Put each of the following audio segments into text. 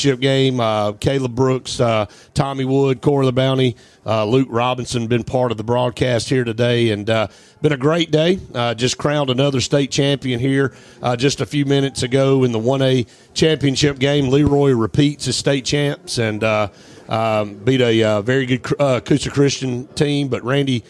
championship game. Caleb Brooks, Tommy Wood, Cora the Bounty, Luke Robinson been part of the broadcast here today, and been a great day. Just crowned another state champion here just a few minutes ago in the 1A championship game. Leroy repeats as state champs and beat a very good Coosa Christian team. But, Randy,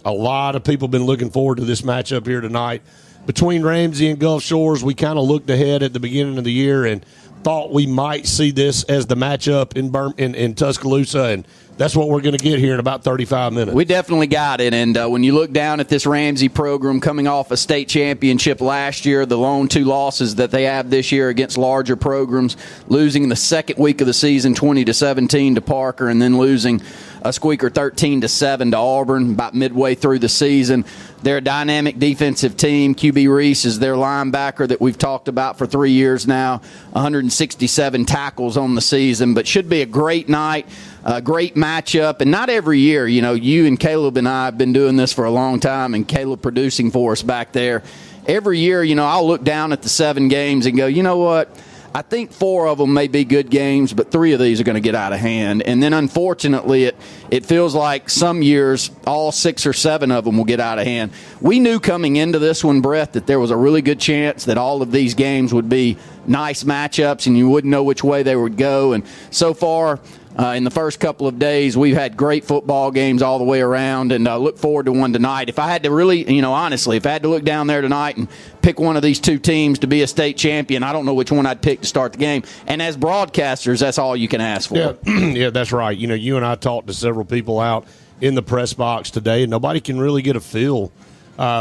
a lot of people been looking forward to this matchup here tonight. Between Ramsey and Gulf Shores, we kind of looked ahead at the beginning of the year and thought we might see this as the matchup in Tuscaloosa, and that's what we're going to get here in about 35 minutes. We definitely got it, and when you look down at this Ramsey program coming off a state championship last year, the lone 2 losses that they have this year against larger programs, losing in the second week of the season 20-17 to Parker, and then losing a squeaker 13-7 to Auburn about midway through the season. They're a dynamic defensive team. QB Reese is their linebacker that we've talked about for 3 years now, 167 tackles on the season, but should be a great night. A great matchup, and not every year. You know, you and Caleb and I have been doing this for a long time, and Caleb producing for us back there. Every year, you know, I'll look down at the 7 games and go, you know what? I think 4 of them may be good games, but 3 of these are going to get out of hand. And then, unfortunately, it feels like some years all 6 or 7 of them will get out of hand. We knew coming into this one, Brett, that there was a really good chance that all of these games would be nice matchups and you wouldn't know which way they would go. And so far, in the first couple of days, we've had great football games all the way around, and look forward to one tonight. If I had to really, you know, honestly, if I had to look down there tonight and pick one of these 2 teams to be a state champion, I don't know which one I'd pick to start the game. And as broadcasters, that's all you can ask for. Yeah, yeah, that's right. You know, you and I talked to several people out in the press box today, and nobody can really get a feel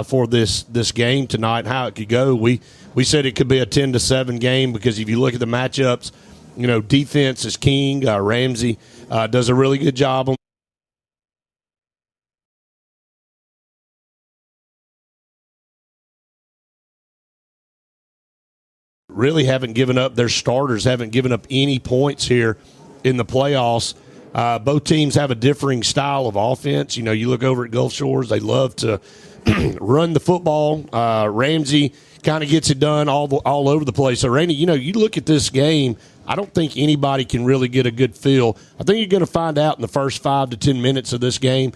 for this game tonight, how it could go. We said it could be a 10-7 game because if you look at the matchups, you know, defense is king. Ramsey does a really good job on really haven't given up. Their starters haven't given up any points here in the playoffs. Both teams have a differing style of offense. You know, you look over at Gulf Shores, they love to run the football. Ramsey kind of gets it done all over the place. So, Randy, you know, you look at this game, I don't think anybody can really get a good feel. I think you're going to find out in the first 5 to 10 minutes of this game,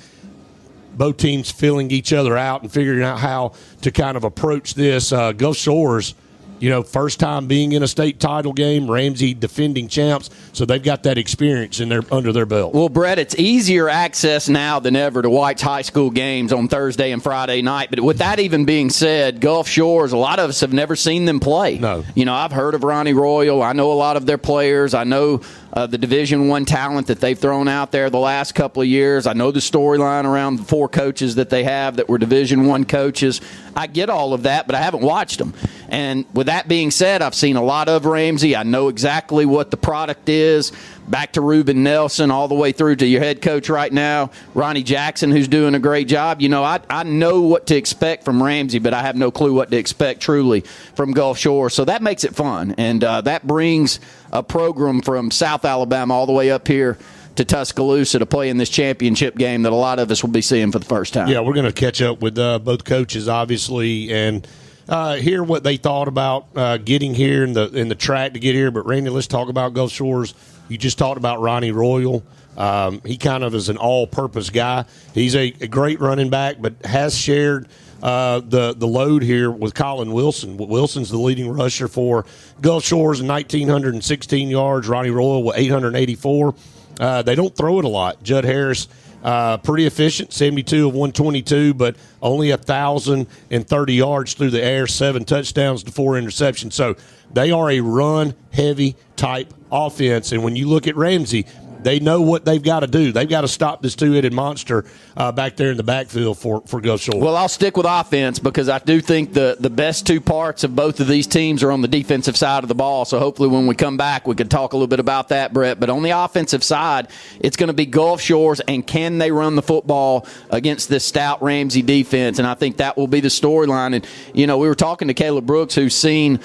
both teams feeling each other out and figuring out how to kind of approach this. Gulf Shores, you know, first time being in a state title game, Ramsey defending champs, so they've got that experience under their belt. Well, Brett, it's easier access now than ever to White's high school games on Thursday and Friday night. But with that even being said, Gulf Shores, a lot of us have never seen them play. No. You know, I've heard of Ronnie Royal. I know a lot of their players. I know the Division I talent that they've thrown out there the last couple of years. I know the storyline around the 4 coaches that they have that were Division I coaches. I get all of that, but I haven't watched them. And with that being said, I've seen a lot of Ramsey. I know exactly what the product is. Back to Reuben Nelson, all the way through to your head coach right now, Ronnie Jackson, who's doing a great job. You know, I know what to expect from Ramsey, but I have no clue what to expect truly from Gulf Shore. So that makes it fun, and that brings a program from South Alabama all the way up here to Tuscaloosa to play in this championship game that a lot of us will be seeing for the first time. Yeah, we're going to catch up with both coaches, obviously, and hear what they thought about getting here in the track to get here. But, Randy, let's talk about Gulf Shores. You just talked about Ronnie Royal. He kind of is an all-purpose guy. He's a great running back, but has shared the load here with Colin Wilson. Wilson's the leading rusher for Gulf Shores, 1,916 yards. Ronnie Royal with 884. They don't throw it a lot. Judd Harris, pretty efficient, 72 of 122, but only 1,030 yards through the air, 7 touchdowns to 4 interceptions. So they are a run-heavy type offense. And when you look at Ramsey, they know what they've got to do. They've got to stop this 2-headed monster back there in the backfield for Gulf Shores. Well, I'll stick with offense because I do think the best 2 parts of both of these teams are on the defensive side of the ball. So hopefully when we come back, we can talk a little bit about that, Brett. But on the offensive side, it's going to be Gulf Shores, and can they run the football against this stout Ramsey defense? And I think that will be the storyline. And, you know, we were talking to Caleb Brooks, who's seen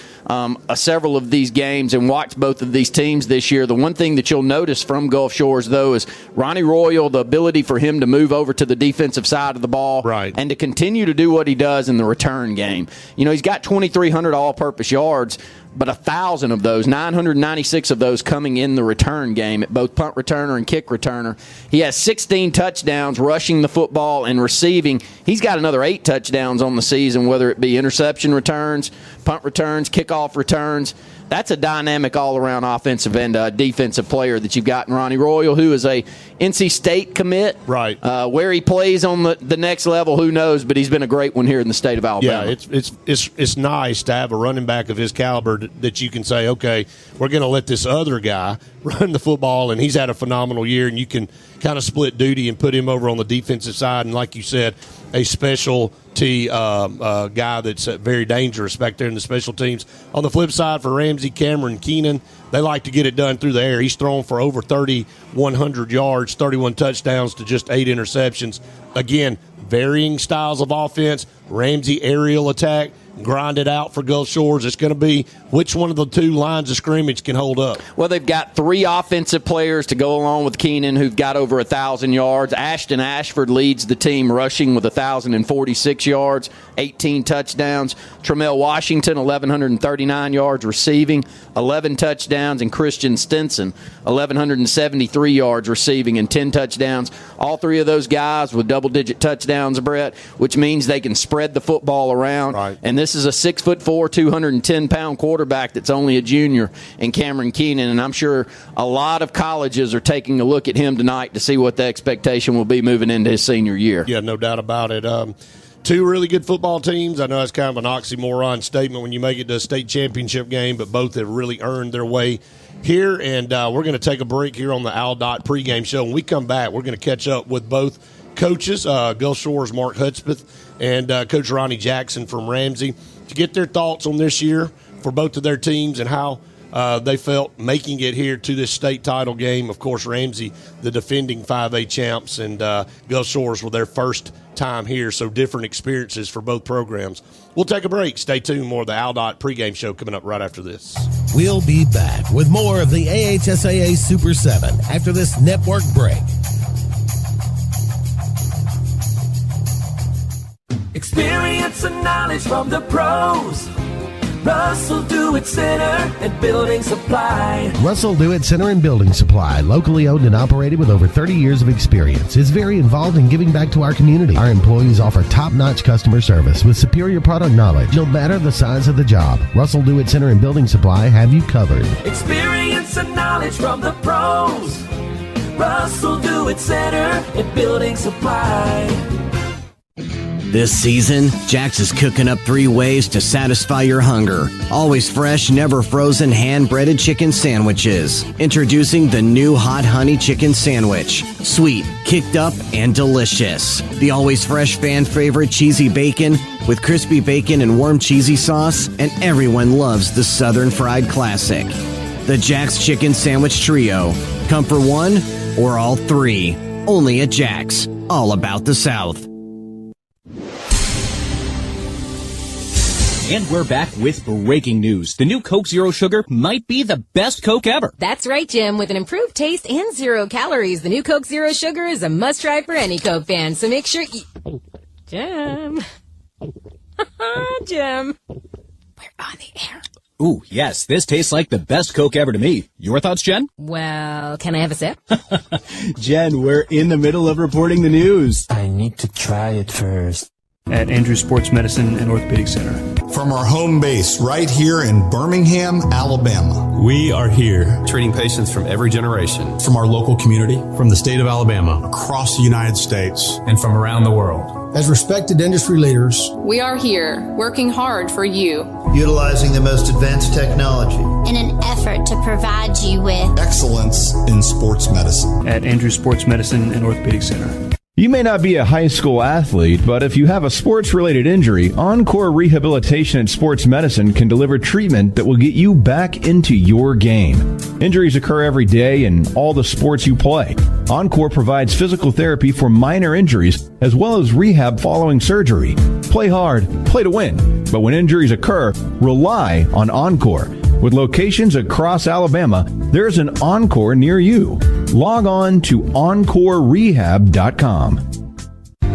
several of these games and watched both of these teams this year. The one thing that you'll notice from Gulf Gulf Shores, though, is Ronnie Royal, the ability for him to move over to the defensive side of the ball and to continue to do what he does in the return game. You know, he's got 2,300 all-purpose yards, but 1,000 of those, 996 of those coming in the return game at both punt returner and kick returner. He has 16 touchdowns rushing the football and receiving. He's got another 8 touchdowns on the season, whether it be interception returns, punt returns, kickoff returns. That's a dynamic all-around offensive and defensive player that you've got in Ronnie Royal, who is a NC State commit. Right. Where he plays on the next level, who knows? But he's been a great one here in the state of Alabama. Yeah, it's nice to have a running back of his caliber that you can say, okay, we're going to let this other guy run the football, and he's had a phenomenal year, and you can kind of split duty and put him over on the defensive side. And like you said, a specialty guy that's very dangerous back there in the special teams. On the flip side, for Ramsey, Cameron Keenan, they like to get it done through the air. He's thrown for over 3,100 yards, 31 touchdowns to just 8 interceptions. Again, varying styles of offense. Ramsey aerial attack, grind it out for Gulf Shores. It's going to be which one of the two lines of scrimmage can hold up. Well, they've got 3 offensive players to go along with Keenan who've got over 1,000 yards. Ashton Ashford leads the team rushing with 1,046 yards, 18 touchdowns. Tramel Washington, 1,139 yards receiving, 11 touchdowns. And Christian Stinson, 1,173 yards receiving and 10 touchdowns. All 3 of those guys with double-digit touchdowns, Brett, which means they can spread the football around. Right. And this is a 6'4", 210-pound quarterback that's only a junior in Cameron Keenan, and I'm sure a lot of colleges are taking a look at him tonight to see what the expectation will be moving into his senior year. Yeah, no doubt about it. 2 really good football teams. I know that's kind of an oxymoron statement when you make it to a state championship game, but both have really earned their way here, and we're going to take a break here on the Al-Dot pregame show. When we come back, we're going to catch up with both coaches, Gulf Shores Mark Hudspeth and Coach Ronnie Jackson from Ramsey, to get their thoughts on this year for both of their teams and how they felt making it here to this state title game. Of course, Ramsey, the defending 5A champs, and Gulf Shores were their first time here, so different experiences for both programs. We'll take a break. Stay tuned. More of the Al-Dot pregame show coming up right after this. We'll be back with more of the AHSAA Super 7 after this network break. Experience and knowledge from the pros. Russell Do-It Center and Building Supply. Russell Do-It Center and Building Supply, locally owned and operated with over 30 years of experience, is very involved in giving back to our community. Our employees offer top-notch customer service with superior product knowledge, no matter the size of the job. Russell Do-It Center and Building Supply have you covered. Experience and knowledge from the pros. Russell Do-It Center and Building Supply. This season, Jax is cooking up 3 ways to satisfy your hunger. Always fresh, never frozen, hand-breaded chicken sandwiches. Introducing the new Hot Honey Chicken Sandwich. Sweet, kicked up, and delicious. The always fresh fan favorite cheesy bacon with crispy bacon and warm cheesy sauce, and everyone loves the Southern Fried Classic. The Jax Chicken Sandwich Trio. Come for 1 or all 3. Only at Jax. All about the South. And we're back with breaking news. The new Coke Zero Sugar might be the best Coke ever. That's right, Jim. With an improved taste and 0 calories, the new Coke Zero Sugar is a must-try for any Coke fan. So make sure you... Jim. Jim. We're on the air. Ooh, yes, this tastes like the best Coke ever to me. Your thoughts, Jen? Well, can I have a sip? Jen, we're in the middle of reporting the news. I need to try it first. At Andrews Sports Medicine and Orthopedic Center. From our home base right here in Birmingham, Alabama. We are here treating patients from every generation. From our local community. From the state of Alabama. Across the United States. And from around the world. As respected industry leaders, we are here working hard for you. Utilizing the most advanced technology. In an effort to provide you with excellence in sports medicine. At Andrews Sports Medicine and Orthopedic Center. You may not be a high school athlete, but if you have a sports-related injury, Encore Rehabilitation and Sports Medicine can deliver treatment that will get you back into your game. Injuries occur every day in all the sports you play. Encore provides physical therapy for minor injuries as well as rehab following surgery. Play hard, play to win. But when injuries occur, rely on Encore. With locations across Alabama, there's an Encore near you. Log on to EncoreRehab.com.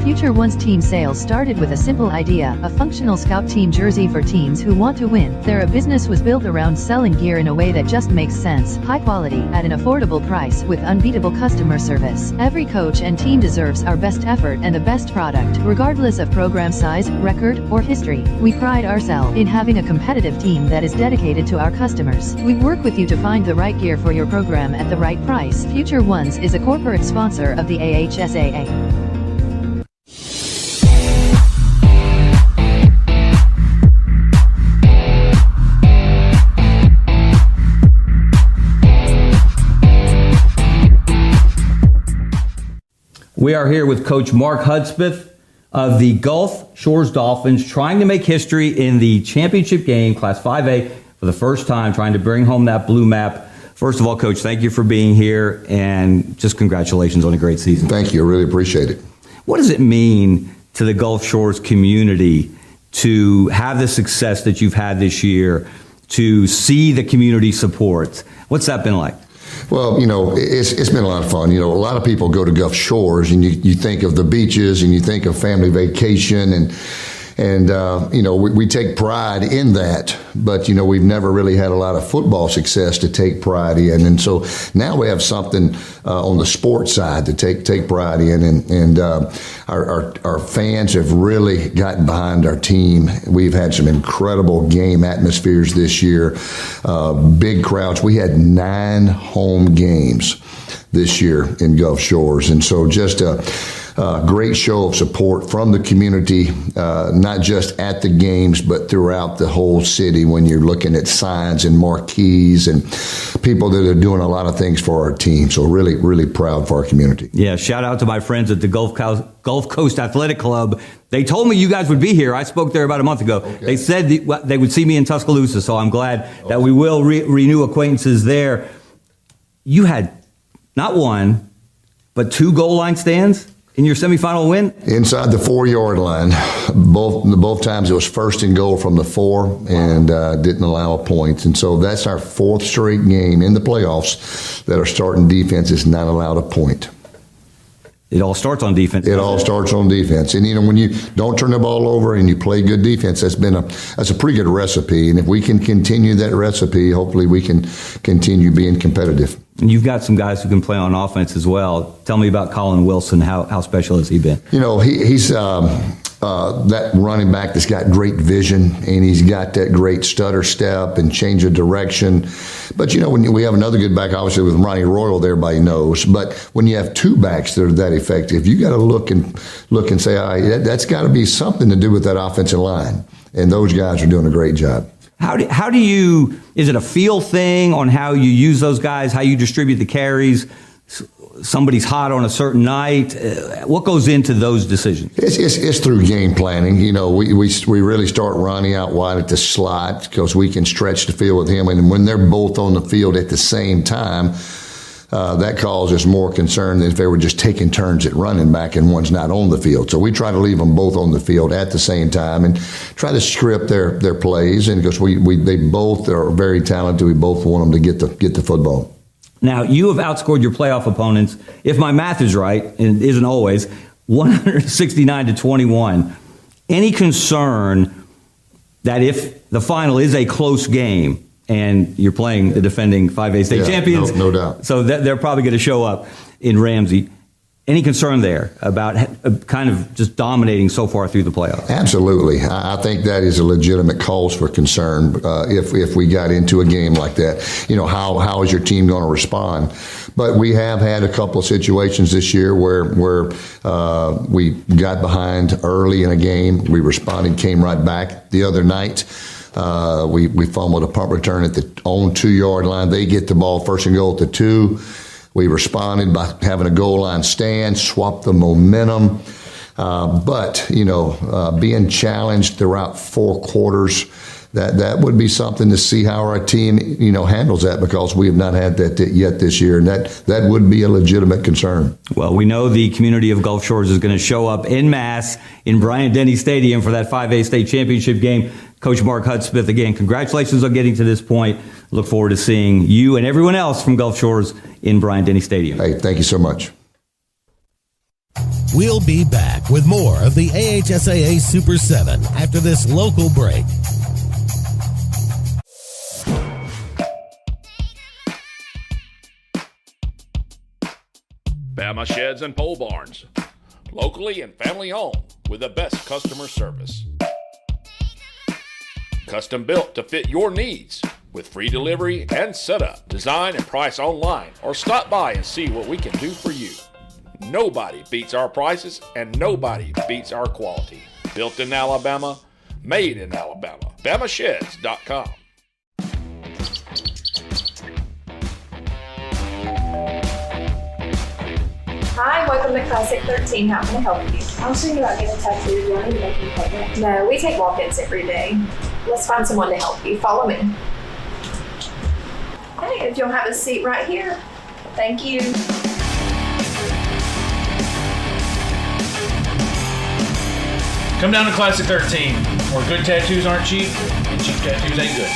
Future One's team sales started with a simple idea, a functional scout team jersey for teams who want to win. Their business was built around selling gear in a way that just makes sense. High quality, at an affordable price, with unbeatable customer service. Every coach and team deserves our best effort and the best product, regardless of program size, record, or history. We pride ourselves in having a competitive team that is dedicated to our customers. We work with you to find the right gear for your program at the right price. Future Ones is a corporate sponsor of the AHSAA. We are here with Coach Mark Hudspeth of the Gulf Shores Dolphins, trying to make history in the championship game, Class 5A, for the first time, trying to bring home that blue map. First of all, Coach, thank you for being here, and just congratulations on a great season. Thank you. I really appreciate it. What does it mean to the Gulf Shores community to have the success that you've had this year, to see the community support? What's that been like? Well, it's been a lot of fun. A lot of people go to Gulf Shores and you think of the beaches and you think of family vacation and we take pride in that, but we've never really had a lot of football success to take pride in, and so now we have something on the sports side to take pride in, and our fans have really gotten behind our team. We've had some incredible game atmospheres this year, big crowds. We had 9 home games this year in Gulf Shores, and so just a great show of support from the community, not just at the games, but throughout the whole city when you're looking at signs and marquees and people that are doing a lot of things for our team. So really, really proud for our community. Yeah, shout out to my friends at the Gulf Coast Athletic Club. They told me you guys would be here. I spoke there about a month ago. Okay. They said they would see me in Tuscaloosa, so I'm glad that we will renew acquaintances there. You had not 1, but 2 goal line stands in your semifinal win? Inside the 4-yard line. Both times it was first and goal from the 4 and didn't allow a point. And so that's our 4th straight game in the playoffs that our starting defense is not allowed a point. It all starts on defense. It all starts on defense. And, when you don't turn the ball over and you play good defense, that's a pretty good recipe. And if we can continue that recipe, hopefully we can continue being competitive. And you've got some guys who can play on offense as well. Tell me about Colin Wilson. How special has he been? He's that running back that's got great vision, and he's got that great stutter step and change of direction. But, when we have another good back, obviously with Ronnie Royal there, everybody knows. But when you have 2 backs that are that effective, you got to look and say, all right, that's got to be something to do with that offensive line. And those guys are doing a great job. How do you, is it a feel thing on how you use those guys, how you distribute the carries? Somebody's hot on a certain night. What goes into those decisions? It's through game planning. We really start Ronnie out wide at the slot because we can stretch the field with him. And when they're both on the field at the same time, that causes more concern than if they were just taking turns at running back and one's not on the field. So we try to leave them both on the field at the same time and try to script their plays. And because they both are very talented, we both want them to get the football. Now, you have outscored your playoff opponents, if my math is right, and it isn't always, 169-21. Any concern that if the final is a close game and you're playing the defending 5A state champions? No doubt. So they're probably going to show up in Ramsey. Any concern there about kind of just dominating so far through the playoffs? Absolutely. I think that is a legitimate cause for concern if we got into a game like that. How is your team going to respond? But we have had a couple of situations this year where we got behind early in a game. We responded, came right back. The other night, we fumbled a punt return at the own 2-yard line. They get the ball first and goal at the 2. We responded by having a goal line stand, swap the momentum. But being challenged throughout 4 quarters, that would be something to see how our team, handles that, because we have not had that yet this year. And that would be a legitimate concern. Well, we know the community of Gulf Shores is going to show up en masse in Bryant-Denny Stadium for that 5A state championship game. Coach Mark Hudspeth, again, congratulations on getting to this point. look forward to seeing you and everyone else from Gulf Shores in Bryant-Denny Stadium. Hey, thank you so much. We'll be back with more of the AHSAA Super 7 after this local break. Bama Sheds and Pole Barns, locally and family owned with the best customer service. Custom built to fit your needs with free delivery and setup. Design and price online or stop by and see what we can do for you. Nobody beats our prices and nobody beats our quality. Built in Alabama, made in Alabama. BamaSheds.com. Hi, welcome to Classic 13. How can I help you? I was thinking about getting a tattoo. Do I need to make an appointment? No, we take walk-ins every day. Let's find someone to help you. Follow me. Hey, if you'll have a seat right here. Thank you. Come down to Classic 13, where good tattoos aren't cheap and cheap tattoos ain't good.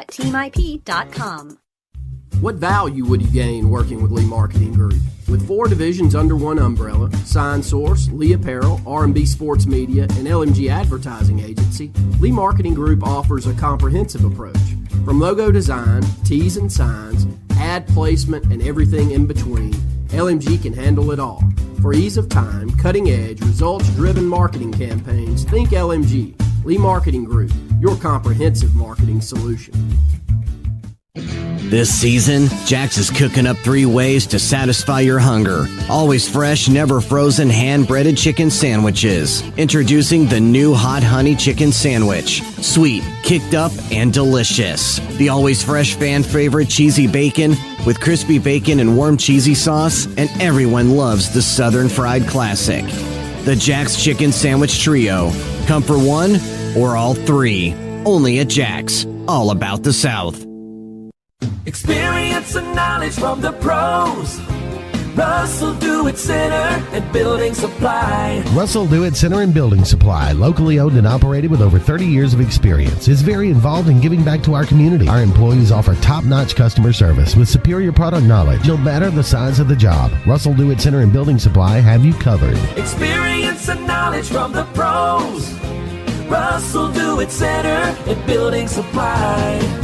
Teamip.com. What value would you gain working with Lee Marketing Group? With 4 divisions under one umbrella, Sign Source, Lee Apparel, R&B Sports Media, and LMG Advertising Agency, Lee Marketing Group offers a comprehensive approach. From logo design, tees and signs, ad placement, and everything in between, LMG can handle it all. For ease of time, cutting-edge, results-driven marketing campaigns, think LMG. Lee Marketing Group, your comprehensive marketing solution. This season, Jax is cooking up 3 ways to satisfy your hunger. Always fresh, never frozen, hand-breaded chicken sandwiches. Introducing the new Hot Honey Chicken Sandwich. Sweet, kicked up, and delicious. The always fresh fan favorite cheesy bacon with crispy bacon and warm cheesy sauce, and everyone loves the Southern Fried Classic. The Jax Chicken Sandwich Trio. Come for 1 or all 3. Only at Jax. All about the South. Experience and knowledge from the pros. Russell Do-It Center and Building Supply. Russell Do-It Center and Building Supply, locally owned and operated with over 30 years of experience, is very involved in giving back to our community. Our employees offer top-notch customer service with superior product knowledge, no matter the size of the job. Russell Do-It Center and Building Supply have you covered. Experience and knowledge from the pros. Russell Do-It Center and Building Supply.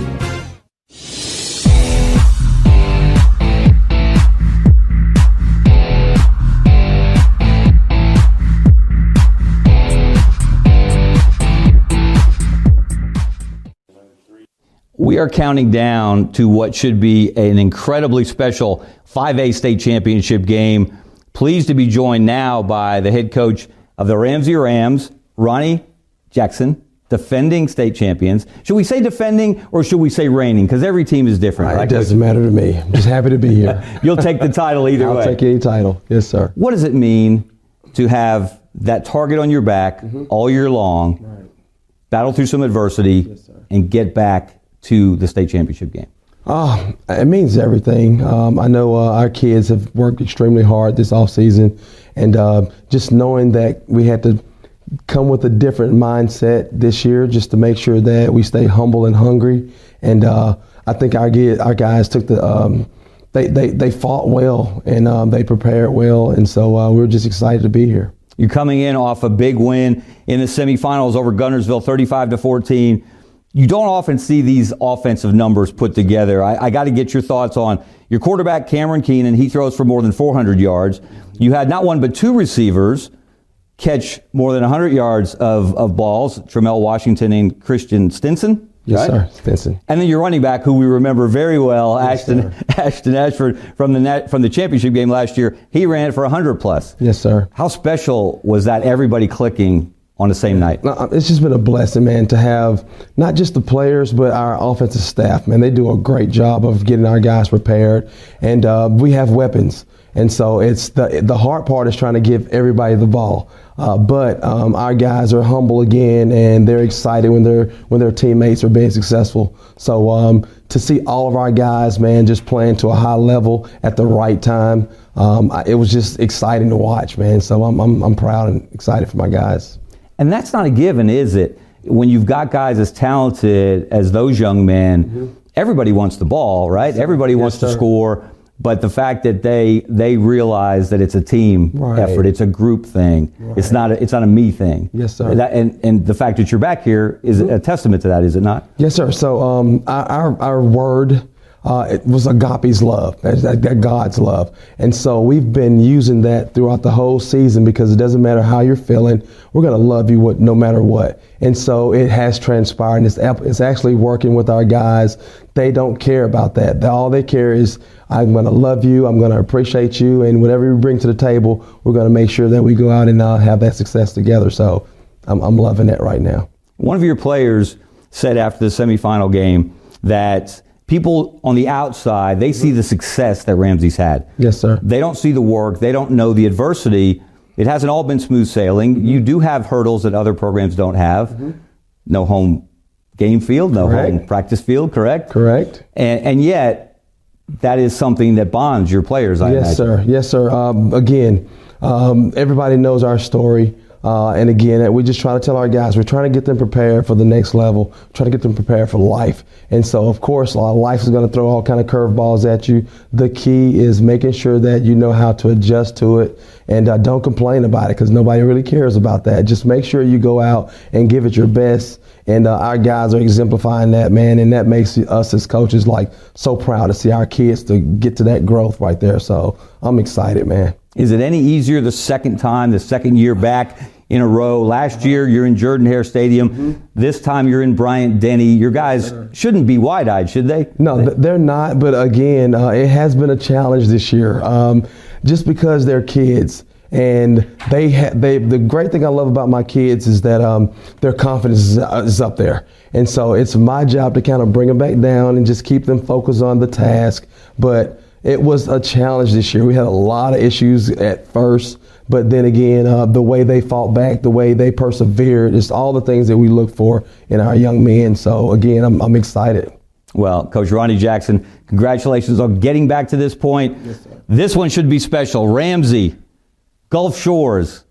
We are counting down to what should be an incredibly special 5A state championship game. Pleased to be joined now by the head coach of the Ramsey Rams, Ronnie Jackson, defending state champions. Should we say defending or should we say reigning? Because every team is different. It doesn't matter to me. I'm just happy to be here. You'll take the title either way. I'll take any title. Yes, sir. What does it mean to have that target on your back all year long, battle through some adversity, and get back to the state championship game? It means everything. I know our kids have worked extremely hard this offseason, and just knowing that we had to come with a different mindset this year just to make sure that we stay humble and hungry. And I think our guys took the they fought well and they prepared well, and so we're just excited to be here. You're coming in off a big win in the semifinals over Guntersville, 35-14. You don't often see these offensive numbers put together. I got to get your thoughts on your quarterback, Cameron Keenan. He throws for more than 400 yards. You had not one but 2 receivers catch more than 100 yards of balls, Tramel Washington and Christian Stinson. Yes, sir, Stinson. And then your running back, who we remember very well, yes, Ashton Ashford, from the championship game last year. He ran it for 100 plus. Yes, sir. How special was that? Everybody clicking on the same night? It's just been a blessing, man, to have not just the players, but our offensive staff, man. They do a great job of getting our guys prepared, and we have weapons. And so it's the hard part is trying to give everybody the ball. But our guys are humble again, and they're excited when their teammates are being successful. So to see all of our guys, man, just playing to a high level at the right time, it was just exciting to watch, man. So I'm proud and excited for my guys. And that's not a given, is it? When you've got guys as talented as those young men, everybody wants the ball, right? Everybody wants to score. But the fact that they realize that it's a team effort, it's a group thing, it's not a me thing. Yes, sir. And the fact that you're back here is a testament to that, is it not? Yes, sir. So our word it was agape's love, that God's love, and so we've been using that throughout the whole season because it doesn't matter how you're feeling, we're gonna love you no matter what. And so it has transpired, and it's actually working with our guys. They don't care about that. All they care is, I'm going to love you, I'm going to appreciate you, and whatever we bring to the table, we're going to make sure that we go out and have that success together. So I'm loving it right now. One of your players said after the semifinal game that people on the outside, they see the success that Ramsey's had. Yes, sir. They don't see the work. They don't know the adversity. It hasn't all been smooth sailing. You do have hurdles that other programs don't have. No home game field, no home practice field, correct? Correct. And yet, that is something that bonds your players, I imagine. Yes, sir. Yes, sir. Again, everybody knows our story. And again, we just try to tell our guys, we're trying to get them prepared for the next level, trying to get them prepared for life. And so, of course, life is going to throw all kind of curveballs at you. The key is making sure that you know how to adjust to it, and don't complain about it because nobody really cares about that. Just make sure you go out and give it your best. And our guys are exemplifying that, man, and that makes us as coaches so proud to see our kids to get to that growth right there. So I'm excited, man. Is it any easier the second year back in a row? Last year you're in Jordan-Hare Stadium. This time you're in Bryant-Denny. Your guys shouldn't be wide-eyed, should they? No, they're not. But again, it has been a challenge this year, just because they're kids. And the great thing I love about my kids is that their confidence is up there. And so it's my job to kind of bring them back down and just keep them focused on the task. But it was a challenge this year. We had a lot of issues at first, but then again, the way they fought back, the way they persevered, it's all the things that we look for in our young men. So again, I'm excited. Well, Coach Ronnie Jackson, congratulations on getting back to this point. Yes, sir. This one should be special. Ramsey, Gulf Shores,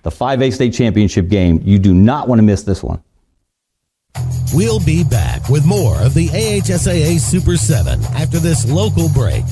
the 5A state championship game. You do not want to miss this one. We'll be back with more of the AHSAA Super 7 after this local break.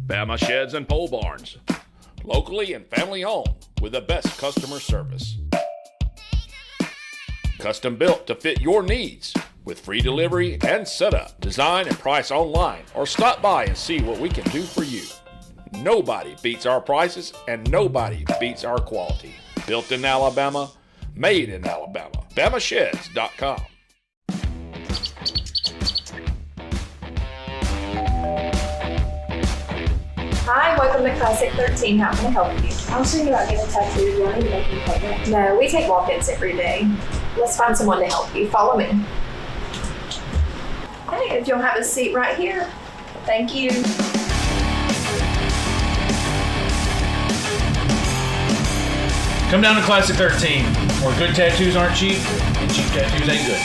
Bama Sheds and Pole Barns, locally and family owned with the best customer service. Custom built to fit your needs with free delivery and setup. Design and price online or stop by and see what we can do for you. Nobody beats our prices and nobody beats our quality. Built in Alabama, made in Alabama. BamaSheds.com. Hi, welcome to Classic 13. How can I help you? I was thinking about getting a tattoo. Do I need to make an appointment? No, we take walk-ins every day. Let's find someone to help you. Follow me. Hey, if you'll have a seat right here. Thank you. Come down to Classic 13, where good tattoos aren't cheap and cheap tattoos ain't good.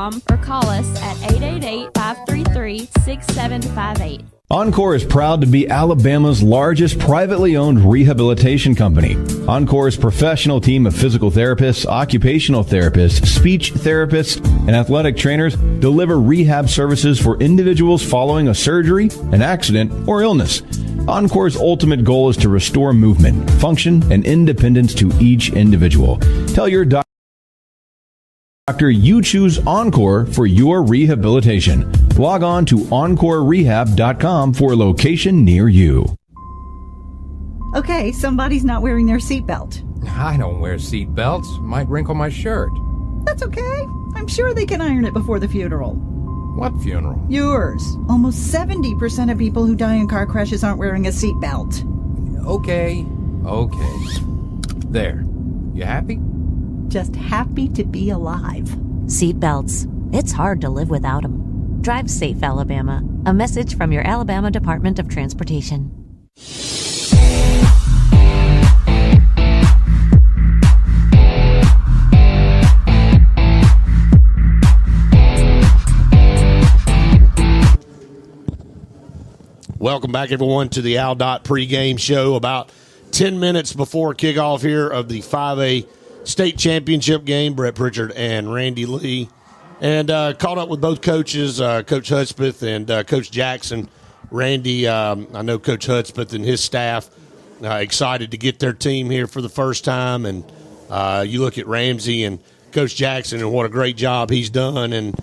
encore.com or call us at 888-533-6758. Encore is proud to be Alabama's largest privately owned rehabilitation company. Encore's professional team of physical therapists, occupational therapists, speech therapists, and athletic trainers deliver rehab services for individuals following a surgery, an accident, or illness. Encore's ultimate goal is to restore movement, function, and independence to each individual. Tell your doctor you choose Encore for your rehabilitation. Log on to EncoreRehab.com for a location near you. Okay, somebody's not wearing their seatbelt. I don't wear seatbelts. Might wrinkle my shirt. That's okay. I'm sure they can iron it before the funeral. What funeral? Yours. Almost 70% of people who die in car crashes aren't wearing a seatbelt. Okay. There. You happy? Just happy to be alive. Seatbelts. It's hard to live without them. Drive safe, Alabama. A message from your Alabama Department of Transportation. Welcome back, everyone, to the Al-Dot pregame show. About 10 minutes before kickoff here of the 5A state championship game. Brett Pritchard and Randy Lee. And caught up with both coaches, Coach Hudspeth and Coach Jackson. Randy, I know Coach Hudspeth and his staff excited to get their team here for the first time. And you look at Ramsey and Coach Jackson and what a great job he's done. And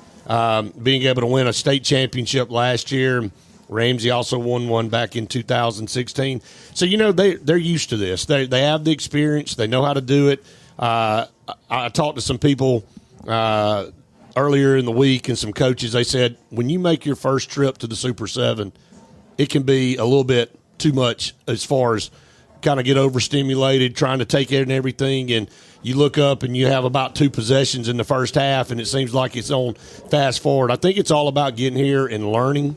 being able to win a state championship last year. Ramsey also won one back in 2016. So, you know, they're used to this. They have the experience. They know how to do it. I talked to some people earlier in the week and some coaches. They said when you make your first trip to the Super 7, it can be a little bit too much as far as kind of get overstimulated, trying to take in everything. And you look up and you have about 2 possessions in the first half, and it seems like it's on fast forward. I think it's all about getting here and learning.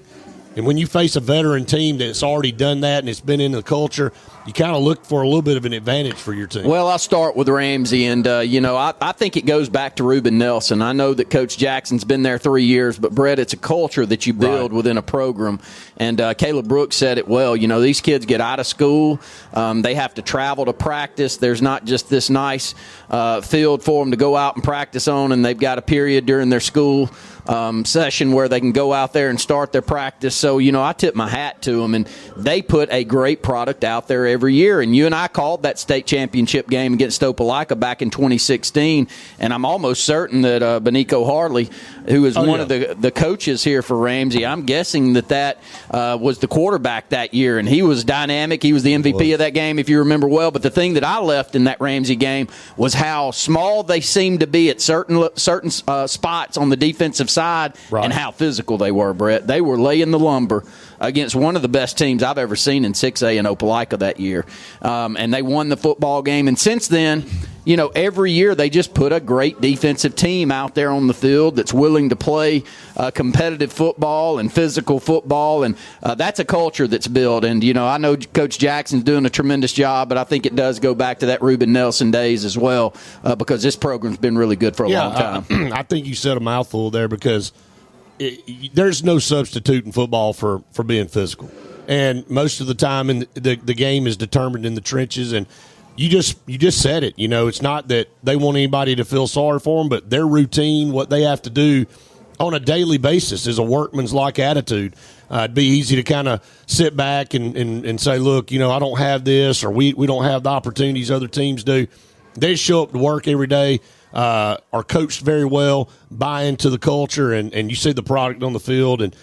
And when you face a veteran team that's already done that and it's been in the culture, you kind of look for a little bit of an advantage for your team. Well, I'll start with Ramsey, and, I think it goes back to Ruben Nelson. I know that Coach Jackson's been there 3 years, but, Brett, it's a culture that you build within a program. And Caleb Brooks said it well. You know, these kids get out of school. They have to travel to practice. There's not just this nice field for them to go out and practice on, and they've got a period during their school session where they can go out there and start their practice. So, you know, I tip my hat to them, and they put a great product out there every year. And you and I called that state championship game against Opelika back in 2016, and I'm almost certain that Benico Harley, who is one of the coaches here for Ramsey, I'm guessing that was the quarterback that year, and he was dynamic. He was the MVP of that game, if you remember well. But the thing that I left in that Ramsey game was how small they seemed to be at certain spots on the defensive side and how physical they were, Brett. They were laying the lumber against one of the best teams I've ever seen in 6A in Opelika that year. And they won the football game. And since then, you know, every year they just put a great defensive team out there on the field that's willing to play competitive football and physical football. And that's a culture that's built. And, you know, I know Coach Jackson's doing a tremendous job, but I think it does go back to that Ruben Nelson days as well because this program's been really good for a long time. I think you said a mouthful there because there's no substitute in football for being physical. And most of the time the game is determined in the trenches. And you just said it. You know, it's not that they want anybody to feel sorry for them, but their routine, what they have to do on a daily basis is a workman's-like attitude. It'd be easy to kind of sit back and say, look, you know, I don't have this, or we don't have the opportunities other teams do. They show up to work every day, are coached very well, buy into the culture, and you see the product on the field, and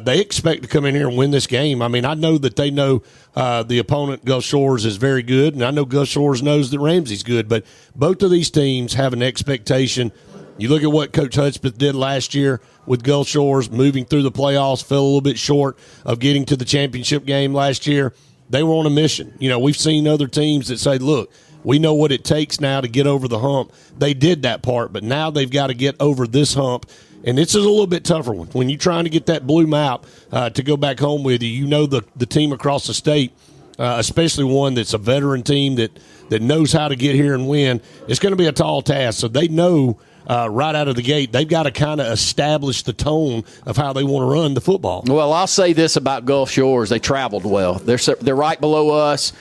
they expect to come in here and win this game. I mean, I know that they know the opponent, Gulf Shores, is very good, and I know Gulf Shores knows that Ramsey's good, but both of these teams have an expectation. You look at what Coach Hudspeth did last year with Gulf Shores, moving through the playoffs, fell a little bit short of getting to the championship game last year. They were on a mission. You know, we've seen other teams that say, look, we know what it takes now to get over the hump. They did that part, but now they've got to get over this hump. And this is a little bit tougher one. When you're trying to get that blue map to go back home with you, you know the team across the state, especially one that's a veteran team that that knows how to get here and win, it's going to be a tall task. So they know right out of the gate, they've got to kind of establish the tone of how they want to run the football. Well, I'll say this about Gulf Shores. They traveled well. They're right below us.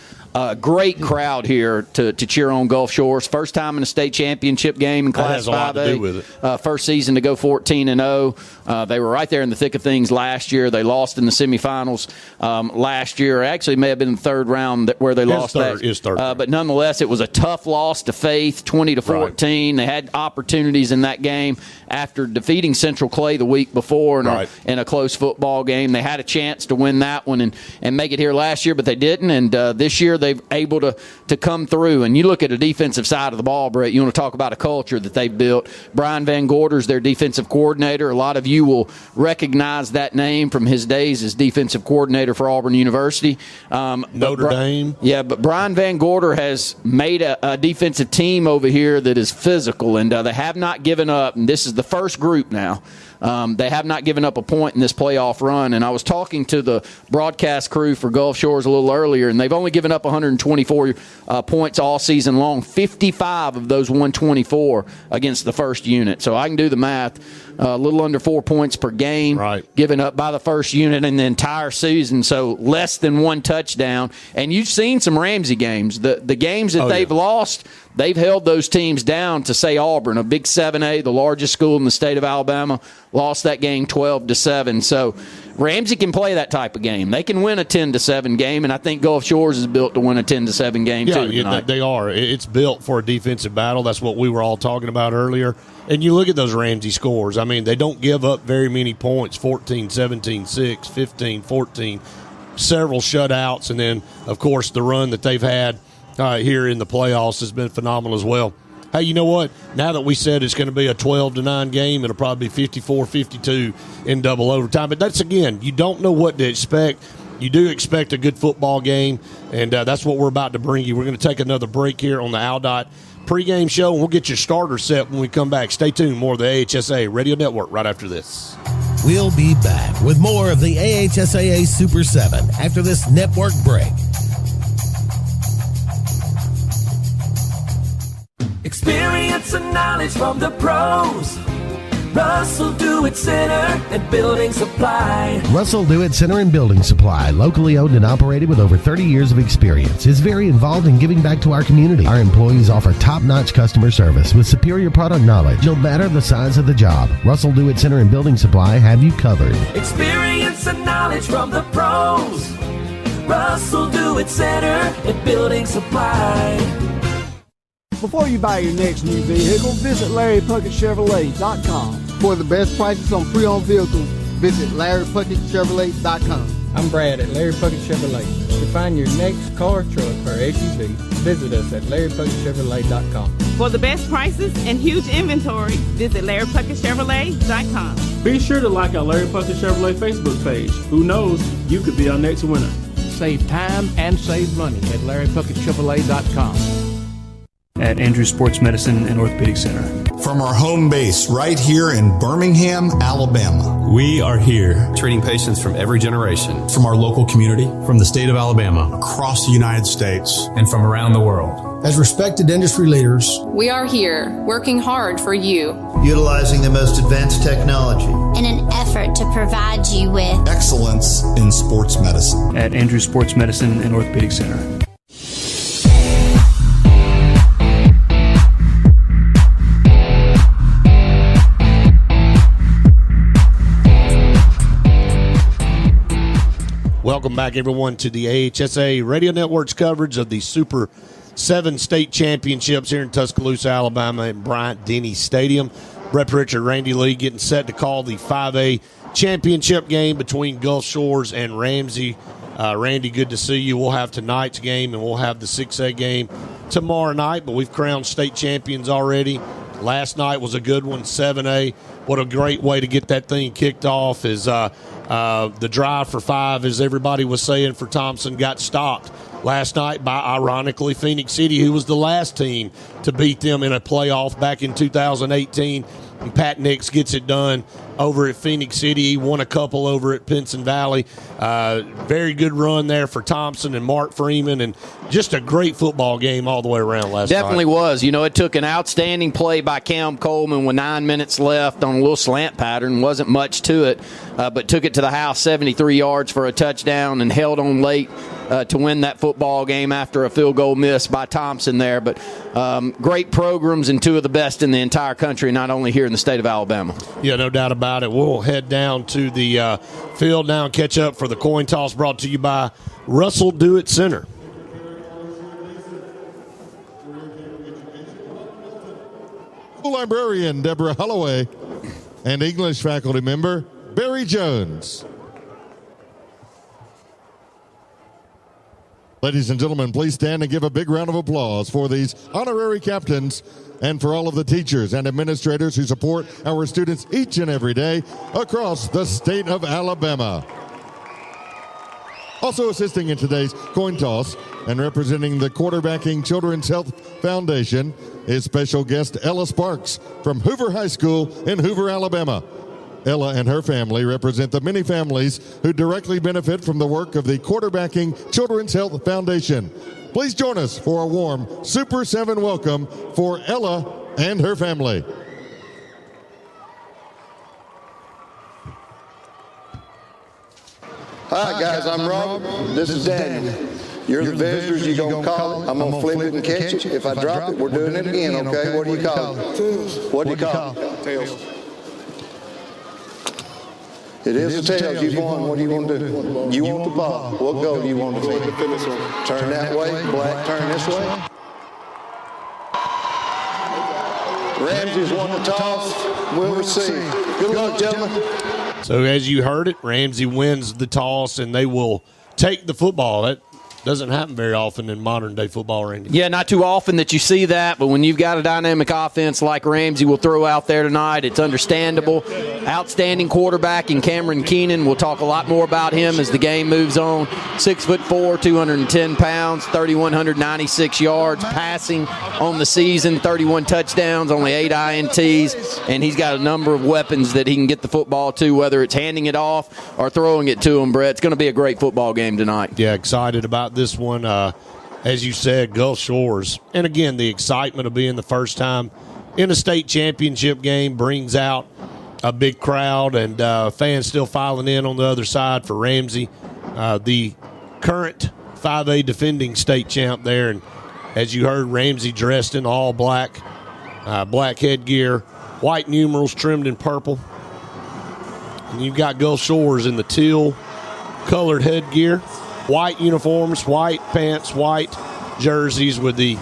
Great crowd here to cheer on Gulf Shores. First time in a state championship game in Class 5A. That has a lot to do with it. First season to go 14-0. They were right there in the thick of things last year. They lost in the semifinals last year. Actually, may have been the third round where they lost that. But nonetheless, it was a tough loss to Faith, 20-14. Right. They had opportunities in that game after defeating Central Clay the week before in a close football game. They had a chance to win that one and make it here last year, but they didn't. And this year, they've able to come through. And you look at the defensive side of the ball, Brett, you want to talk about a culture that they've built. Brian Van Gorder's their defensive coordinator. A lot of you will recognize that name from his days as defensive coordinator for Auburn University. Notre Dame. Yeah, but Brian Van Gorder has made a defensive team over here that is physical, and they have not given up. And this is the first group now. They have not given up a point in this playoff run. And I was talking to the broadcast crew for Gulf Shores a little earlier, and they've only given up 124 points all season long, 55 of those 124 against the first unit. So I can do the math. A little under 4 points per game given up by the first unit in the entire season, so less than one touchdown. And you've seen some Ramsey games. The games that they've lost, they've held those teams down to, say, Auburn, a big 7A, the largest school in the state of Alabama, lost that game 12-7. So Ramsey can play that type of game. They can win a 10-7 game, and I think Gulf Shores is built to win a 10-7 game too. Yeah, they are. It's built for a defensive battle. That's what we were all talking about earlier. And you look at those Ramsey scores. I mean, they don't give up very many points, 14, 17, 6, 15, 14, several shutouts. And then, of course, the run that they've had here in the playoffs has been phenomenal as well. Hey, you know what? Now that we said it's going to be a 12-9 game, it'll probably be 54-52 in double overtime. But that's, again, you don't know what to expect. You do expect a good football game, and that's what we're about to bring you. We're going to take another break here on the Aldott pregame show, and we'll get your starter set when we come back. Stay tuned. More of the AHSAA Radio Network right after this. We'll be back with more of the AHSAA Super 7 after this network break. Experience and knowledge from the pros. Russell Do-It Center and Building Supply. Russell Do-It Center and Building Supply, locally owned and operated with over 30 years of experience, is very involved in giving back to our community. Our employees offer top-notch customer service with superior product knowledge. No matter the size of the job, Russell Do-It Center and Building Supply have you covered. Experience and knowledge from the pros. Russell Do-It Center and Building Supply. Before you buy your next new vehicle, visit LarryPuckettChevrolet.com. For the best prices on pre-owned vehicles, visit LarryPuckettChevrolet.com. I'm Brad at Larry Puckett Chevrolet. To find your next car, truck, or SUV, visit us at LarryPuckettChevrolet.com. For the best prices and huge inventory, visit LarryPuckettChevrolet.com. Be sure to like our Larry Puckett Chevrolet Facebook page. Who knows, you could be our next winner. Save time and save money at LarryPuckettChevrolet.com. At Andrew Sports Medicine and Orthopedic Center. From our home base right here in Birmingham, Alabama. We are here treating patients from every generation. From our local community. From the state of Alabama. Across the United States. And from around the world. As respected industry leaders, we are here working hard for you. Utilizing the most advanced technology. In an effort to provide you with excellence in sports medicine. At Andrew Sports Medicine and Orthopedic Center. Welcome back, everyone, to the AHSAA Radio Network's coverage of the Super 7 state championships here in Tuscaloosa, Alabama at Bryant-Denny Stadium. Brett Pritchard, Randy Lee getting set to call the 5A championship game between Gulf Shores and Ramsey. Randy, good to see you. We'll have tonight's game, and we'll have the 6A game tomorrow night, but we've crowned state champions already. Last night was a good one, 7A. What a great way to get that thing kicked off is the drive for 5, as everybody was saying, for Thompson got stopped last night by, ironically, Phoenix City, who was the last team to beat them in a playoff back in 2018. And Pat Nix gets it done over at Phoenix City. He won a couple over at Pinson Valley. Very good run there for Thompson and Mark Freeman, and just a great football game all the way around last night. Definitely was. You know, it took an outstanding play by Cam Coleman with 9 minutes left on a little slant pattern. Wasn't much to it, but took it to the house 73 yards for a touchdown and held on late to win that football game after a field goal miss by Thompson there. But great programs and two of the best in the entire country, not only here in the state of Alabama. Yeah, no doubt about it. We'll head down to the field now and catch up for the coin toss, brought to you by Russell Do-It Center. Librarian Deborah Holloway and English faculty member Barry Jones. Ladies and gentlemen, please stand and give a big round of applause for these honorary captains and for all of the teachers and administrators who support our students each and every day across the state of Alabama. Also assisting in today's coin toss and representing the Quarterbacking Children's Health Foundation is special guest Ella Sparks from Hoover High School in Hoover, Alabama. Ella and her family represent the many families who directly benefit from the work of the Quarterbacking Children's Health Foundation. Please join us for a warm Super 7 welcome for Ella and her family. Hi guys, I'm Rob. This is Daniel. You're the visitors, you're going to call it. I'm going to flip it and catch it. If I drop it, we're doing it again, okay? What do you call it? Tails. What do you call it? Tails. It is the tails. You've won. What do you want to do? You want the ball. What goal do you want to be? Turn that way. Black, turn this way. Ramsey's won the toss. We'll receive. Good luck, gentlemen. So as you heard it, Ramsey wins the toss, and they will take the football. That doesn't happen very often in modern-day football, Randy. Yeah, not too often that you see that, but when you've got a dynamic offense like Ramsey will throw out there tonight, it's understandable. Outstanding quarterback in Cameron Keenan. We'll talk a lot more about him as the game moves on. 6'4", 210 pounds, 3,196 yards passing on the season, 31 touchdowns, only 8 INTs, and he's got a number of weapons that he can get the football to, whether it's handing it off or throwing it to him, Brett. It's going to be a great football game tonight. Yeah, excited about this one. As you said, Gulf Shores. And again, the excitement of being the first time in a state championship game brings out a big crowd, and fans still filing in on the other side for Ramsey, the current 5A defending state champ there. And as you heard, Ramsey dressed in all black, black headgear, white numerals trimmed in purple. And you've got Gulf Shores in the teal colored headgear. White uniforms, white pants, white jerseys with the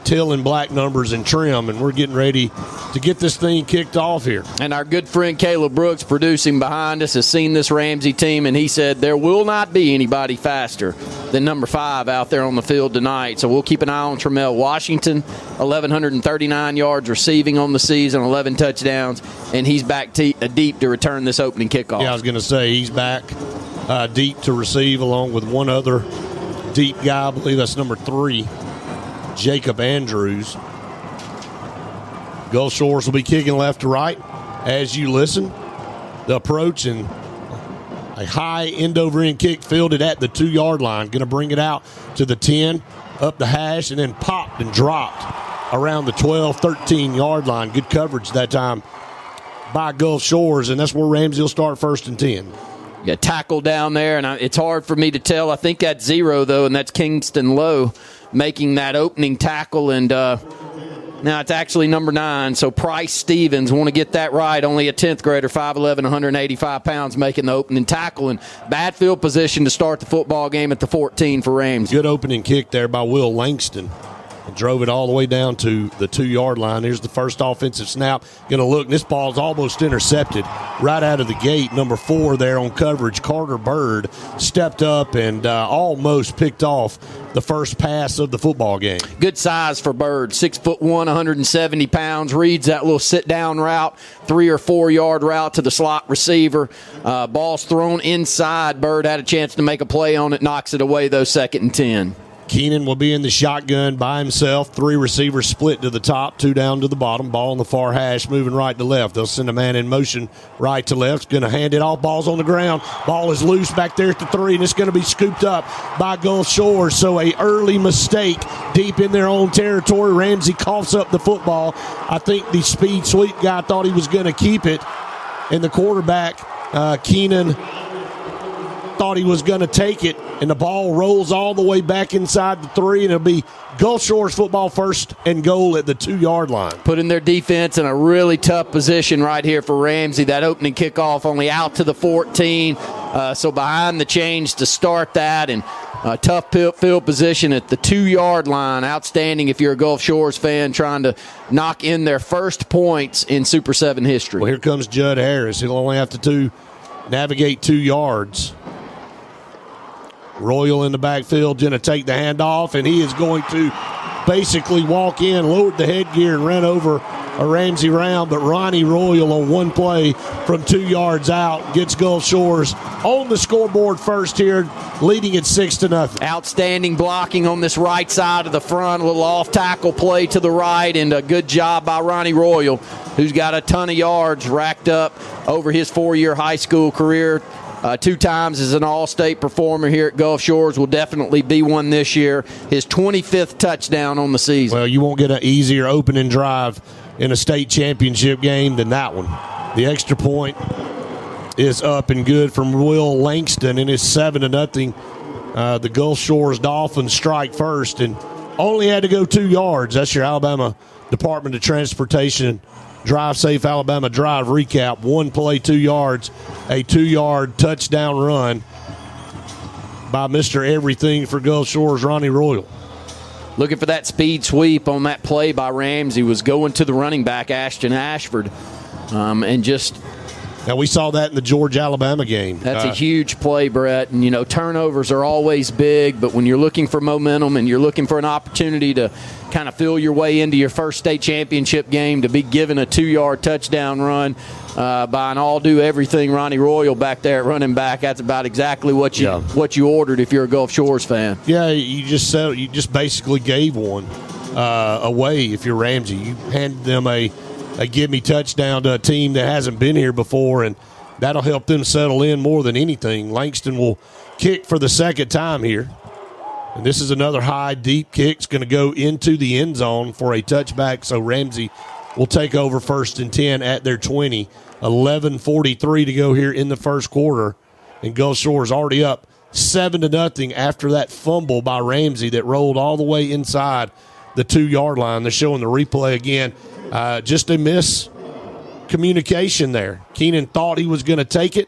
teal and black numbers and trim, and we're getting ready to get this thing kicked off here. And our good friend Caleb Brooks, producing behind us, has seen this Ramsey team, and he said there will not be anybody faster than number 5 out there on the field tonight. So we'll keep an eye on Tramel Washington, 1,139 yards receiving on the season, 11 touchdowns, and he's back deep to return this opening kickoff. Yeah, I was going to say he's back deep to receive, along with one other deep guy. I believe that's number 3, Jacob Andrews. Gulf Shores will be kicking left to right as you listen. The approach and a high end-over-end kick fielded at the 2-yard line. Going to bring it out to the 10, up the hash, and then popped and dropped around the 12, 13-yard line. Good coverage that time by Gulf Shores, and that's where Ramsey will start 1st and 10. Yeah, tackle down there, and it's hard for me to tell. I think that's 0, though, and that's Kingston Lowe making that opening tackle. And now it's actually number 9, so Price Stevens. Want to get that right. Only a 10th grader, 5'11", 185 pounds, making the opening tackle. And bad field position to start the football game at the 14 for Ramsey. Good opening kick there by Will Langston. and drove it all the way down to the 2-yard line. Here's the first offensive snap. Going to look, and this ball's almost intercepted right out of the gate. Number 4 there on coverage, Carter Bird, stepped up and almost picked off the first pass of the football game. Good size for Bird, 6'1", 170 pounds. Reads that little sit-down route, 3 or 4 yard route to the slot receiver. Ball's thrown inside. Bird had a chance to make a play on it, knocks it away, though, 2nd and 10. Keenan will be in the shotgun by himself. 3 receivers split to the top, 2 down to the bottom. Ball on the far hash, moving right to left. They'll send a man in motion right to left. Going to hand it off. Ball's on the ground. Ball is loose back there at the 3, and it's going to be scooped up by Gulf Shores. So a early mistake deep in their own territory. Ramsey coughs up the football. I think the speed sweep guy thought he was going to keep it, and the quarterback, Keenan, thought he was going to take it, and the ball rolls all the way back inside the 3, and it'll be Gulf Shores football, 1st and goal at the 2-yard line. Putting their defense in a really tough position right here for Ramsey. That opening kickoff only out to the 14, so behind the chains to start that, and tough field position at the 2-yard line. Outstanding if you're a Gulf Shores fan, trying to knock in their first points in Super 7 history. Well, here comes Judd Harris. He'll only have to navigate 2 yards. Royal in the backfield, going to take the handoff, and he is going to basically walk in, lowered the headgear, and ran over a Ramsey round. But Ronnie Royal on one play from 2 yards out gets Gulf Shores on the scoreboard first here, leading at 6-0. Outstanding blocking on this right side of the front, a little off-tackle play to the right, and a good job by Ronnie Royal, who's got a ton of yards racked up over his 4-year high school career. 2 times as an all-state performer here at Gulf Shores, will definitely be one this year. His 25th touchdown on the season. Well, you won't get an easier opening drive in a state championship game than that one. The extra point is up and good from Will Langston, and it's 7-0. The Gulf Shores Dolphins strike first and only had to go 2 yards. That's your Alabama Department of Transportation Drive Safe Alabama Drive recap. 1 play, 2 yards, a 2-yard touchdown run by Mr. Everything for Gulf Shores, Ronnie Royal. Looking for that speed sweep on that play by Ramsey, was going to the running back, Ashton Ashford, and just... Now, we saw that in the Georgia-Alabama game. That's a huge play, Brett. And, turnovers are always big, but when you're looking for momentum and you're looking for an opportunity to kind of feel your way into your first state championship game, to be given a 2-yard touchdown run by an all-do-everything Ronnie Royal back there at running back, that's about exactly what you ordered if you're a Gulf Shores fan. Yeah, you just basically gave one away if you're Ramsey. You handed them a give-me touchdown to a team that hasn't been here before, and that'll help them settle in more than anything. Langston will kick for the 2nd time here. And this is another high, deep kick. It's going to go into the end zone for a touchback, so Ramsey will take over 1st and 10 at their 20. 11:43 to go here in the first quarter, and Gulf Shores already up 7-0 after that fumble by Ramsey that rolled all the way inside the 2-yard line. They're showing the replay again. Just a miscommunication there. Keenan thought he was going to take it,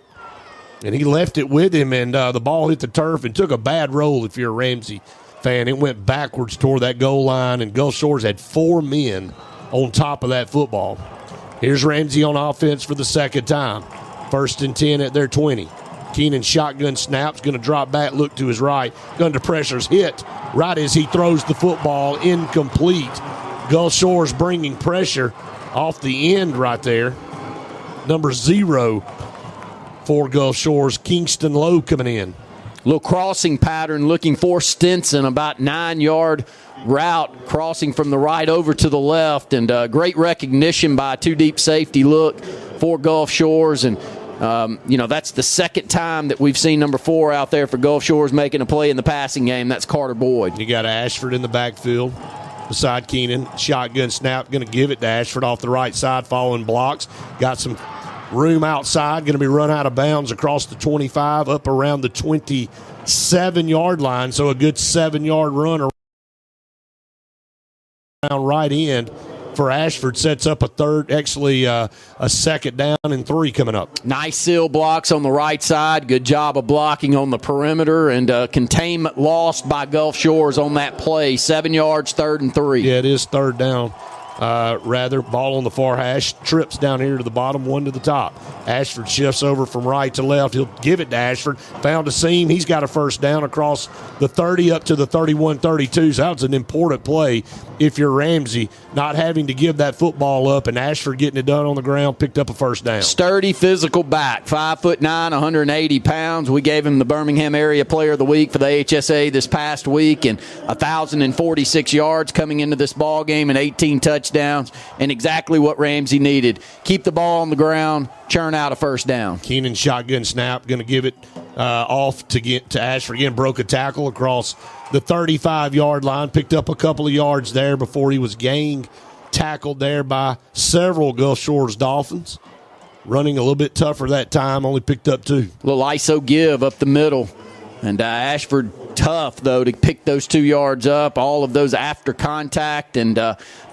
and he left it with him, and the ball hit the turf and took a bad roll if you're a Ramsey fan. It went backwards toward that goal line, and Gulf Shores had 4 men on top of that football. Here's Ramsey on offense for the 2nd time. 1st and 10 at their 20. Keenan shotgun snaps, going to drop back, look to his right. Under pressure's hit right as he throws the football, incomplete. Gulf Shores bringing pressure off the end right there. Number 0 for Gulf Shores, Kingston Lowe coming in. Little crossing pattern looking for Stinson, about 9-yard route, crossing from the right over to the left, and great recognition by a 2-deep safety look for Gulf Shores. And, that's the 2nd time that we've seen number 4 out there for Gulf Shores making a play in the passing game. That's Carter Boyd. You got Ashford in the backfield beside Keenan. Shotgun snap, going to give it to Ashford off the right side, following blocks. Got some room outside, going to be run out of bounds across the 25, up around the 27-yard line. So a good 7-yard run around right end for Ashford sets up a second down and 3 coming up. Nice seal blocks on the right side. Good job of blocking on the perimeter, and containment lost by Gulf Shores on that play. 7 yards, 3rd and 3. Yeah, it is 3rd down. Ball on the far hash, trips down here to the bottom, 1 to the top. Ashford shifts over from right to left. He'll give it to Ashford. Found a seam. He's got a first down across the 30 up to the 31-32. So that's an important play if you're Ramsey, not having to give that football up, and Ashford getting it done on the ground, picked up a first down. Sturdy physical back, 5'9", 180 pounds. We gave him the Birmingham Area Player of the Week for the AHSAA this past week, and 1,046 yards coming into this ball game and 18 touchdowns, and exactly what Ramsey needed. Keep the ball on the ground, churn out a first down. Keenan shotgun snap, going to give it off to get to Ashford. Again, broke a tackle across the 35-yard line, picked up a couple of yards there before he was tackled there by several Gulf Shores Dolphins. Running a little bit tougher that time, only picked up 2. Little ISO give up the middle. And Ashford tough, though, to pick those 2 yards up, all of those after contact, and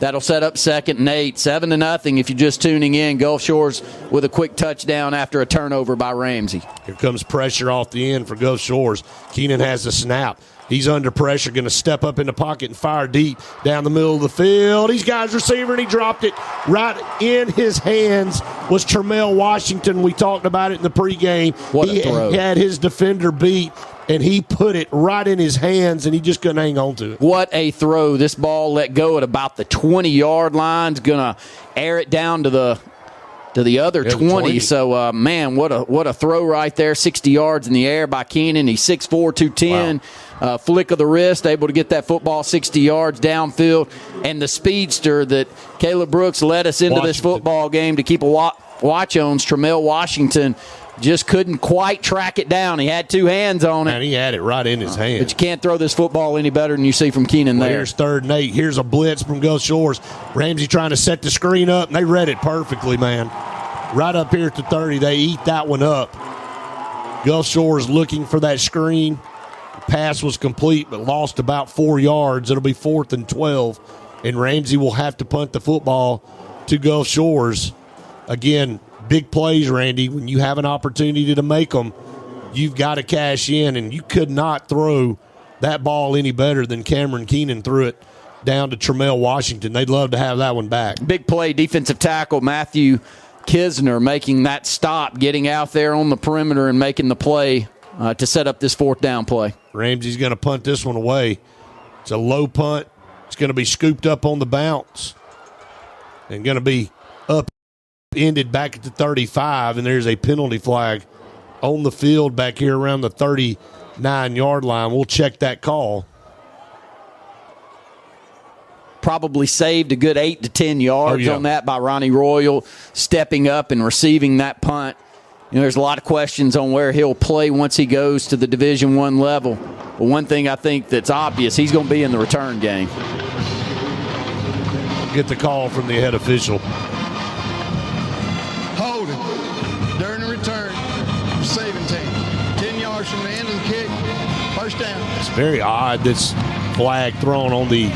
that'll set up 2nd and 8. 7-0 if you're just tuning in. Gulf Shores with a quick touchdown after a turnover by Ramsey. Here comes pressure off the end for Gulf Shores. Keenan has the snap. He's under pressure, going to step up in the pocket and fire deep down the middle of the field. He's got his receiver, and he dropped it right in his hands. Was Tramel Washington. We talked about it in the pregame. What a throw. He had his defender beat, and he put it right in his hands, and he just couldn't hang on to it. What a throw. This ball let go at about the 20-yard line. Is going to air it down to the other 20. So, man, what a throw right there. 60 yards in the air by Keenan. He's 6'4", 210. Wow. Flick of the wrist, able to get that football 60 yards downfield. And the speedster that Caleb Brooks led us into this football game to keep a watch on, Tramel Washington, just couldn't quite track it down. He had 2 hands on it. And he had it right in his hand. But you can't throw this football any better than you see from Keenan there. Here's 3rd and 8. Here's a blitz from Gulf Shores. Ramsey trying to set the screen up, and they read it perfectly, man. Right up here at the 30, they eat that one up. Gulf Shores looking for that screen. Pass was complete, but lost about 4 yards. It'll be 4th and 12, and Ramsey will have to punt the football to Gulf Shores. Again, big plays, Randy. When you have an opportunity to make them, you've got to cash in, and you could not throw that ball any better than Cameron Keenan threw it down to Tramel Washington. They'd love to have that one back. Big play, defensive tackle Matthew Kisner making that stop, getting out there on the perimeter and making the play to set up this 4th down play. Ramsey's going to punt this one away. It's a low punt. It's going to be scooped up on the bounce and going to be up-ended back at the 35, and there's a penalty flag on the field back here around the 39-yard line. We'll check that call. Probably saved a good 8 to 10 yards on that by Ronnie Royal, stepping up and receiving that punt. You know, there's a lot of questions on where he'll play once he goes to the Division I level. But one thing I think that's obvious, he's going to be in the return game. Get the call from the head official. Holding during the return, receiving team. 10 yards from the end of the kick, first down. It's very odd, this flag thrown on the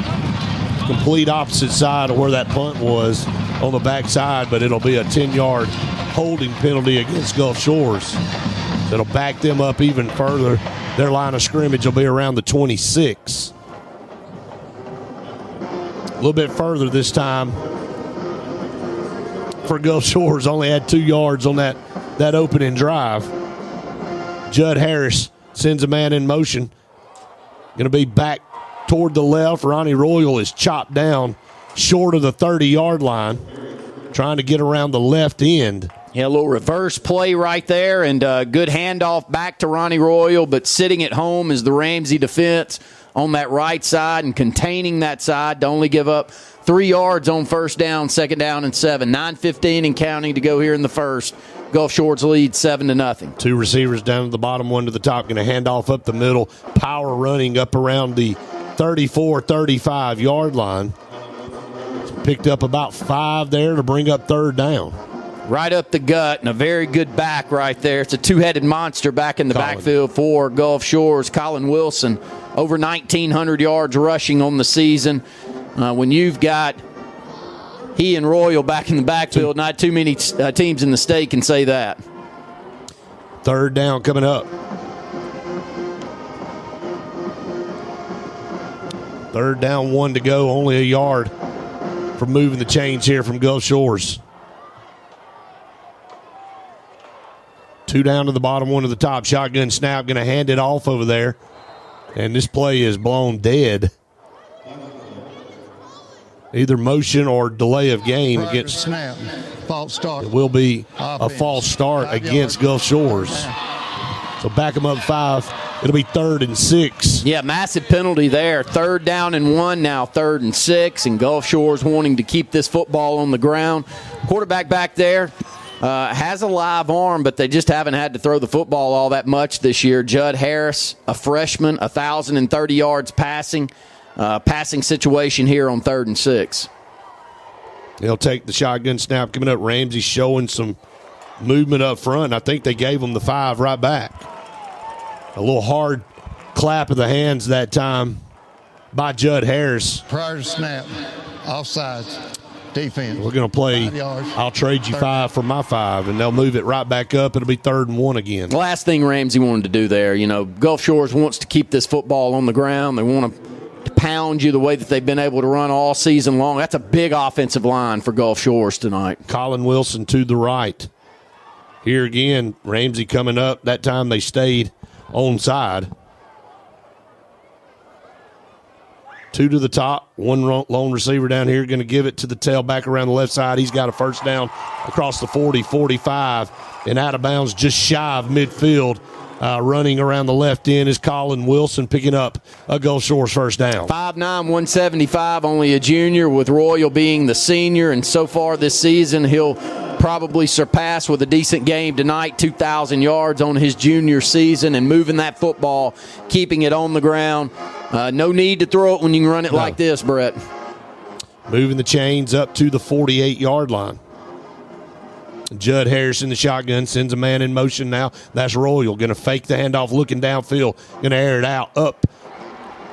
complete opposite side of where that punt was on the backside, but it'll be a 10-yard holding penalty against Gulf Shores. That'll back them up even further. Their line of scrimmage will be around the 26. A little bit further this time for Gulf Shores. Only had 2 yards on that opening drive. Judd Harris sends a man in motion. Going to be back toward the left. Ronnie Royal is chopped down short of the 30-yard line, trying to get around the left end. Yeah, a little reverse play right there, and good handoff back to Ronnie Royal, but sitting at home is the Ramsey defense on that right side and containing that side to only give up 3 yards on first down, 2nd down and 7. 9:15 and counting to go here in the first. Gulf Shores lead 7-0. 2 receivers down to the bottom, 1 to the top. Going to hand off up the middle. Power running up around the 34, 35-yard line. Picked up about 5 there to bring up 3rd down. Right up the gut, and a very good back right there. It's a two-headed monster back in the backfield for Gulf Shores. Colin Wilson, over 1,900 yards rushing on the season. When you've got he and Royal back in the backfield. Not too many teams in the state can say that. Third down coming up. Third down, 1 to go, only a yard from moving the chains here from Gulf Shores. 2 down to the bottom, 1 to the top. Shotgun snap, going to hand it off over there. And this play is blown dead. Either motion or delay of game against. Snap. False start. It will be a false start against Gulf Shores. So back them up 5. It'll be 3rd and 6. Yeah, massive penalty there. 3rd down and 1, now 3rd and 6. And Gulf Shores wanting to keep this football on the ground. Quarterback back there has a live arm, but they just haven't had to throw the football all that much this year. Judd Harris, a freshman, 1,030 yards passing. Passing situation here on 3rd and 6. They'll take the shotgun snap coming up. Ramsey showing some movement up front. I think they gave him the 5 right back. A little hard clap of the hands that time by Judd Harris. Prior to snap, offsides, defense. We're going to play, I'll trade you 5 for my 5, and they'll move it right back up. It'll be 3rd and 1 again. Last thing Ramsey wanted to do there, Gulf Shores wants to keep this football on the ground. They want to pound you the way that they've been able to run all season long. That's a big offensive line for Gulf Shores tonight. Colin Wilson to the right. Here again, Ramsey coming up. That time they stayed onside. 2 to the top. 1 lone receiver down here going to give it to the tailback around the left side. He's got a first down across the 40, 45, and out of bounds just shy of midfield. Running around the left end is Colin Wilson picking up a Gulf Shores first down. 5'9", 175, only a junior, with Royal being the senior, and so far this season he'll probably surpass with a decent game tonight, 2,000 yards on his junior season, and moving that football, keeping it on the ground. No need to throw it when you can run it like this, Brett. Moving the chains up to the 48-yard line. Judd Harris in the shotgun, sends a man in motion now. That's Royal, going to fake the handoff, looking downfield, going to air it out, up.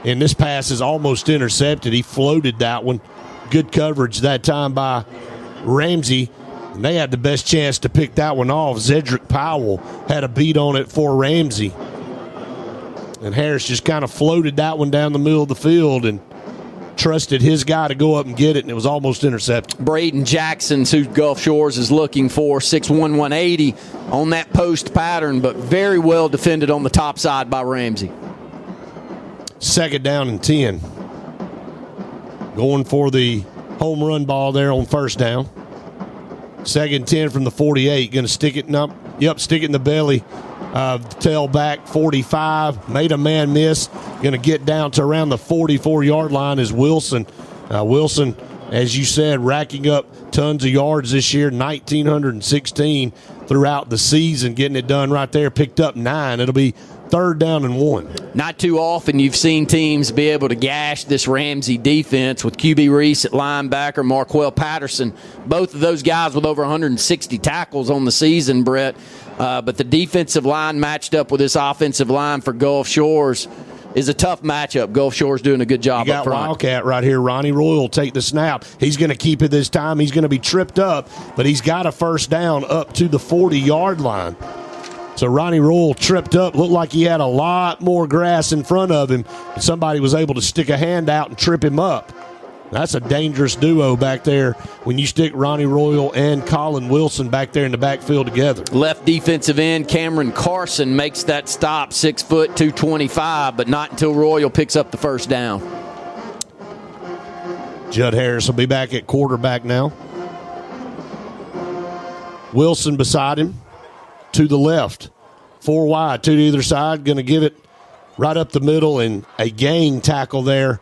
And this pass is almost intercepted. He floated that one. Good coverage that time by Ramsey. And they had the best chance to pick that one off. Zedrick Powell had a beat on it for Ramsey. And Harris just kind of floated that one down the middle of the field and trusted his guy to go up and get it, and it was almost intercepted. Braden Jackson's who Gulf Shores is looking for, 6'1", 180 on that post pattern, but very well defended on the top side by Ramsey. 2nd down and 10. Going for the home run ball there on first down. 2nd and 10 from the 48. Going to stick it up. Yep, stick it in the belly. Tailback 45, made a man miss. Going to get down to around the 44-yard line is Wilson. Wilson, as you said, racking up tons of yards this year, 1,916 throughout the season, getting it done right there. Picked up 9. It'll be 3rd down and 1. Not too often you've seen teams be able to gash this Ramsey defense with QB Reese at linebacker, Marquell Patterson. Both of those guys with over 160 tackles on the season, Brett. But the defensive line matched up with this offensive line for Gulf Shores is a tough matchup. Gulf Shores doing a good job you up got front. Wildcat right here. Ronnie Royal will take the snap. He's going to keep it this time. He's going to be tripped up, but he's got a first down up to the 40-yard line. So Ronnie Royal tripped up. Looked like he had a lot more grass in front of him. But somebody was able to stick a hand out and trip him up. That's a dangerous duo back there when you stick Ronnie Royal and Colin Wilson back there in the backfield together. Left defensive end Cameron Carson makes that stop, 6 foot, 225, but not until Royal picks up the first down. Judd Harris will be back at quarterback now. Wilson beside him to the left. 4 wide, 2 to either side. Going to give it right up the middle, and a gang tackle there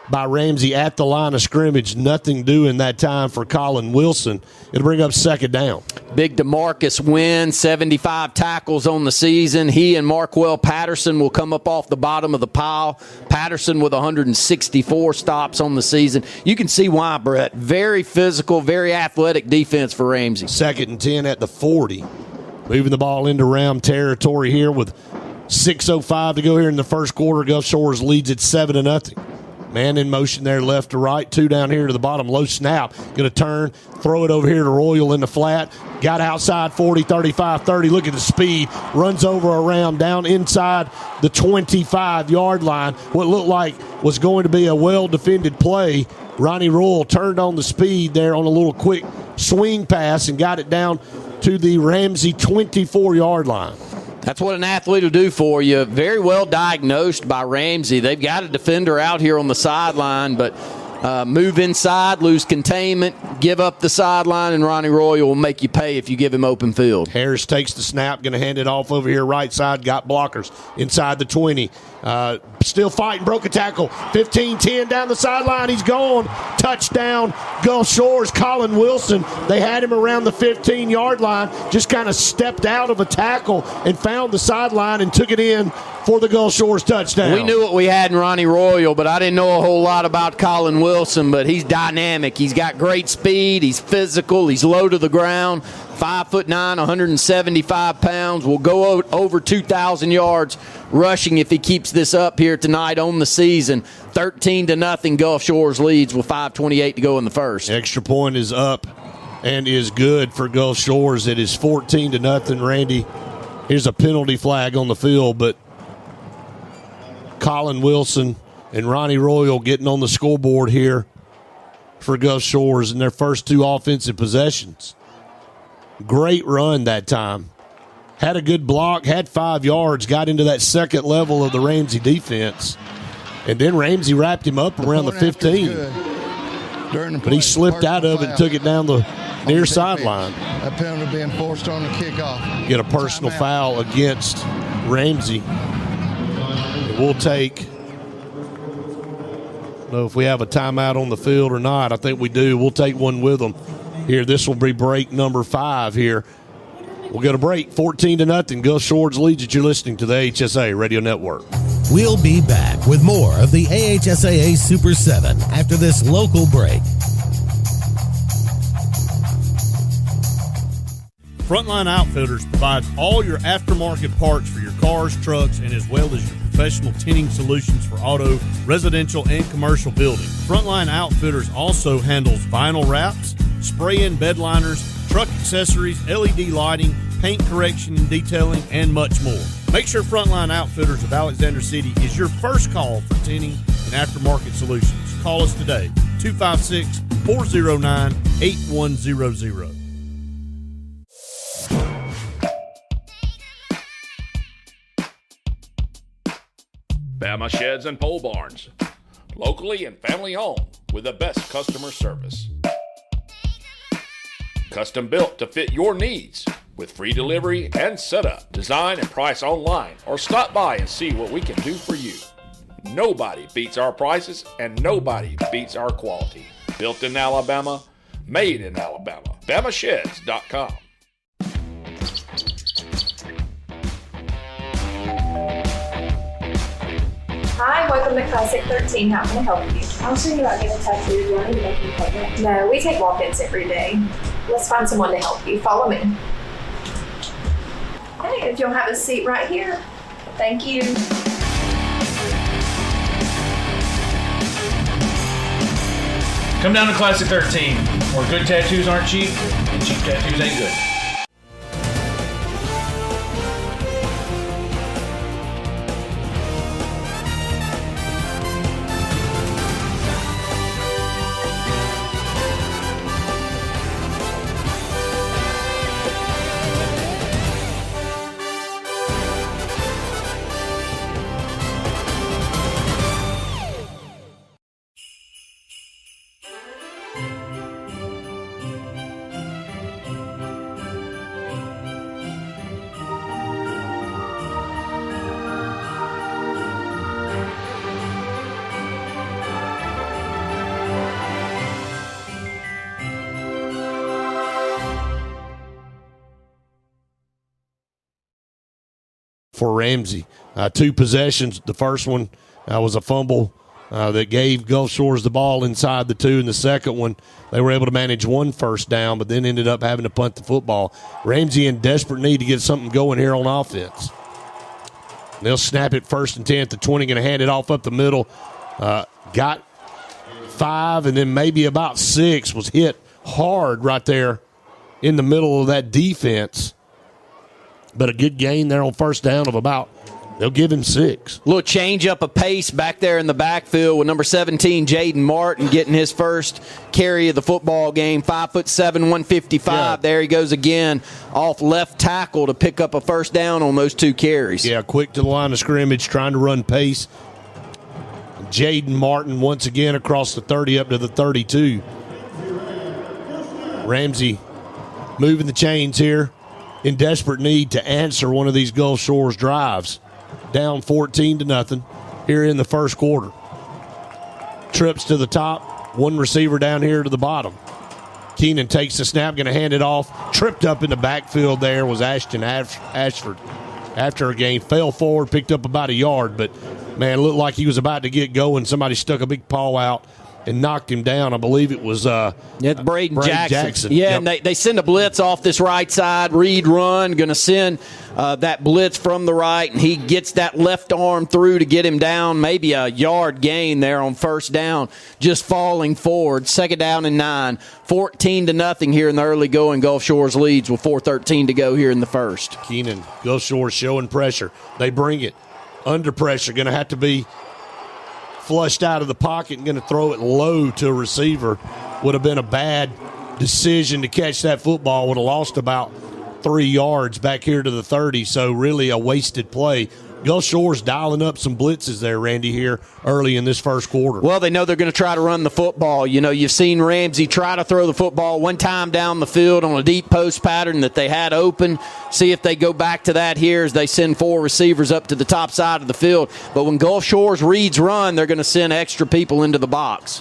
by Ramsey at the line of scrimmage. Nothing doing that time for Colin Wilson. It'll bring up 2nd down. Big DeMarcus Wynn, 75 tackles on the season. He and Marquell Patterson will come up off the bottom of the pile. Patterson with 164 stops on the season. You can see why, Brett. Very physical, very athletic defense for Ramsey. 2nd and 10 at the 40. Moving the ball into Ram territory here with 6:05 to go here in the first quarter. Gulf Shores leads at 7-0. Man in motion there, left to right. 2 down here to the bottom. Low snap. Going to turn, throw it over here to Royal in the flat. Got outside 40, 35, 30. Look at the speed. Runs over around down inside the 25-yard line. What looked like was going to be a well-defended play. Ronnie Royal turned on the speed there on a little quick swing pass and got it down to the Ramsey 24-yard line. That's what an athlete will do for you. Very well diagnosed by Ramsey. They've got a defender out here on the sideline, but move inside, lose containment, give up the sideline, and Ronnie Royal will make you pay if you give him open field. Harris takes the snap, going to hand it off over here right side. Got blockers inside the 20. Still fighting, broke a tackle. 15-10 down the sideline. He's gone. Touchdown, Gulf Shores. Colin Wilson. They had him around the 15-yard line. Just kind of stepped out of a tackle and found the sideline and took it in for the Gulf Shores touchdown. We knew what we had in Ronnie Royal, but I didn't know a whole lot about Colin Wilson, but he's dynamic. He's got great speed. He's physical. He's low to the ground. 5'9", 175 pounds. Will go over 2,000 yards rushing if he keeps this up here tonight on the season. 13-0 Gulf Shores leads with 5:28 to go in the first. Extra point is up and is good for Gulf Shores. It is 14-0. Randy, here's a penalty flag on the field, but Colin Wilson and Ronnie Royal getting on the scoreboard here for Gulf Shores in their first 2 offensive possessions. Great run that time. Had a good block, had 5 yards, got into that second level of the Ramsey defense. And then Ramsey wrapped him up around the 15. But he slipped out of it and took it down the near sideline. A penalty being forced on the kickoff. Get a personal foul against Ramsey. We'll take, I don't know if we have a timeout on the field or not. I think we do. We'll take one with them here. This will be break number 5 here. We'll go to break. 14-0. Gulf Shores leads it. You're listening to the AHSAA Radio Network. We'll be back with more of the AHSAA Super 7 after this local break. Frontline Outfitters provides all your aftermarket parts for your cars, trucks, and as well as your professional tinting solutions for auto, residential, and commercial buildings. Frontline Outfitters also handles vinyl wraps, spray-in bed liners, truck accessories, LED lighting, paint correction and detailing, and much more. Make sure Frontline Outfitters of Alexander City is your first call for tinting and aftermarket solutions. Call us today, 256-409-8100. Bama Sheds and Pole Barns, locally and family owned with the best customer service. Custom built to fit your needs with free delivery and setup. Design and price online or stop by and see what we can do for you. Nobody beats our prices and nobody beats our quality. Built in Alabama, made in Alabama. BamaSheds.com. Hi, welcome to Classic 13. How can I help you? I was thinking about getting a tattoo. Do I need to make an appointment? No, we take walk-ins every day. Let's find someone to help you. Follow me. Hey, if you'll have a seat right here. Thank you. Come down to Classic 13, where good tattoos aren't cheap and cheap tattoos ain't good. For Ramsey, 2 possessions. The first one was a fumble that gave Gulf Shores the ball inside the 2. And the second one, they were able to manage 1 first down, but then ended up having to punt the football. Ramsey in desperate need to get something going here on offense. They'll snap it 1st and 10 at the 20, going to hand it off up the middle. got 5 and then maybe about 6, was hit hard right there in the middle of that defense. But a good gain there on first down of about, they'll give him 6. Little change up of pace back there in the backfield with number 17, Jaden Martin, getting his first carry of the football game. 5'7", 155. Yeah. There he goes again off left tackle to pick up a first down on those 2 carries. Yeah, quick to the line of scrimmage, trying to run pace. Jaden Martin once again across the 30 up to the 32. Ramsey moving the chains here, in desperate need to answer one of these Gulf Shores drives. Down 14-0 here in the first quarter. Trips to the top, one receiver down here to the bottom. Keenan takes the snap, going to hand it off. Tripped up in the backfield there was Ashton Ashford. After a gain, fell forward, picked up about a yard, but, man, it looked like he was about to get going. Somebody stuck a big paw out and knocked him down. I believe it was Braden Jackson. Yeah, yep. And they send a blitz off this right side. Reed run, going to send that blitz from the right, and he gets that left arm through to get him down. Maybe a yard gain there on first down, just falling forward. 2nd down and 9. 14-0 here in the early going. Gulf Shores leads with 4:13 to go here in the first. Keenan, Gulf Shores showing pressure. They bring it under pressure. Going to have to be flushed out of the pocket and going to throw it low to a receiver. Would have been a bad decision to catch that football. Would have lost about 3 yards back here to the 30, so really a wasted play. Gulf Shores dialing up some blitzes there, Randy, here early in this first quarter. Well, they know they're going to try to run the football. You know, you've seen Ramsey try to throw the football one time down the field on a deep post pattern that they had open. See if they go back to that here as they send 4 receivers up to the top side of the field. But when Gulf Shores reads run, they're going to send extra people into the box.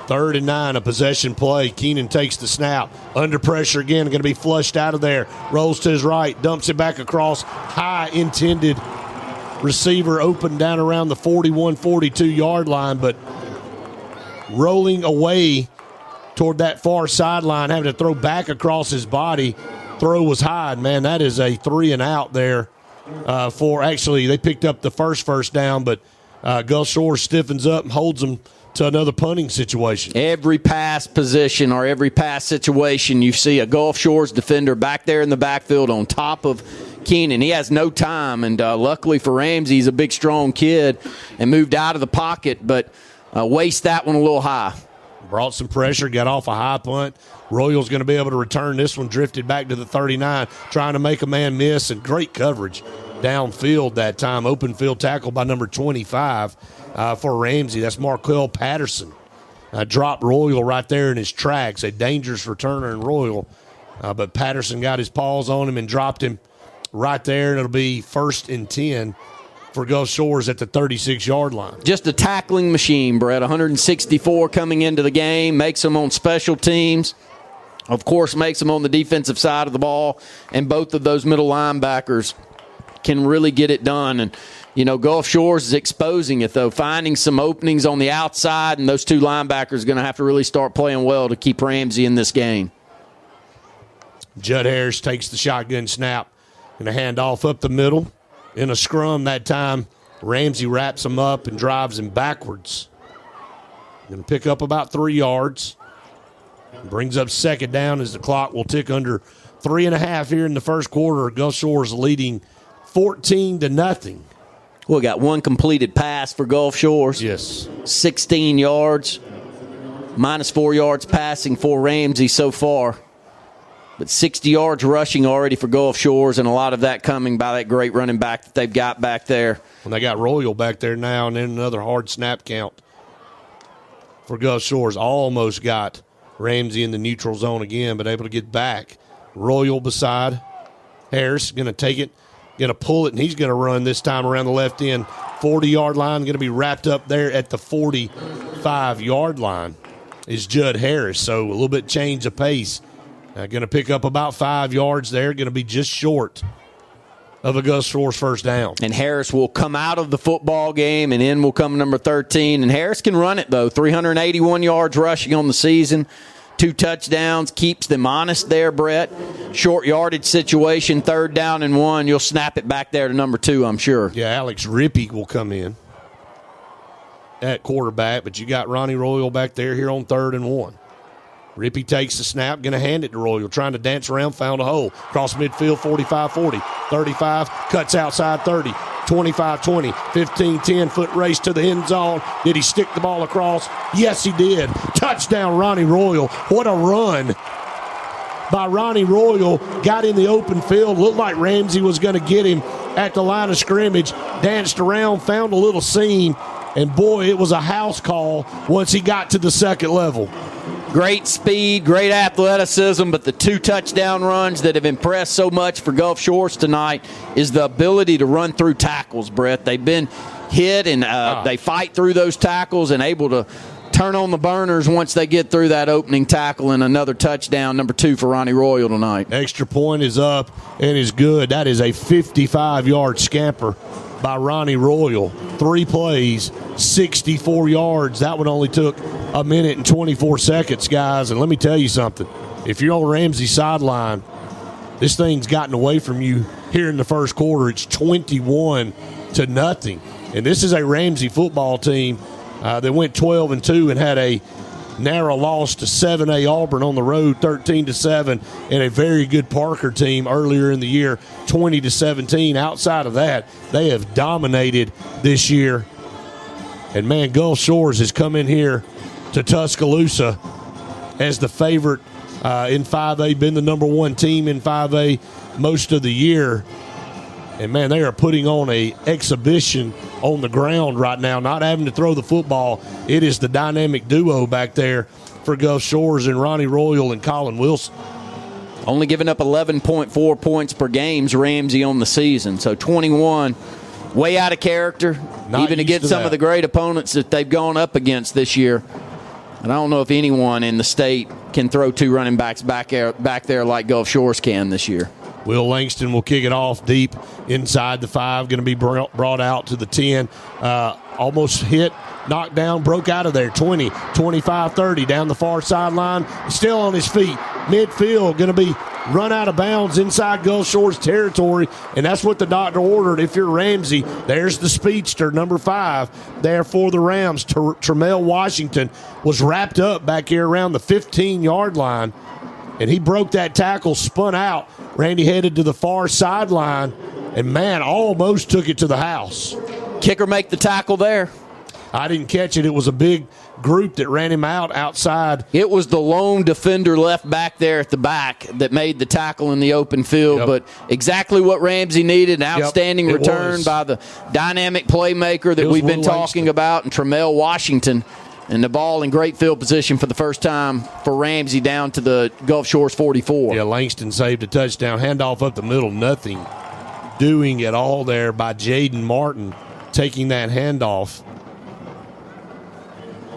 3rd and 9, a possession play. Keenan takes the snap. Under pressure again, going to be flushed out of there. Rolls to his right, dumps it back across. High intended receiver open down around the 41, 42-yard line, but rolling away toward that far sideline, having to throw back across his body. Throw was high. Man, that is a 3 and out there actually, they picked up the first down, but Gulf Shores stiffens up and holds them to another punting situation. Every pass position or every pass situation, you see a Gulf Shores defender back there in the backfield on top of Keenan. He has no time, and luckily for Ramsey, he's a big, strong kid and moved out of the pocket, but waste that one a little high. Brought some pressure, got off a high punt. Royal's going to be able to return this one, drifted back to the 39, trying to make a man miss, and great coverage downfield that time. Open field tackle by number 25 for Ramsey. That's Marquell Patterson. Dropped Royal right there in his tracks. A dangerous returner in Royal. But Patterson got his paws on him and dropped him right there, and it'll be 1st and 10 for Gulf Shores at the 36-yard line. Just a tackling machine, Brett. 164 coming into the game. Makes them on special teams. Of course, makes them on the defensive side of the ball. And both of those middle linebackers can really get it done. And, you know, Gulf Shores is exposing it, though, finding some openings on the outside, and those 2 linebackers are going to have to really start playing well to keep Ramsey in this game. Judd Harris takes the shotgun snap and a handoff up the middle. In a scrum that time, Ramsey wraps him up and drives him backwards. Going to pick up about 3 yards. Brings up 2nd down as the clock will tick under 3.5 here in the first quarter. Gulf Shores leading 14-0. We got one completed pass for Gulf Shores. Yes. 16 yards. Minus 4 yards passing for Ramsey so far. But 60 yards rushing already for Gulf Shores, and a lot of that coming by that great running back that they've got back there. And they got Royal back there now, and then another hard snap count for Gulf Shores. Almost got Ramsey in the neutral zone again, but able to get back. Royal beside Harris, going to take it, going to pull it, and he's going to run this time around the left end. 40-yard line, going to be wrapped up there at the 45-yard line is Judd Harris. So a little bit change of pace. Going to pick up about 5 yards there. Going to be just short of a Gulf Shores first down. And Harris will come out of the football game, and in will come number 13. And Harris can run it, though. 381 yards rushing on the season. 2 touchdowns. Keeps them honest there, Brett. Short yardage situation, 3rd down and 1. You'll snap it back there to number 2, I'm sure. Yeah, Alex Rippey will come in. at quarterback, but you got Ronnie Royal back there here on 3rd and 1. Rippey takes the snap, going to hand it to Royal, trying to dance around, found a hole. Cross midfield, 45-40, 35, cuts outside 30, 25-20, 15-10, foot race to the end zone. Did he stick the ball across? Yes, he did. Touchdown, Ronnie Royal. What a run by Ronnie Royal. Got in the open field. Looked like Ramsey was going to get him at the line of scrimmage. Danced around, found a little seam, and boy, it was a house call once he got to the second level. Great speed, great athleticism, but the 2 touchdown runs that have impressed so much for Gulf Shores tonight is the ability to run through tackles, Brett. They've been hit, and they fight through those tackles and able to turn on the burners once they get through that opening tackle, and another touchdown, number 2 for Ronnie Royal tonight. Extra point is up and is good. That is a 55-yard scamper by Ronnie Royal. 3 plays, 64 yards. That one only took a minute and 24 seconds, guys. And let me tell you something. If you're on Ramsey sideline, this thing's gotten away from you here in the first quarter. It's 21-0. And this is a Ramsey football team that went 12-2 and had a narrow loss to 7A Auburn on the road, 13-7, and a very good Parker team earlier in the year, 20-17. Outside of that, they have dominated this year. And man, Gulf Shores has come in here to Tuscaloosa as the favorite in 5A, been the number 1 team in 5A most of the year. And, man, they are putting on a exhibition on the ground right now, not having to throw the football. It is the dynamic duo back there for Gulf Shores and Ronnie Royal and Colin Wilson. Only giving up 11.4 points per game, Ramsey on the season. So 21, way out of character, even against some of the great opponents that they've gone up against this year. And I don't know if anyone in the state can throw 2 running backs back there like Gulf Shores can this year. Will Langston will kick it off deep inside the 5, going to be brought out to the 10. Almost hit, knocked down, broke out of there. 20, 25, 30, down the far sideline. Still on his feet. Midfield, going to be run out of bounds inside Gulf Shores territory, and that's what the doctor ordered. If you're Ramsey, there's the speedster, number 5, there for the Rams. Tremel Washington was wrapped up back here around the 15-yard line, and he broke that tackle, spun out. Randy headed to the far sideline, and, man, almost took it to the house. Kicker make the tackle there. I didn't catch it. It was a big group that ran him out outside. It was the lone defender left back there at the back that made the tackle in the open field, but exactly what Ramsey needed, an outstanding return by the dynamic playmaker that we've been talking about, and Tremel Washington. And the ball in great field position for the first time for Ramsey down to the Gulf Shores 44. Yeah, Langston saved a touchdown. Handoff up the middle, nothing doing at all there by Jaden Martin taking that handoff.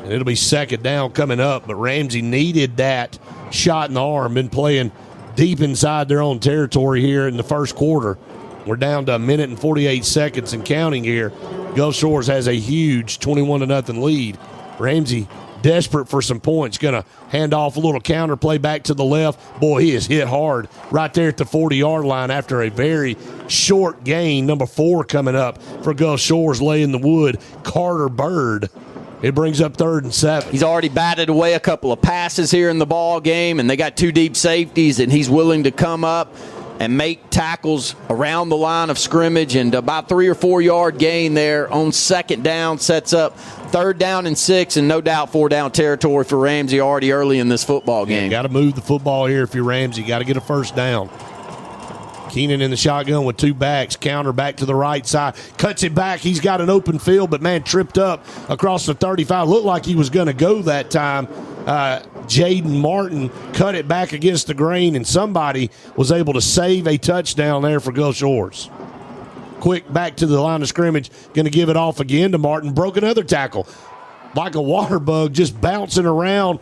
And it'll be second down coming up, but Ramsey needed that shot in the arm. Been playing deep inside their own territory here in the first quarter. We're down to a minute and 48 seconds and counting here. Gulf Shores has a huge 21-0 lead. Ramsey desperate for some points. Going to hand off a little counter play back to the left. Boy, he is hit hard right there at the 40-yard line after a very short gain. Number 4 coming up for Gulf Shores, laying the wood. Carter Bird. It brings up 3rd and 7. He's already batted away a couple of passes here in the ball game, and they got 2 deep safeties, and he's willing to come up and make tackles around the line of scrimmage, and about 3 or 4 yard gain there on second down sets up 3rd down and 6, and no doubt 4 down territory for Ramsey already early in this football game. You got to move the football here if you're Ramsey. Got to get a first down. Keenan in the shotgun with 2 backs. Counter back to the right side. Cuts it back. He's got an open field, but, man, tripped up across the 35. Looked like he was going to go that time. Jaden Martin cut it back against the grain, and somebody was able to save a touchdown there for Gulf Shores. Quick back to the line of scrimmage. Going to give it off again to Martin. Broke another tackle. Like a water bug, just bouncing around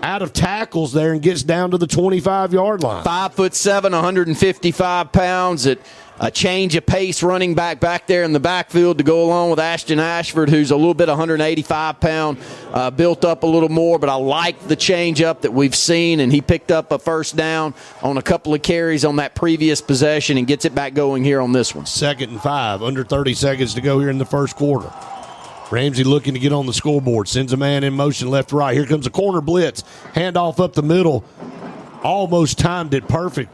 out of tackles there and gets down to the 25-yard line. 5'7", 155 pounds. A change of pace running back there in the backfield to go along with Ashton Ashford, who's a little bit 185-pound, built up a little more. But I like the change up that we've seen, and he picked up a first down on a couple of carries on that previous possession and gets it back going here on this one. 2nd and 5, under 30 seconds to go here in the first quarter. Ramsey looking to get on the scoreboard. Sends a man in motion left to right. Here comes a corner blitz. Handoff up the middle. Almost timed it perfect.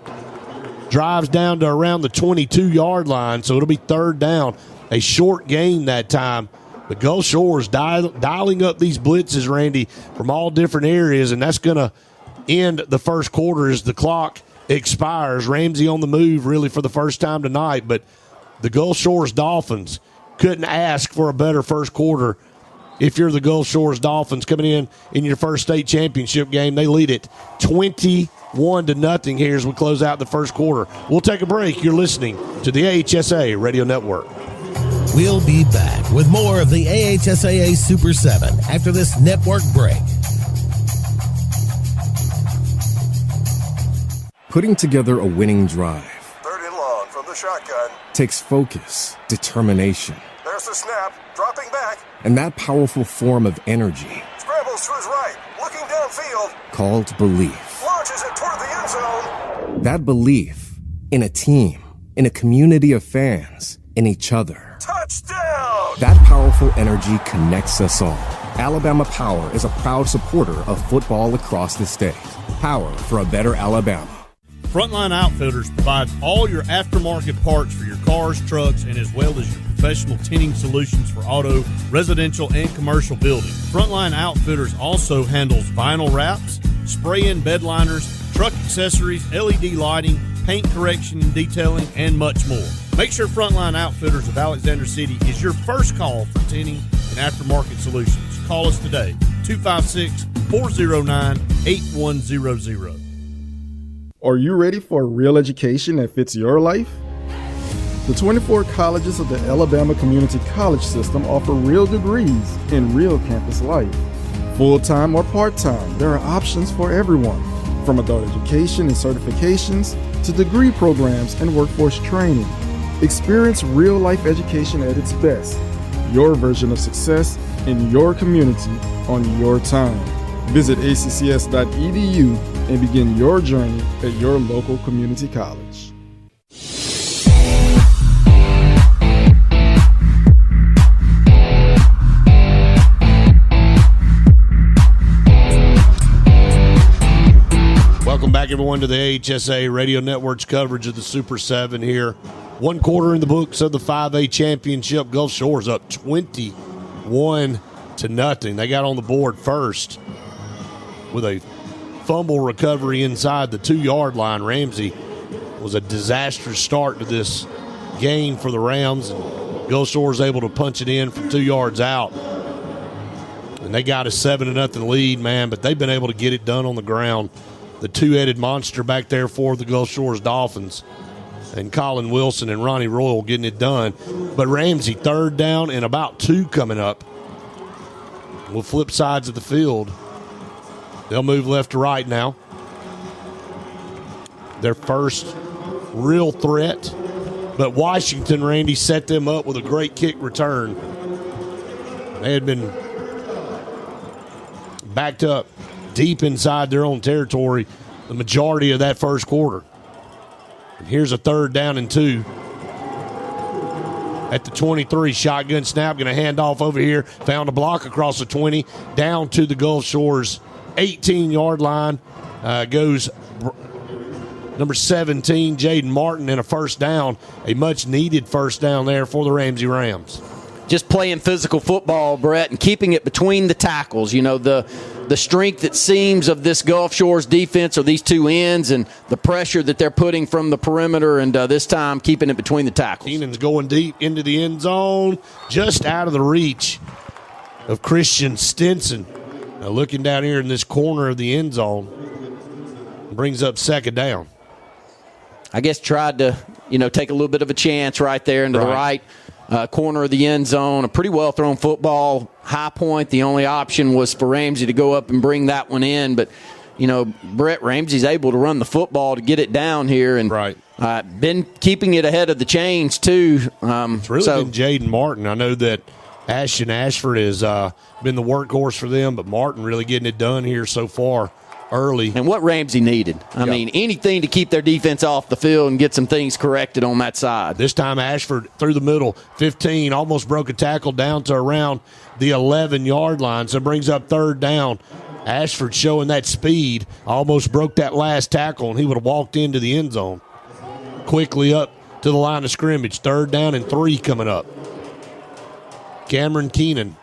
Drives down to around the 22-yard line, so it'll be third down. A short gain that time. But Gulf Shores dialing up these blitzes, Randy, from all different areas, and that's going to end the first quarter as the clock expires. Ramsey on the move really for the first time tonight, but the Gulf Shores Dolphins couldn't ask for a better first quarter. If you're the Gulf Shores Dolphins coming in your first state championship game, they lead it 21-0 here as we close out the first quarter. We'll take a break. You're listening to the AHSAA Radio Network. We'll be back with more of the AHSAA Super 7 after this network break. Putting together a winning drive. Third and long from the shotgun. Takes focus, determination. There's the snap, dropping back. And that powerful form of energy. Scrambles to his right, looking downfield. Called belief. Launches it toward the end zone. That belief in a team, in a community of fans, in each other. Touchdown! That powerful energy connects us all. Alabama Power is a proud supporter of football across the state. Power for a better Alabama. Frontline Outfitters provides all your aftermarket parts for your cars, trucks, and as well as your professional tinting solutions for auto, residential, and commercial buildings. Frontline Outfitters also handles vinyl wraps, spray-in bed liners, truck accessories, LED lighting, paint correction and detailing, and much more. Make sure Frontline Outfitters of Alexander City is your first call for tinting and aftermarket solutions. Call us today, 256-409-8100. Are you ready for a real education that fits your life? The 24 colleges of the Alabama Community College System offer real degrees in real campus life. Full-time or part-time, there are options for everyone, from adult education and certifications to degree programs and workforce training. Experience real-life education at its best, your version of success in your community on your time. Visit accs.edu and begin your journey at your local community college. Welcome back, everyone, to the AHSAA Radio Network's coverage of the Super 7 here. One quarter in the books of the 5A championship. Gulf Shores up 21-0. They got on the board first with a fumble recovery inside the 2-yard line. Ramsey was a disastrous start to this game for the Rams, and Gulf Shores able to punch it in from 2 yards out. And they got a 7-0 lead, man, but they've been able to get it done on the ground. The two-headed monster back there for the Gulf Shores Dolphins, and Colin Wilson and Ronnie Royal getting it done. But Ramsey, third down and about 2 coming up. We'll flip sides of the field. They'll move left to right now. Their first real threat. But Washington, Randy, set them up with a great kick return. They had been backed up deep inside their own territory the majority of that first quarter. And here's a third down and 2. At the 23, shotgun snap, going to hand off over here. Found a block across the 20, down to the Gulf Shores 18-yard line. Goes number 17, Jaden Martin, and a first down. A much-needed first down there for the Ramsey Rams. Just playing physical football, Brett, and keeping it between the tackles. You know, the strength, it seems, of this Gulf Shores defense are these two ends and the pressure that they're putting from the perimeter, and this time keeping it between the tackles. Keenan's going deep into the end zone, just out of the reach of Christian Stinson. Now looking down here in this corner of the end zone, brings up second down. I guess tried to, take a little bit of a chance right there into the right corner of the end zone. A pretty well-thrown football, high point. The only option was for Ramsey to go up and bring that one in. But, Brett, Ramsey's able to run the football to get it down here. And been keeping it ahead of the chains, too. It's really been Jaden Martin. I know that Ashton Ashford has been the workhorse for them, but Martin really getting it done here so far early. And what Ramsey needed. I mean, anything to keep their defense off the field and get some things corrected on that side. This time Ashford through the middle, 15, almost broke a tackle down to around the 11-yard line, so brings up third down. Ashford showing that speed, almost broke that last tackle, and he would have walked into the end zone. Quickly up to the line of scrimmage, 3rd down and 3 coming up. Cameron Keenan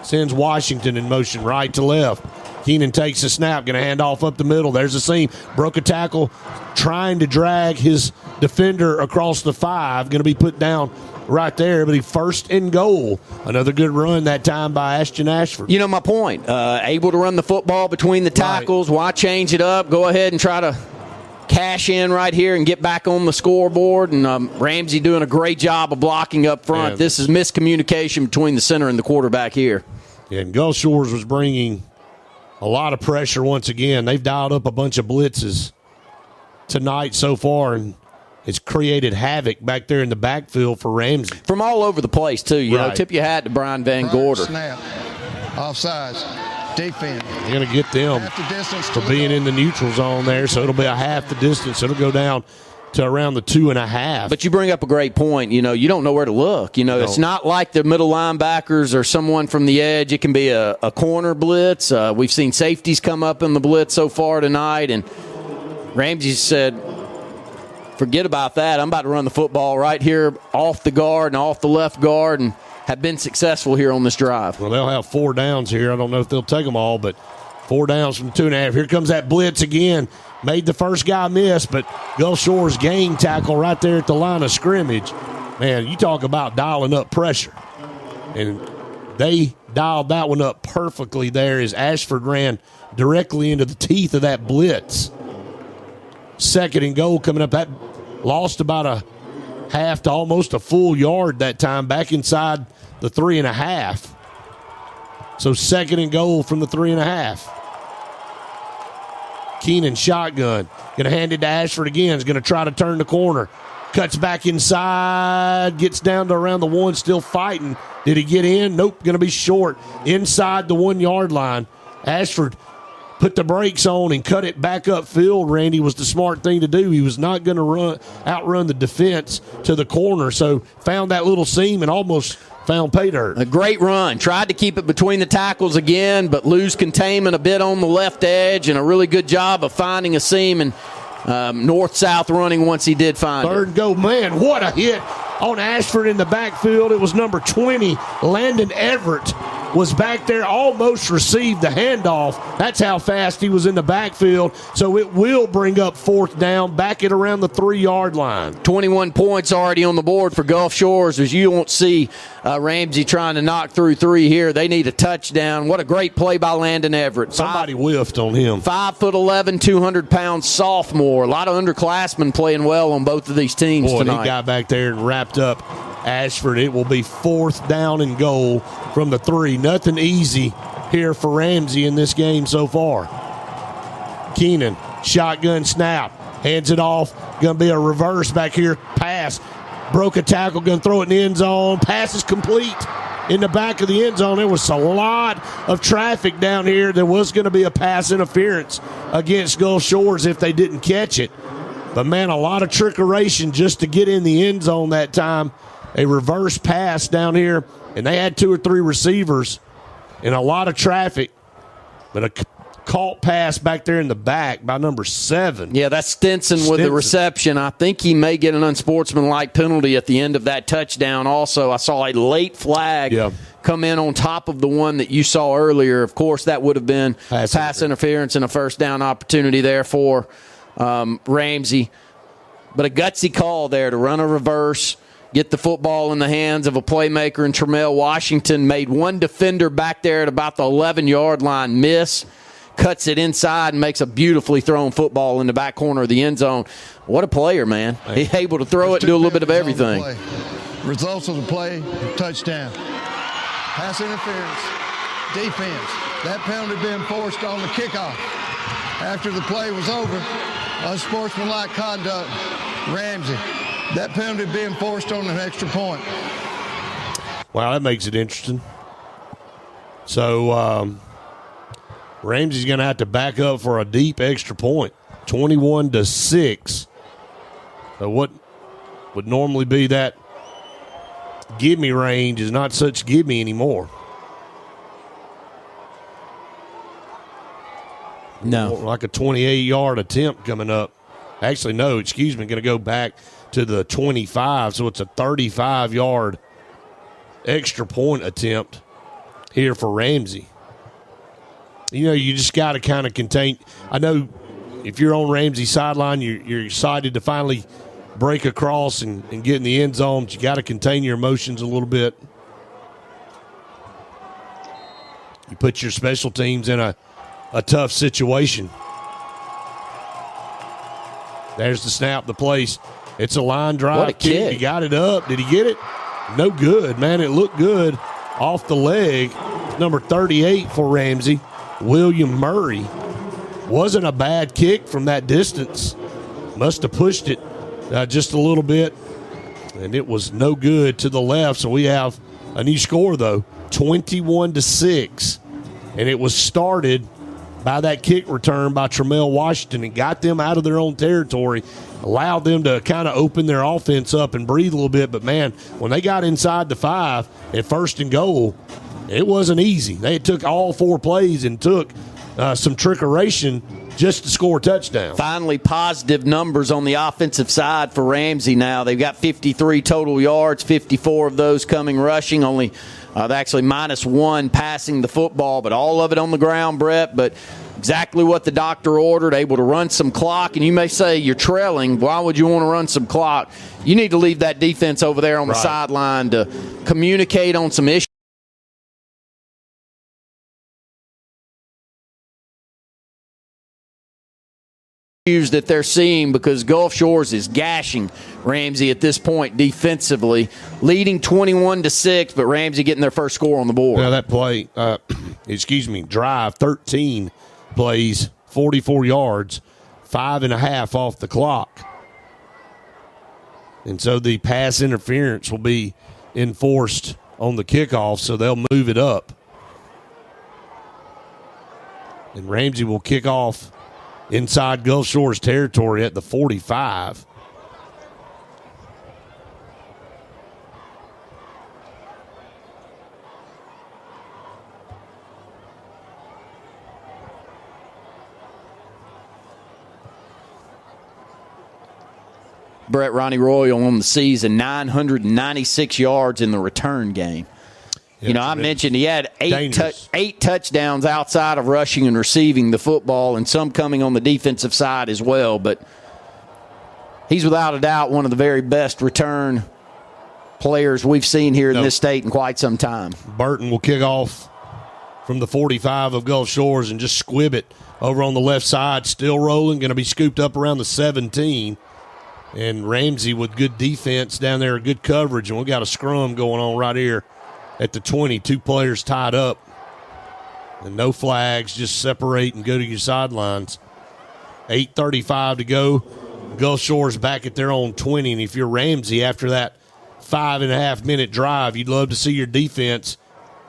sends Washington in motion right to left. Keenan takes a snap, going to hand off up the middle. There's a seam. Broke a tackle, trying to drag his defender across the 5. Going to be put down right there, but he 1st and goal. Another good run that time by Ashton Ashford. You know my point. Able to run the football between the tackles. Right. Why change it up? Go ahead and try to cash in right here and get back on the scoreboard. And Ramsey doing a great job of blocking up front. Yeah. This is miscommunication between the center and the quarterback here. Yeah, and Gulf Shores was bringing a lot of pressure once again. They've dialed up a bunch of blitzes tonight so far, and it's created havoc back there in the backfield for Ramsey. From all over the place, too. You know, tip your hat to Brian Van Gorder. Snap. Offsides. Defense. You're going to get them for being in the neutral zone there, so it'll be a half the distance. It'll go down to around the 2.5. But you bring up a great point. You know, you don't know where to look. You know, it's not like the middle linebackers or someone from the edge. It can be a corner blitz. We've seen safeties come up in the blitz so far tonight, and Ramsey said, forget about that. I'm about to run the football right here off the guard and off the left guard, and have been successful here on this drive. Well, they'll have 4 downs here. I don't know if they'll take them all, but 4 downs from 2.5. Here comes that blitz again. Made the first guy miss, but Gulf Shores gang tackle right there at the line of scrimmage. Man, you talk about dialing up pressure. And they dialed that one up perfectly there as Ashford ran directly into the teeth of that blitz. 2nd and goal coming up. That lost about a half to almost a full yard that time, back inside the 3.5. So 2nd and goal from the 3.5. Keenan shotgun. Going to hand it to Ashford again. Is going to try to turn the corner. Cuts back inside. Gets down to around the 1. Still fighting. Did he get in? Nope. Going to be short. Inside the 1-yard line. Ashford put the brakes on and cut it back upfield, Randy, was the smart thing to do. He was not going to outrun the defense to the corner, so found that little seam and almost found pay dirt. A great run. Tried to keep it between the tackles again, but lose containment a bit on the left edge, and a really good job of finding a seam and north-south running once he did find it. 3rd and goal. Man, what a hit on Ashford in the backfield. It was number 20, Landon Everett, was back there, almost received the handoff. That's how fast he was in the backfield. So it will bring up 4th down, back at around the 3-yard line. 21 points already on the board for Gulf Shores, as you won't see Ramsey trying to knock through 3 here. They need a touchdown. What a great play by Landon Everett. Somebody whiffed on him. 5'11", 200-pound sophomore. A lot of underclassmen playing well on both of these teams tonight. He got back there and wrapped up Ashford. It will be 4th down and goal from the 3. Nothing easy here for Ramsey in this game so far. Keenan, shotgun snap, hands it off. Going to be a reverse back here. Pass. Broke a tackle, going to throw it in the end zone. Pass is complete in the back of the end zone. There was a lot of traffic down here. There was going to be a pass interference against Gulf Shores if they didn't catch it. But, man, a lot of trickeration just to get in the end zone that time. A reverse pass down here, and they had 2 or 3 receivers and a lot of traffic, but a caught pass back there in the back by number 7. Yeah, that's Stinson with the reception. I think he may get an unsportsmanlike penalty at the end of that touchdown also. I saw a late flag come in on top of the one that you saw earlier. Of course, that would have been pass interference and a 1st down opportunity there for Ramsey. But a gutsy call there to run a reverse, get the football in the hands of a playmaker, and Tremel Washington made one defender back there at about the 11-yard line miss, cuts it inside and makes a beautifully thrown football in the back corner of the end zone. What a player, man. He's able to throw it and do a little bit of everything. Results of the play, touchdown. Pass interference, defense. That penalty being forced on the kickoff. After the play was over, unsportsmanlike conduct, Ramsey. That penalty being forced on an extra point. Wow, that makes it interesting. So Ramsey's going to have to back up for a deep extra point. 21-6. So what would normally be that gimme range is not such gimme anymore. No. More like a 28-yard attempt coming up. Actually, no, excuse me, going to go back to the 25, so it's a 35-yard extra point attempt here for Ramsey. You know, you just got to kind of contain. I know if you're on Ramsey's sideline, you're excited to finally break across and get in the end zone, but you got to contain your emotions a little bit. You put your special teams in a tough situation. There's the snap, the place. It's a line drive. What a kick. He got it up. Did he get it? No good, man. It looked good off the leg. Number 38 for Ramsey, William Murray. Wasn't a bad kick from that distance. Must have pushed it just a little bit, and it was no good to the left. So we have a new score, though, 21-6, and it was started by that kick return by Tramel Washington and got them out of their own territory, allowed them to kind of open their offense up and breathe a little bit. But, man, when they got inside the 5 at 1st and goal, it wasn't easy. They took all 4 plays and took some trickeration just to score a touchdown. Finally, positive numbers on the offensive side for Ramsey now. They've got 53 total yards, 54 of those coming rushing, only actually -1 passing the football, but all of it on the ground, Brett. But exactly what the doctor ordered, able to run some clock. And you may say you're trailing. Why would you want to run some clock? You need to leave that defense over there on the sideline to communicate on some issues that they're seeing, because Gulf Shores is gashing Ramsey at this point defensively, leading 21-6, but Ramsey getting their first score on the board. Yeah, that play, drive, 13 plays, 44 yards, 5.5 off the clock. And so the pass interference will be enforced on the kickoff, so they'll move it up. And Ramsey will kick off inside Gulf Shores territory at the 45. Brett, Ronnie Royal on the season, 996 yards in the return game. You know, I mentioned he had eight touchdowns outside of rushing and receiving the football, and some coming on the defensive side as well. But he's without a doubt one of the very best return players we've seen here in this state in quite some time. Burton will kick off from the 45 of Gulf Shores and just squib it over on the left side. Still rolling, going to be scooped up around the 17. And Ramsey with good defense down there, good coverage, and we got a scrum going on right here at the 20, 2 players tied up. And no flags, just separate and go to your sidelines. 8:35 to go. Gulf Shores back at their own 20. And if you're Ramsey, after that 5.5-minute drive, you'd love to see your defense,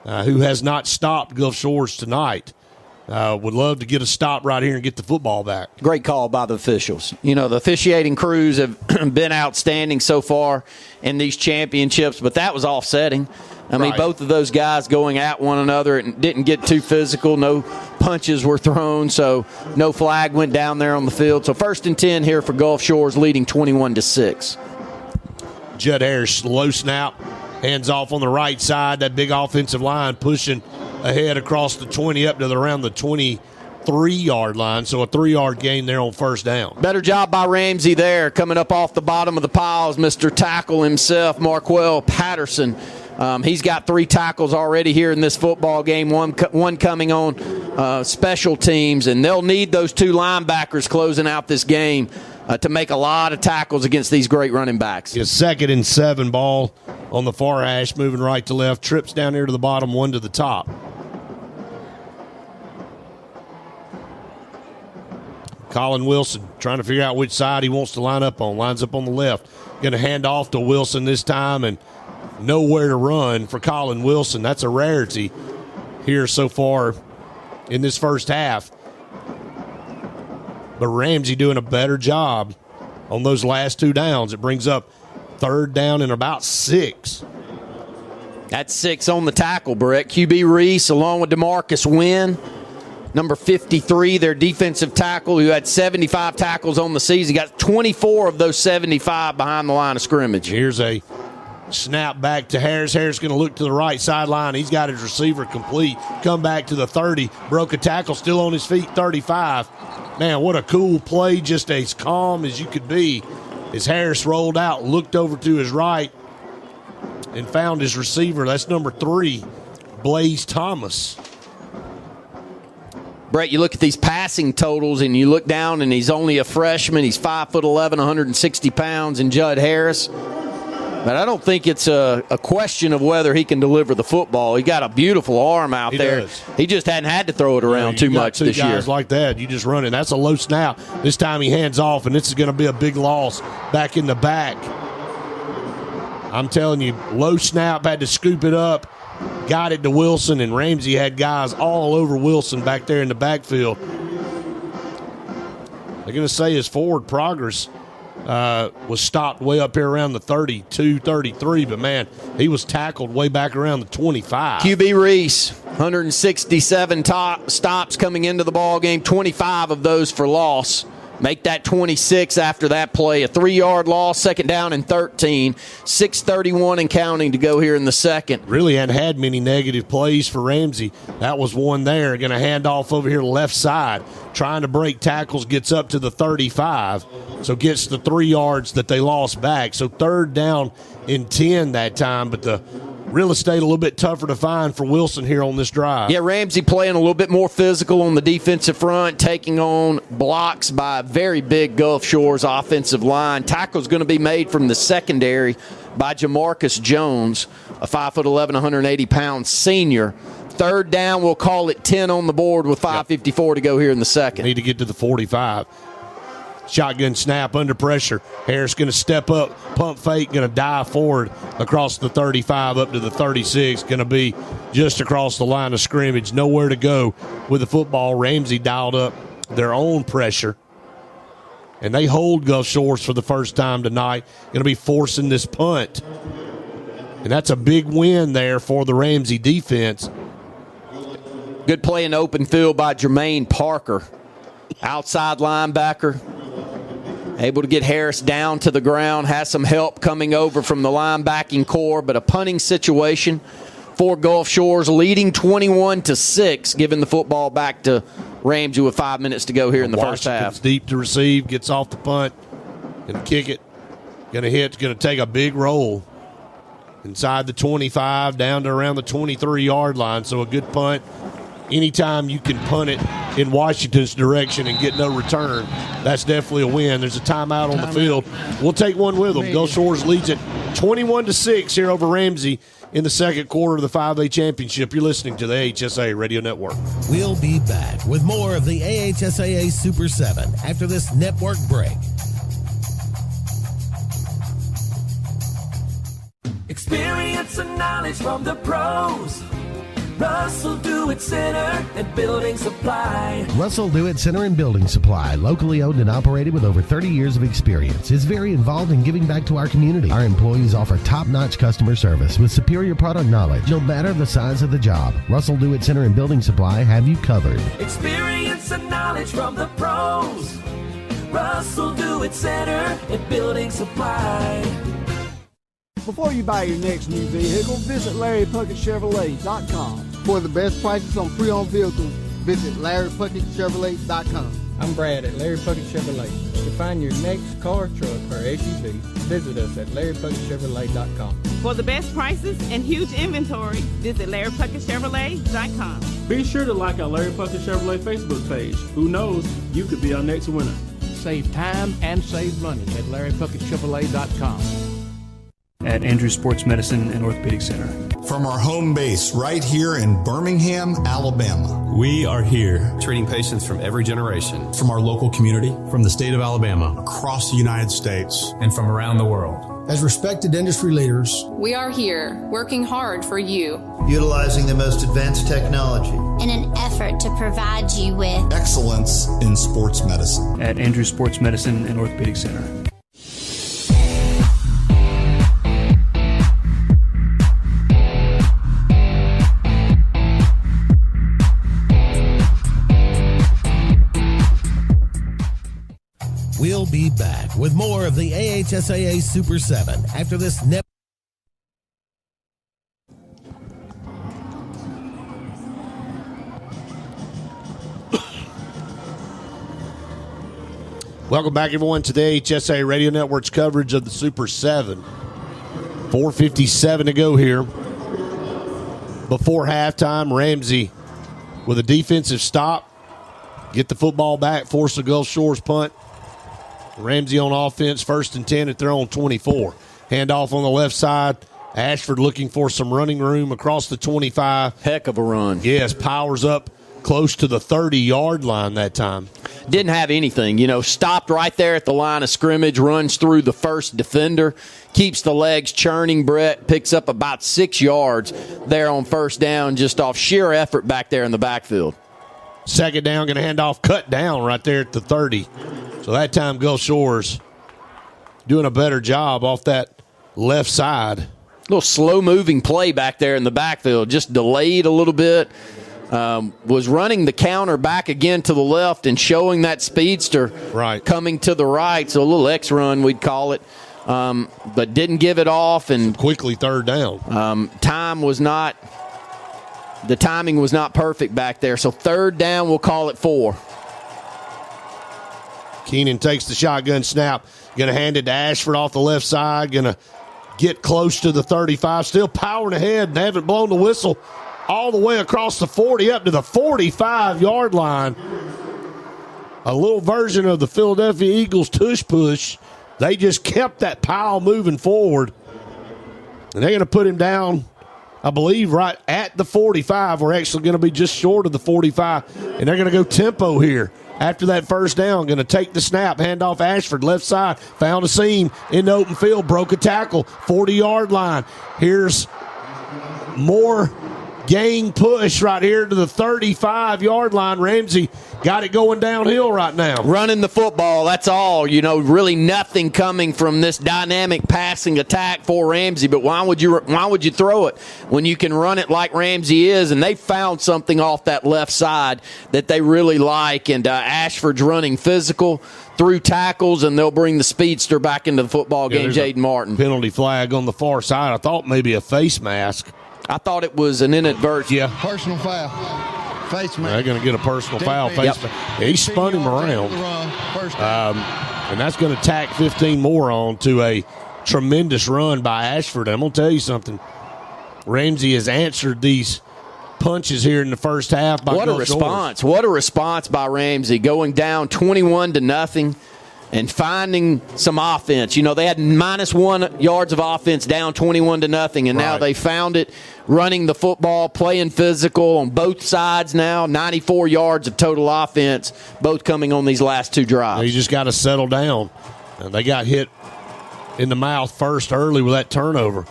who has not stopped Gulf Shores tonight, would love to get a stop right here and get the football back. Great call by the officials. You know, the officiating crews have been outstanding so far in these championships, but that was offsetting. I mean, both of those guys going at one another, and didn't get too physical. No punches were thrown, so no flag went down there on the field. So 1st and 10 here for Gulf Shores, leading 21-6. Judd Harris, low snap, hands off on the right side. That big offensive line pushing ahead across the 20 up to around the 23-yard line. So a 3-yard gain there on 1st down. Better job by Ramsey there. Coming up off the bottom of the piles, Mr. Tackle himself, Marquell Patterson. He's got 3 tackles already here in this football game, one coming on special teams, and they'll need those 2 linebackers closing out this game to make a lot of tackles against these great running backs. 2nd and 7 ball on the far hash, moving right to left, trips down here to the bottom, 1 to the top. Colin Wilson trying to figure out which side he wants to line up on. Lines up on the left. Going to hand off to Wilson this time, and nowhere to run for Colin Wilson. That's a rarity here so far in this first half. But Ramsey doing a better job on those last 2 downs. It brings up 3rd down and about 6. That's 6 on the tackle, Brett. QB Reese along with DeMarcus Wynn. Number 53, their defensive tackle, who had 75 tackles on the season. Got 24 of those 75 behind the line of scrimmage. Here's a snap back to Harris. Harris going to look to the right sideline. He's got his receiver complete. Come back to the 30. Broke a tackle, still on his feet, 35. Man, what a cool play, just as calm as you could be. As Harris rolled out, looked over to his right, and found his receiver. That's number 3, Blaze Thomas. Brett, you look at these passing totals, and you look down, and he's only a freshman. He's 5'11", 160 pounds, and Judd Harris. But I don't think it's a question of whether he can deliver the football. He got a beautiful arm out there. Does. He just hadn't had to throw it around too much this year. Guys like that, you just run it. That's a low snap. This time he hands off, and this is going to be a big loss back in the back. I'm telling you, low snap, had to scoop it up. Got it to Wilson, and Ramsey had guys all over Wilson back there in the backfield. They're going to say his forward progress was stopped way up here around the 32, 33, but, man, he was tackled way back around the 25. QB Reese, 167 stops coming into the ball game, 25 of those for loss. Make that 26 after that play. A 3-yard loss, 2nd down and 13. 6:31 and counting to go here in the second. Really hadn't had many negative plays for Ramsey. That was one there. Going to hand off over here left side. Trying to break tackles, gets up to the 35. So gets the 3 yards that they lost back. So 3rd down and 10 that time. But the real estate a little bit tougher to find for Wilson here on this drive. Yeah, Ramsey playing a little bit more physical on the defensive front, taking on blocks by a very big Gulf Shores offensive line. Tackle's going to be made from the secondary by Jamarcus Jones, a 5'11", 180-pound senior. 3rd down, we'll call it 10 on the board with 5:54 to go here in the second. Need to get to the 45. Shotgun snap under pressure. Harris going to step up, pump fake, going to dive forward across the 35 up to the 36. Going to be just across the line of scrimmage. Nowhere to go with the football. Ramsey dialed up their own pressure. And they hold Gulf Shores for the first time tonight. Going to be forcing this punt. And that's a big win there for the Ramsey defense. Good play in the open field by Jermaine Parker. Outside linebacker. Able to get Harris down to the ground. Has some help coming over from the linebacking core, but a punting situation for Gulf Shores, leading 21-6, giving the football back to Ramsey with 5 minutes to go here in the first half. Deep to receive, gets off the punt, and kick it. Going to hit, going to take a big roll inside the 25, down to around the 23-yard line. So a good punt. Anytime you can punt it in Washington's direction and get no return, that's definitely a win. There's a timeout on the field. We'll take one with them. Gulf Shores leads it 21-6 here over Ramsey in the second quarter of the 5A championship. You're listening to the AHSAA Radio Network. We'll be back with more of the AHSAA Super 7 after this network break. Experience and knowledge from the pros. Russell Do-It Center and Building Supply. Russell Do-It Center and Building Supply, locally owned and operated with over 30 years of experience, is very involved in giving back to our community. Our employees offer top-notch customer service with superior product knowledge. No matter the size of the job, Russell Do-It Center and Building Supply have you covered. Experience and knowledge from the pros. Russell Do-It Center and Building Supply. Before you buy your next new vehicle, visit LarryPuckettChevrolet.com. For the best prices on pre-owned vehicles, visit LarryPuckettChevrolet.com. I'm Brad at Larry Puckett Chevrolet. To find your next car, truck, or SUV, visit us at LarryPuckettChevrolet.com. For the best prices and huge inventory, visit LarryPuckettChevrolet.com. Be sure to like our Larry Puckett Chevrolet Facebook page. Who knows, you could be our next winner. Save time and save money at LarryPuckettChevrolet.com. At Andrews Sports Medicine and Orthopedic Center. From our home base right here in Birmingham, Alabama. We are here treating patients from every generation. From our local community, from the state of Alabama, across the United States, and from around the world. As respected industry leaders, we are here working hard for you, utilizing the most advanced technology in an effort to provide you with excellence in sports medicine at Andrews Sports Medicine and Orthopedic Center. We'll be back with more of the AHSAA Super 7 after this Welcome back, everyone, to the AHSAA Radio Network's coverage of the Super 7. 4:57 to go here. Before halftime, Ramsey with a defensive stop. Get the football back, force the Gulf Shores punt. Ramsey on offense, 1st and 10 at their own 24. Handoff on the left side. Ashford looking for some running room across the 25. Heck of a run. Yes, powers up close to the 30-yard line that time. Didn't have anything, stopped right there at the line of scrimmage, runs through the first defender, keeps the legs churning. Brett picks up about 6 yards there on first down, just off sheer effort back there in the backfield. 2nd down, going to hand off, cut down right there at the 30. So that time, Gulf Shores doing a better job off that left side. Little slow-moving play back there in the backfield, just delayed a little bit. Was running the counter back again to the left and showing that speedster coming to the right. So a little X-run, we'd call it, but didn't give it off. And quickly 3rd down. The timing was not perfect back there. So 3rd down, we'll call it 4. Keenan takes the shotgun snap. Going to hand it to Ashford off the left side. Going to get close to the 35. Still powering ahead and haven't blown the whistle. All the way across the 40 up to the 45-yard line. A little version of the Philadelphia Eagles tush push. They just kept that pile moving forward. And they're going to put him down, I believe, right at the 45. We're actually going to be just short of the 45. And they're going to go tempo here. After that 1st down, going to take the snap, hand off Ashford, left side, found a seam in the open field, broke a tackle, 40-yard line. Here's more gang push right here to the 35-yard line. Ramsey got it going downhill right now. Running the football, that's all. Really nothing coming from this dynamic passing attack for Ramsey. But why would you throw it when you can run it like Ramsey is? And they found something off that left side that they really like. And Ashford's running physical through tackles, and they'll bring the speedster back into the football game, Jaden Martin. Penalty flag on the far side. I thought maybe a face mask. I thought it was an inadvertent. Yeah. Personal foul. Face mask. They're going to get a personal foul. Face mask. He spun him around. And that's going to tack 15 more on to a tremendous run by Ashford. I'm going to tell you something. Ramsey has answered these punches here in the first half. What a response. What a response by Ramsey, going down 21-0. And finding some offense. They had -1 yards of offense, down 21-0, and now they found it, running the football, playing physical on both sides now, 94 yards of total offense, both coming on these last 2 drives. You just got to settle down. And they got hit in the mouth first early with that turnover.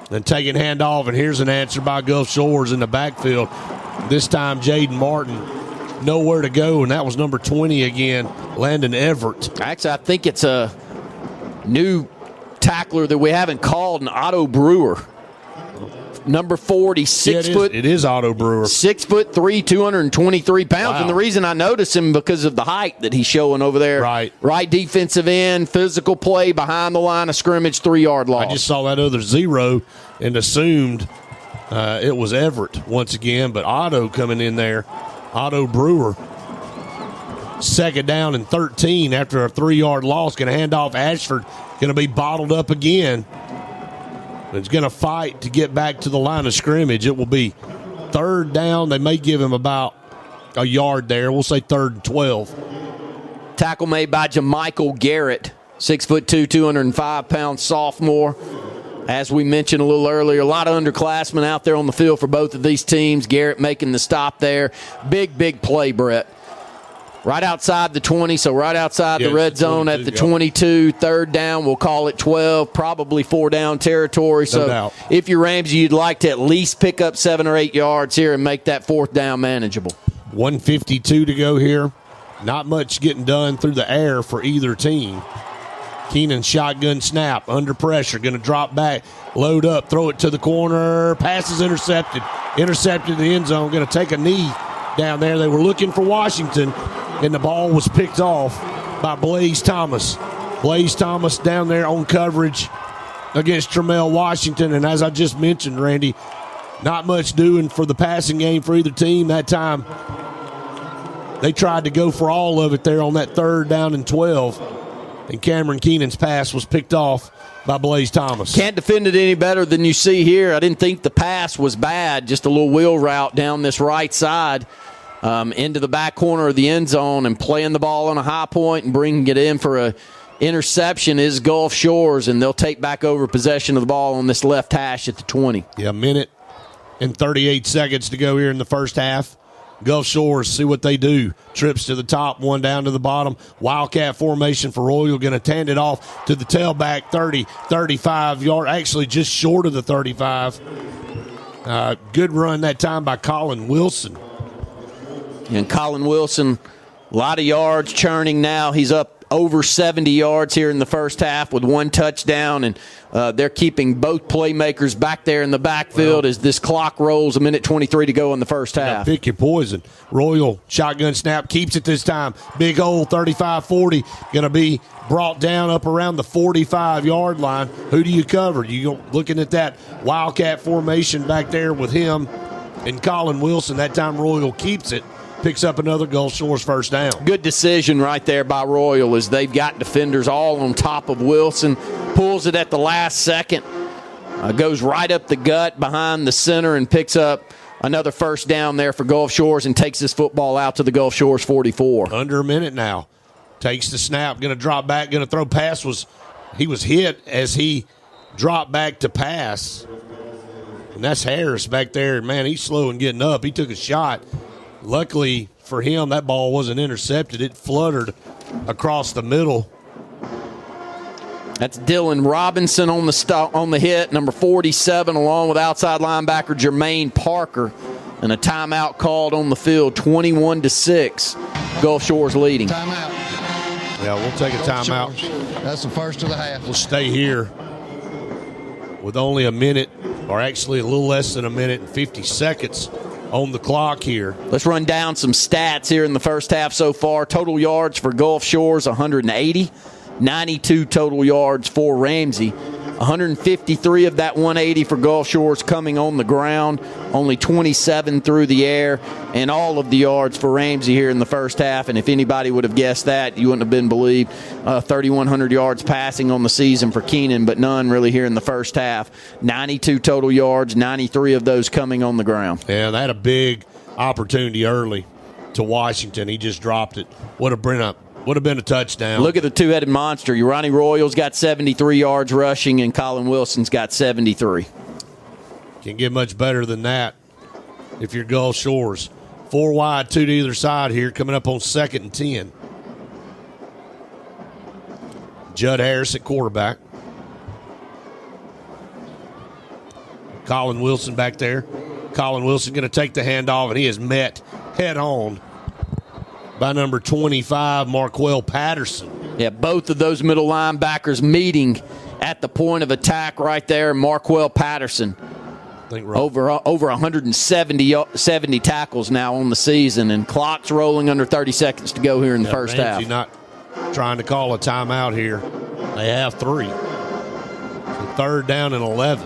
Then taking handoff, and here's an answer by Gulf Shores in the backfield. This time, Jaden Martin. Nowhere to go, and that was number 20 again, Landon Everett. Actually, I think it's a new tackler that we haven't called, an Otto Brewer. Number 40, 6 foot. It is Otto Brewer. 6'3", 223 pounds. Wow. And the reason I notice him because of the height that he's showing over there. Right defensive end, physical play behind the line of scrimmage, 3-yard loss. I just saw that other 0 and assumed it was Everett once again, but Otto coming in there. Otto Brewer. 2nd down and 13 after a 3-yard loss. Going to hand off Ashford. Going to be bottled up again. It's going to fight to get back to the line of scrimmage. It will be 3rd down. They may give him about a yard there. We'll say 3rd and 12. Tackle made by Jamichael Garrett. 6'2", 205-pound sophomore. As we mentioned a little earlier, a lot of underclassmen out there on the field for both of these teams. Garrett making the stop there. Big play, Brett. right outside the 20, so right outside the red zone at the 22. Third down, we'll call it 12, probably 4-down territory. So if you're Ramsey, you'd like to at least pick up 7 or 8 yards here and make that 4th down manageable. 1:52 to go here. Not much getting done through the air for either team. Keenan shotgun snap, under pressure, going to drop back, load up, throw it to the corner. Pass is intercepted. Intercepted in the end zone, going to take a knee down there. They were looking for Washington, and the ball was picked off by Blaze Thomas. Blaze Thomas down there on coverage against Tramel Washington. And as I just mentioned, Randy, not much doing for the passing game for either team that time. They tried to go for all of it there on that 3rd down and 12. And Cameron Keenan's pass was picked off by Blaze Thomas. Can't defend it any better than you see here. I didn't think the pass was bad. Just a little wheel route down this right side into the back corner of the end zone and playing the ball on a high point and bringing it in for a interception is Gulf Shores, and they'll take back over possession of the ball on this left hash at the 20. Yeah, a minute and 38 seconds to go here in the first half. Gulf Shores, see what they do. Trips to the top, one down to the bottom. Wildcat formation for Royal, going to hand it off to the tailback, 30, 35 yard, actually just short of the 35. Good run that time by Colin Wilson. And Colin Wilson, a lot of yards churning now. He's up over 70 yards here in the first half with 1 touchdown, and they're keeping both playmakers back there in the backfield as this clock rolls. A minute 23 to go in the first half. Pick your poison. Royal shotgun snap, keeps it this time. Big hole, 35-40, going to be brought down up around the 45-yard line. Who do you cover? You looking at that Wildcat formation back there with him and Colin Wilson. That time Royal keeps it. Picks up another Gulf Shores first down. Good decision right there by Royal as they've got defenders all on top of Wilson. Pulls it at the last second. Goes right up the gut behind the center and picks up another first down there for Gulf Shores and takes this football out to the Gulf Shores 44. Under a minute now. Takes the snap, going to drop back, going to throw pass. He was hit as he dropped back to pass. And that's Harris back there. Man, he's slow in getting up. He took a shot. Luckily for him, that ball wasn't intercepted. It fluttered across the middle. That's Dylan Robinson on the hit, number 47, along with outside linebacker Jermaine Parker. And a timeout called on the field, 21-6. Gulf Shores leading. Timeout. Yeah, we'll take a timeout. That's the first of the half. We'll stay here with only a minute, or actually a little less than a minute and 50 seconds on the clock here. Let's run down some stats here in the first half so far. Total yards for Gulf Shores, 180. 92 total yards for Ramsey. 153 of that 180 for Gulf Shores coming on the ground. Only 27 through the air. And all of the yards for Ramsey here in the first half. And if anybody would have guessed that, you wouldn't have been believed. 3,100 yards passing on the season for Keenan, but none really here in the first half. 92 total yards, 93 of those coming on the ground. Yeah, they had a big opportunity early to Washington. He just dropped it. Would have been a touchdown. Look at the two-headed monster. Urani Royal's got 73 yards rushing, and Colin Wilson's got 73. Can't get much better than that if you're Gulf Shores. 4 wide, 2 to either side here, coming up on 2nd and 10. Judd Harris at quarterback. Colin Wilson back there. Colin Wilson going to take the handoff, and he is met head-on by number 25, Marquell Patterson. Yeah, both of those middle linebackers meeting at the point of attack right there. Marquell Patterson, over 170 tackles now on the season, and clock's rolling under 30 seconds to go here in the first half. Not trying to call a timeout here. They have 3. So 3rd down and 11.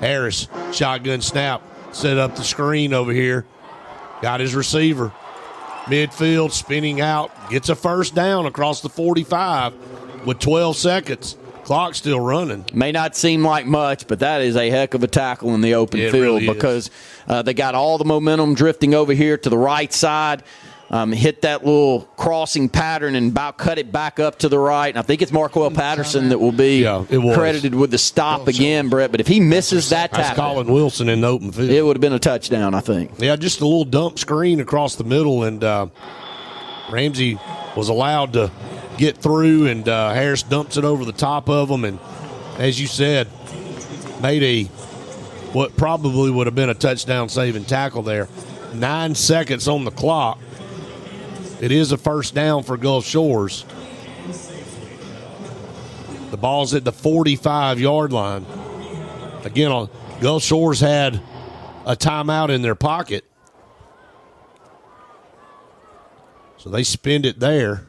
Harris, shotgun snap, set up the screen over here. Got his receiver. Midfield, spinning out, gets a first down across the 45 with 12 seconds. Clock still running. May not seem like much, but that is a heck of a tackle in the open field really because they got all the momentum drifting over here to the right side. Hit that little crossing pattern and about cut it back up to the right. And I think it's Marquell Patterson that will be credited with the stop again, Brett. But if he misses that tackle, that's Colin Wilson in the open field. It would have been a touchdown, I think. Yeah, just a little dump screen across the middle, and Ramsey was allowed to get through, and Harris dumps it over the top of him, and as you said, made what probably would have been a touchdown-saving tackle there. 9 seconds on the clock. It is a first down for Gulf Shores. The ball's at the 45-yard line. Again, Gulf Shores had a timeout in their pocket, so they spend it there.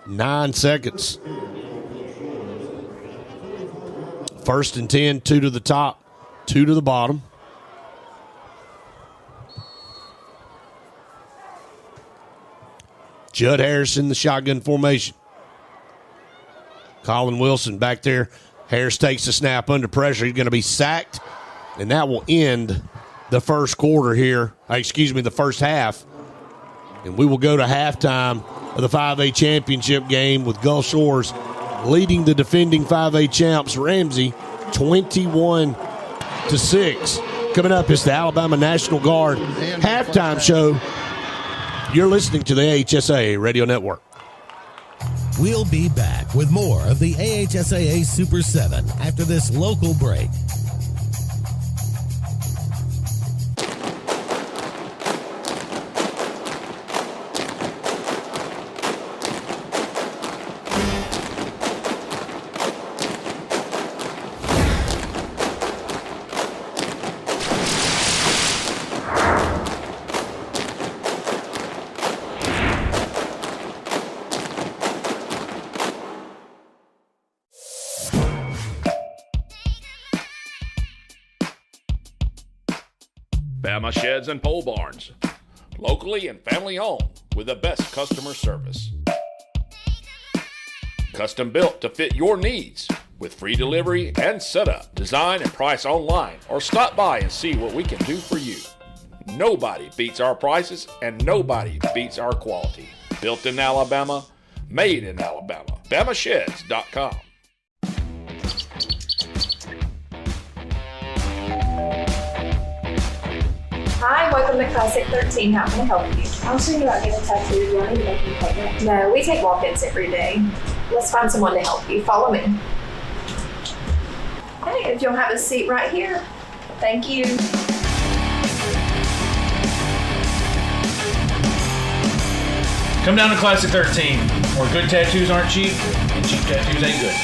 Nine seconds. First and 10, 2 to the top, 2 to the bottom. Judd Harris in the shotgun formation. Colin Wilson back there. Harris takes the snap under pressure. He's going to be sacked, and that will end the first quarter here. The first half. And we will go to halftime of the 5A championship game with Gulf Shores leading the defending 5A champs Ramsey 21-6. Coming up is the Alabama National Guard halftime show. You're listening to the AHSAA Radio Network. We'll be back with more of the AHSAA Super 7 after this local break. Bama Sheds and Pole Barns, locally and family owned with the best customer service. Custom built to fit your needs with free delivery and setup. Design and price online or stop by and see what we can do for you. Nobody beats our prices and nobody beats our quality. Built in Alabama, made in Alabama. BamaSheds.com. Hi, welcome to Classic 13. How can I help you? I was thinking about getting a tattoo. Do I need to make an appointment? No, we take walk-ins every day. Let's find someone to help you. Follow me. Hey, if you'll have a seat right here. Thank you. Come down to Classic 13, where good tattoos aren't cheap and cheap tattoos ain't good.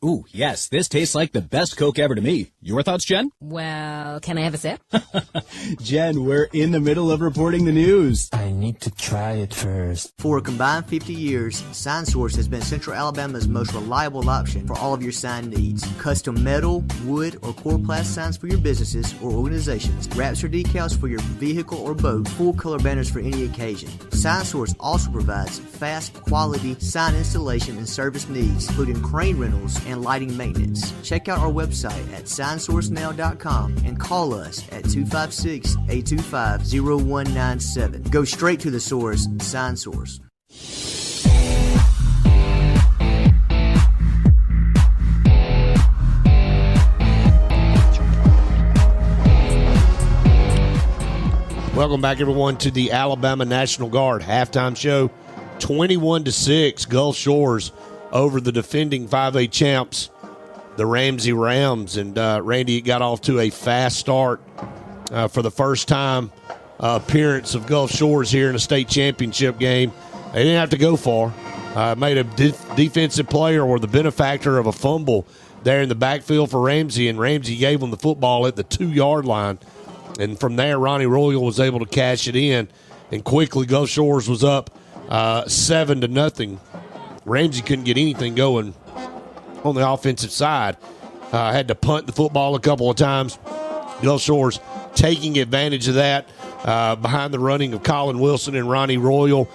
Ooh, yes, this tastes like the best Coke ever to me. Your thoughts, Jen? Well, can I have a sip? Jen, we're in the middle of reporting the news. I need to try it first. For a combined 50 years, SignSource has been Central Alabama's most reliable option for all of your sign needs. Custom metal, wood, or coroplast signs for your businesses or organizations, wraps or decals for your vehicle or boat, full color banners for any occasion. SignSource also provides fast, quality sign installation and service needs, including crane rentals and lighting maintenance. Check out our website at signsourcenow.com and call us at 256-825-0197. Go straight to the source, SignSource. Welcome back, everyone, to the Alabama National Guard halftime show. 21-6, Gulf Shores over the defending 5A champs, the Ramsey Rams. And, Randy, it got off to a fast start for the first time appearance of Gulf Shores here in a state championship game. They didn't have to go far. Made a defensive player or the benefactor of a fumble there in the backfield for Ramsey, and Ramsey gave them the football at the 2-yard line. And from there, Ronnie Royal was able to cash it in, and quickly Gulf Shores was up 7-0. Ramsey couldn't get anything going on the offensive side. Had to punt the football a couple of times. Gulf Shores taking advantage of that behind the running of Colin Wilson and Ronnie Royal,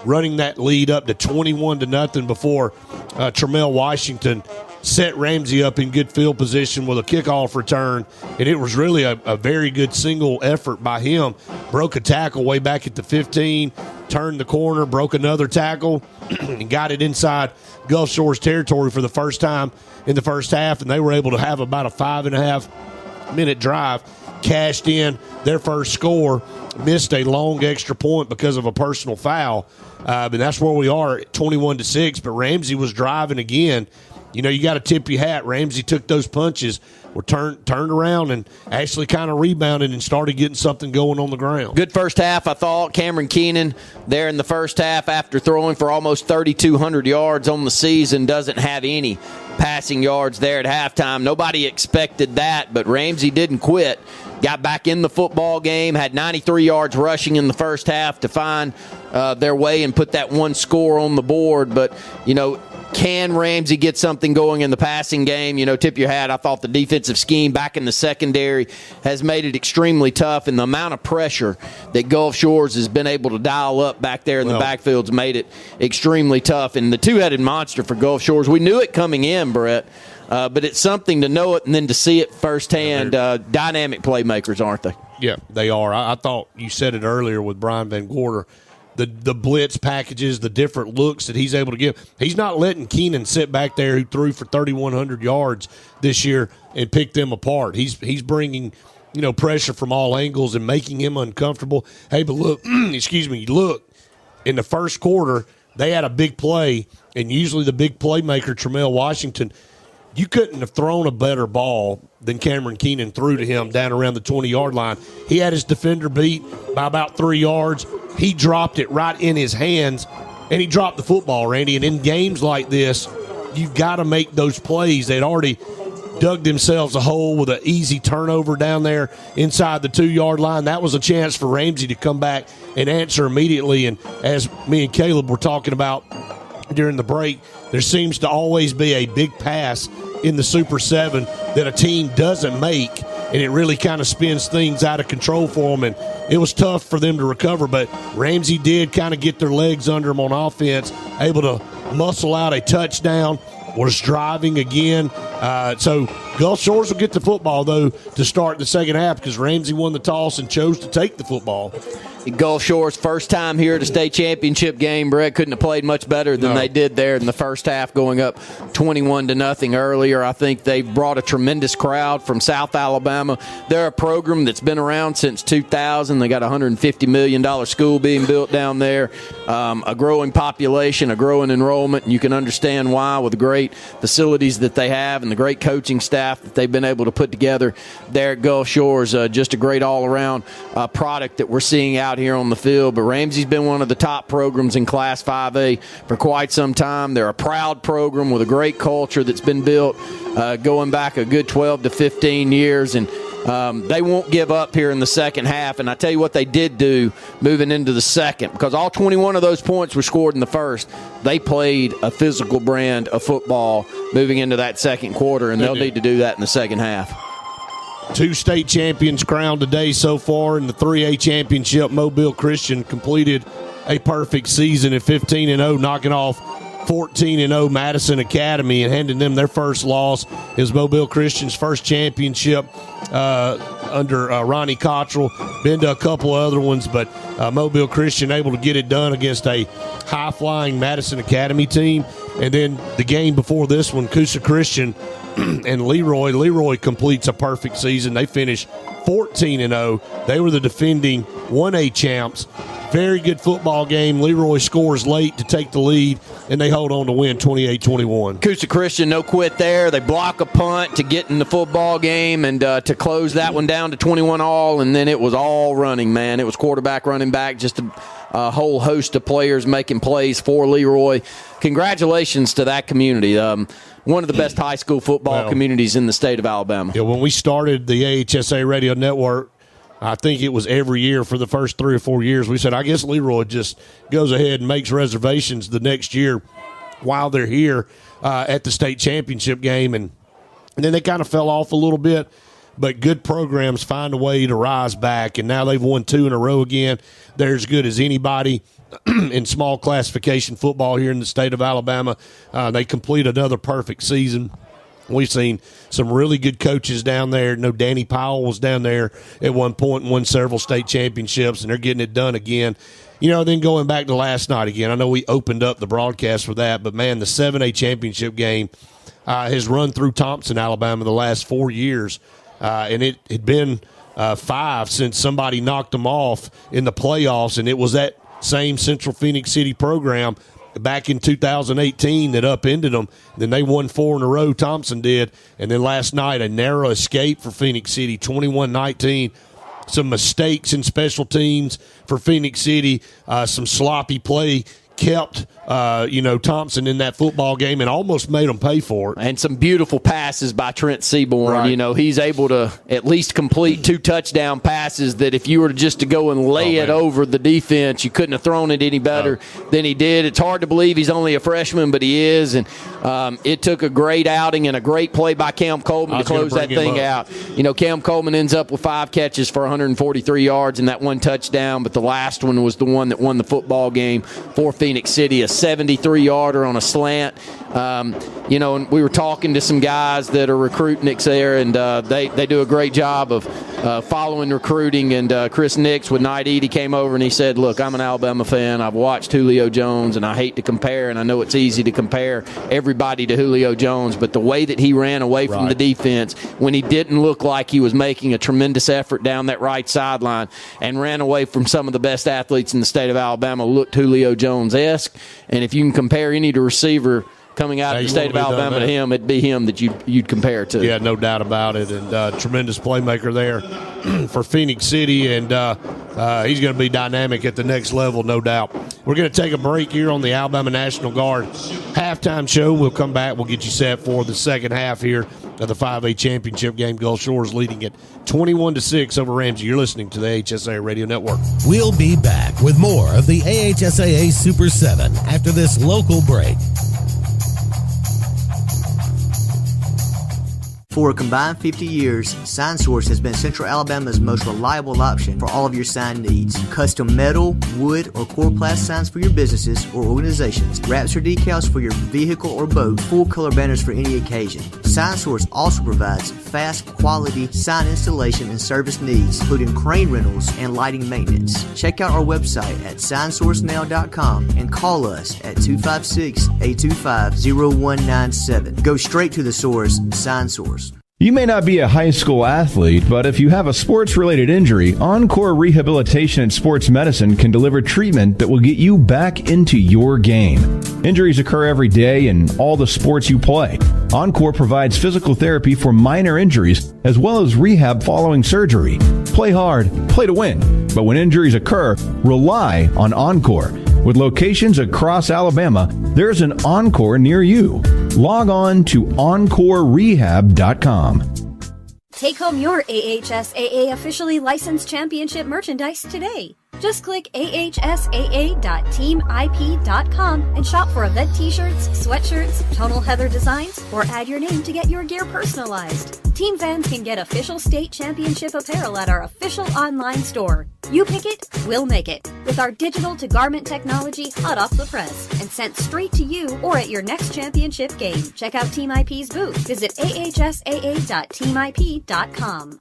running that lead up to 21-0 before Tremel Washington set Ramsey up in good field position with a kickoff return, and it was really a very good single effort by him. Broke a tackle way back at the 15, turned the corner, broke another tackle, and got it inside Gulf Shores territory for the first time in the first half, and they were able to have about a 5.5-minute drive, cashed in their first score, missed a long extra point because of a personal foul, and that's where we are at 21-6, but Ramsey was driving again. You know, you got to tip your hat. Ramsey took those punches, were turned around, and actually kind of rebounded and started getting something going on the ground. Good first half, I thought. Cameron Keenan there in the first half after throwing for almost 3,200 yards on the season doesn't have any passing yards there at halftime. Nobody expected that, but Ramsey didn't quit. Got back in the football game, had 93 yards rushing in the first half to find their way and put that one score on the board. But, you know, can Ramsey get something going in the passing game? You know, tip your hat. I thought the defensive scheme back in the secondary has made it extremely tough, and the amount of pressure that Gulf Shores has been able to dial up back there in the backfield's made it extremely tough. And the two-headed monster for Gulf Shores, we knew it coming in, Brett, but it's something to know it and then to see it firsthand. Dynamic playmakers, aren't they? Yeah, they are. I thought you said it earlier with Brian Van Gorder. The blitz packages, the different looks that he's able to give. He's not letting Keenan sit back there who threw for 3,100 yards this year and pick them apart. He's bringing, you know, pressure from all angles and making him uncomfortable. Hey, but look, excuse me, look, in the first quarter, they had a big play, and usually the big playmaker, Tremel Washington, you couldn't have thrown a better ball than Cameron Keenan threw to him down around the 20-yard line. He had his defender beat by about 3 yards. He dropped it right in his hands, and he dropped the football, Randy. And in games like this, you've got to make those plays. They'd already dug themselves a hole with an easy turnover down there inside the 2-yard line. That was a chance for Ramsey to come back and answer immediately. And as me and Caleb were talking about during the break, there seems to always be a big pass in the Super 7 that a team doesn't make, and it really kind of spins things out of control for them, and it was tough for them to recover, but Ramsey did kind of get their legs under them on offense, able to muscle out a touchdown, was driving again. So Gulf Shores will get the football, though, to start the second half because Ramsey won the toss and chose to take the football. Gulf Shores, first time here at a state championship game. Brett couldn't have played much better than they did there in the first half, going up 21-0 earlier. I think they've brought a tremendous crowd from South Alabama. They're a program that's been around since 2000. They got a $150 million school being built down there, a growing population, a growing enrollment, and you can understand why with the great facilities that they have and the great coaching staff that they've been able to put together there at Gulf Shores. Just a great all-around product that we're seeing out here on the field. But Ramsey's been one of the top programs in Class 5A for quite some time. They're a proud program with a great culture that's been built going back a good 12 to 15 years, and they won't give up here in the second half. And I tell you what they did do moving into the second, because all 21 of those points were scored in the first. They played a physical brand of football moving into that second quarter, and they'll need to do that in the second half. 2 state champions crowned today so far in the 3A championship. Mobile Christian completed a perfect season at 15-0, knocking off 14-0 Madison Academy and handing them their first loss. Is Mobile Christian's first championship under Ronnie Cottrell. Been to a couple of other ones, but Mobile Christian able to get it done against a high-flying Madison Academy team. And then the game before this one, Coosa Christian and Leroy completes a perfect season. They finished 14-0. They were the defending 1A champs. Very good football game. Leroy scores late to take the lead, and they hold on to win 28-21. Coosa Christian, no quit there. They block a punt to get in the football game and to close that one down to 21-all, and then it was all running, man. It was quarterback, running back, just a whole host of players making plays for Leroy. Congratulations to that community. One of the best high school football communities in the state of Alabama. Yeah, when we started the AHSAA radio network, I think it was every year for the first 3 or 4 years, we said, I guess Leroy just goes ahead and makes reservations the next year while they're here at the state championship game. And then they kind of fell off a little bit, but good programs find a way to rise back, and now they've won 2 in a row again. They're as good as anybody in small classification football here in the state of Alabama. They complete another perfect season. We've seen some really good coaches down there. No, Danny Powell was down there at one point and won several state championships, and they're getting it done again. Then going back to last night again, I know we opened up the broadcast for that, but, man, the 7A championship game has run through Thompson, Alabama, the last 4 years, and it had been 5 since somebody knocked them off in the playoffs, and it was that same Central Phoenix City program back in 2018 that upended them. Then they won 4 in a row, Thompson did. And then last night, a narrow escape for Phoenix City, 21-19. Some mistakes in special teams for Phoenix City, some sloppy play kept Thompson in that football game and almost made them pay for it. And some beautiful passes by Trent Seaborn. Right. He's able to at least complete 2 touchdown passes that if you were just to go and lay it over the defense, you couldn't have thrown it any better than he did. It's hard to believe he's only a freshman, but he is. And it took a great outing and a great play by Cam Coleman to close that thing out. Cam Coleman ends up with 5 catches for 143 yards and that 1 touchdown, but the last one was the one that won the football game for Phoenix City, a 73-yarder on a slant. And we were talking to some guys that are recruiting Nix there, and they do a great job of following recruiting. And Chris Nix with Night Eat, he came over and he said, look, I'm an Alabama fan. I've watched Julio Jones, and I hate to compare, and I know it's easy to compare everybody to Julio Jones, but the way that he ran away from the defense when he didn't look like he was making a tremendous effort down that right sideline and ran away from some of the best athletes in the state of Alabama looked Julio Jones-esque. And if you can compare any receiver coming out of the state of Alabama to him, it'd be him that you'd compare to. Yeah, no doubt about it. And tremendous playmaker there for Phoenix City, and he's going to be dynamic at the next level, no doubt. We're going to take a break here on the Alabama National Guard halftime show. We'll come back. We'll get you set for the second half here of the 5A championship game. Gulf Shores leading it 21-6 over Ramsey. You're listening to the AHSAA Radio Network. We'll be back with more of the AHSAA Super 7 after this local break. For a combined 50 years, SignSource has been Central Alabama's most reliable option for all of your sign needs. Custom metal, wood, or coroplast signs for your businesses or organizations, wraps or decals for your vehicle or boat, full color banners for any occasion. SignSource also provides fast, quality sign installation and service needs, including crane rentals and lighting maintenance. Check out our website at signsourcenow.com and call us at 256-825-0197. Go straight to the source, SignSource. You may not be a high school athlete, but if you have a sports-related injury, Encore Rehabilitation and Sports Medicine can deliver treatment that will get you back into your game. Injuries occur every day in all the sports you play. Encore provides physical therapy for minor injuries as well as rehab following surgery. Play hard, play to win. But when injuries occur, rely on Encore. With locations across Alabama, there's an Encore near you. Log on to EncoreRehab.com. Take home your AHSAA officially licensed championship merchandise today. Just click AHSAA.teamip.com and shop for event t-shirts, sweatshirts, tonal heather designs, or add your name to get your gear personalized. Team fans can get official state championship apparel at our official online store. You pick it, we'll make it. With our digital-to-garment technology hot off the press and sent straight to you or at your next championship game. Check out Team IP's booth. Visit AHSAA.teamip.com.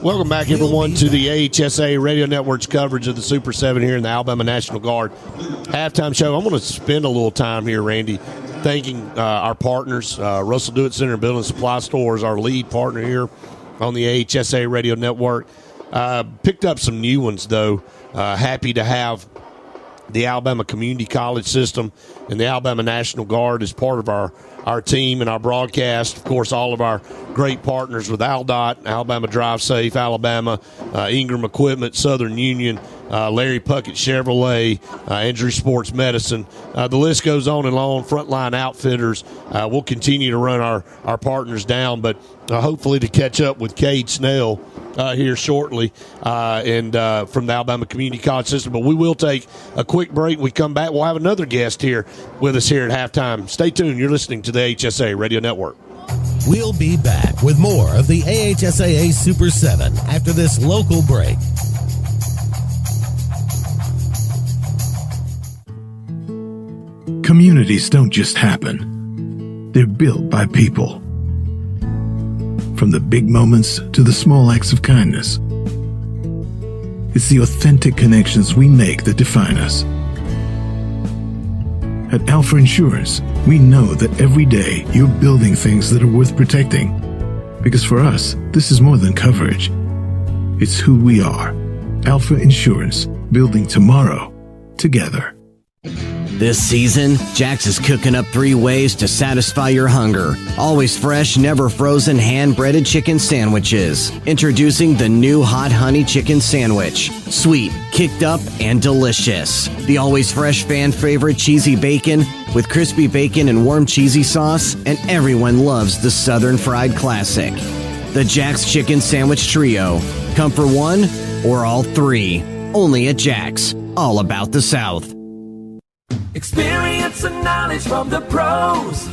Welcome back, everyone, to the AHSAA Radio Network's coverage of the Super 7 here in the Alabama National Guard halftime show. I'm going to spend a little time here, Randy, thanking our partners. Russell Dewitt Center and Building Supply Store is our lead partner here on the AHSAA Radio Network. Picked up some new ones, though. Happy to have the Alabama Community College System and the Alabama National Guard as part of our team and our broadcast. Of course, all of our great partners with ALDOT, Alabama Drive Safe, Alabama, Ingram Equipment, Southern Union, Larry Puckett Chevrolet, Injury Sports Medicine. The list goes on and on. Frontline Outfitters. We'll continue to run our partners down, but hopefully to catch up with Cade Snell here shortly and from the Alabama Community College System. But we will take a quick break. When we come back, we'll have another guest here with us here at halftime. Stay tuned. You're listening to the AHSAA Radio Network. We'll be back with more of the AHSAA Super 7 after this local break. Communities don't just happen. They're built by people. From the big moments to the small acts of kindness. It's the authentic connections we make that define us. At Alpha Insurance, we know that every day you're building things that are worth protecting. Because for us, this is more than coverage. It's who we are. Alpha Insurance, building tomorrow together. This season, Jax is cooking up 3 ways to satisfy your hunger. Always fresh, never frozen, hand-breaded chicken sandwiches. Introducing the new Hot Honey Chicken Sandwich. Sweet, kicked up, and delicious. The always fresh fan-favorite cheesy bacon with crispy bacon and warm cheesy sauce, and everyone loves the Southern Fried Classic. The Jax Chicken Sandwich Trio. Come for one or all 3. Only at Jax. All about the South. Experience and knowledge from the pros.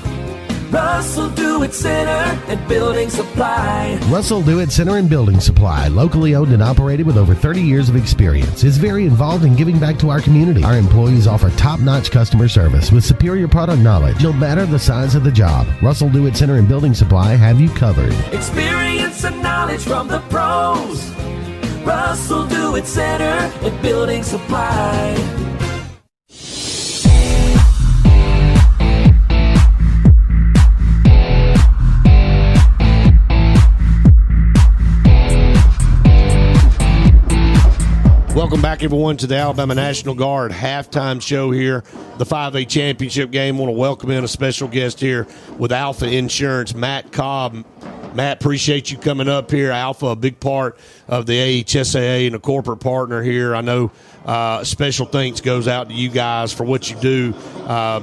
Russell Dewitt Center and Building Supply. Russell Dewitt Center and Building Supply, locally owned and operated with over 30 years of experience, is very involved in giving back to our community. Our employees offer top-notch customer service with superior product knowledge, no matter the size of the job. Russell Dewitt Center and Building Supply have you covered. Experience and knowledge from the pros. Russell Dewitt Center and Building Supply. Welcome back, everyone, to the Alabama National Guard halftime show here, the 5A championship game. I want to welcome in a special guest here with Alpha Insurance, Matt Cobb. Matt, appreciate you coming up here. Alpha, a big part of the AHSAA and a corporate partner here. I know special thanks goes out to you guys for what you do,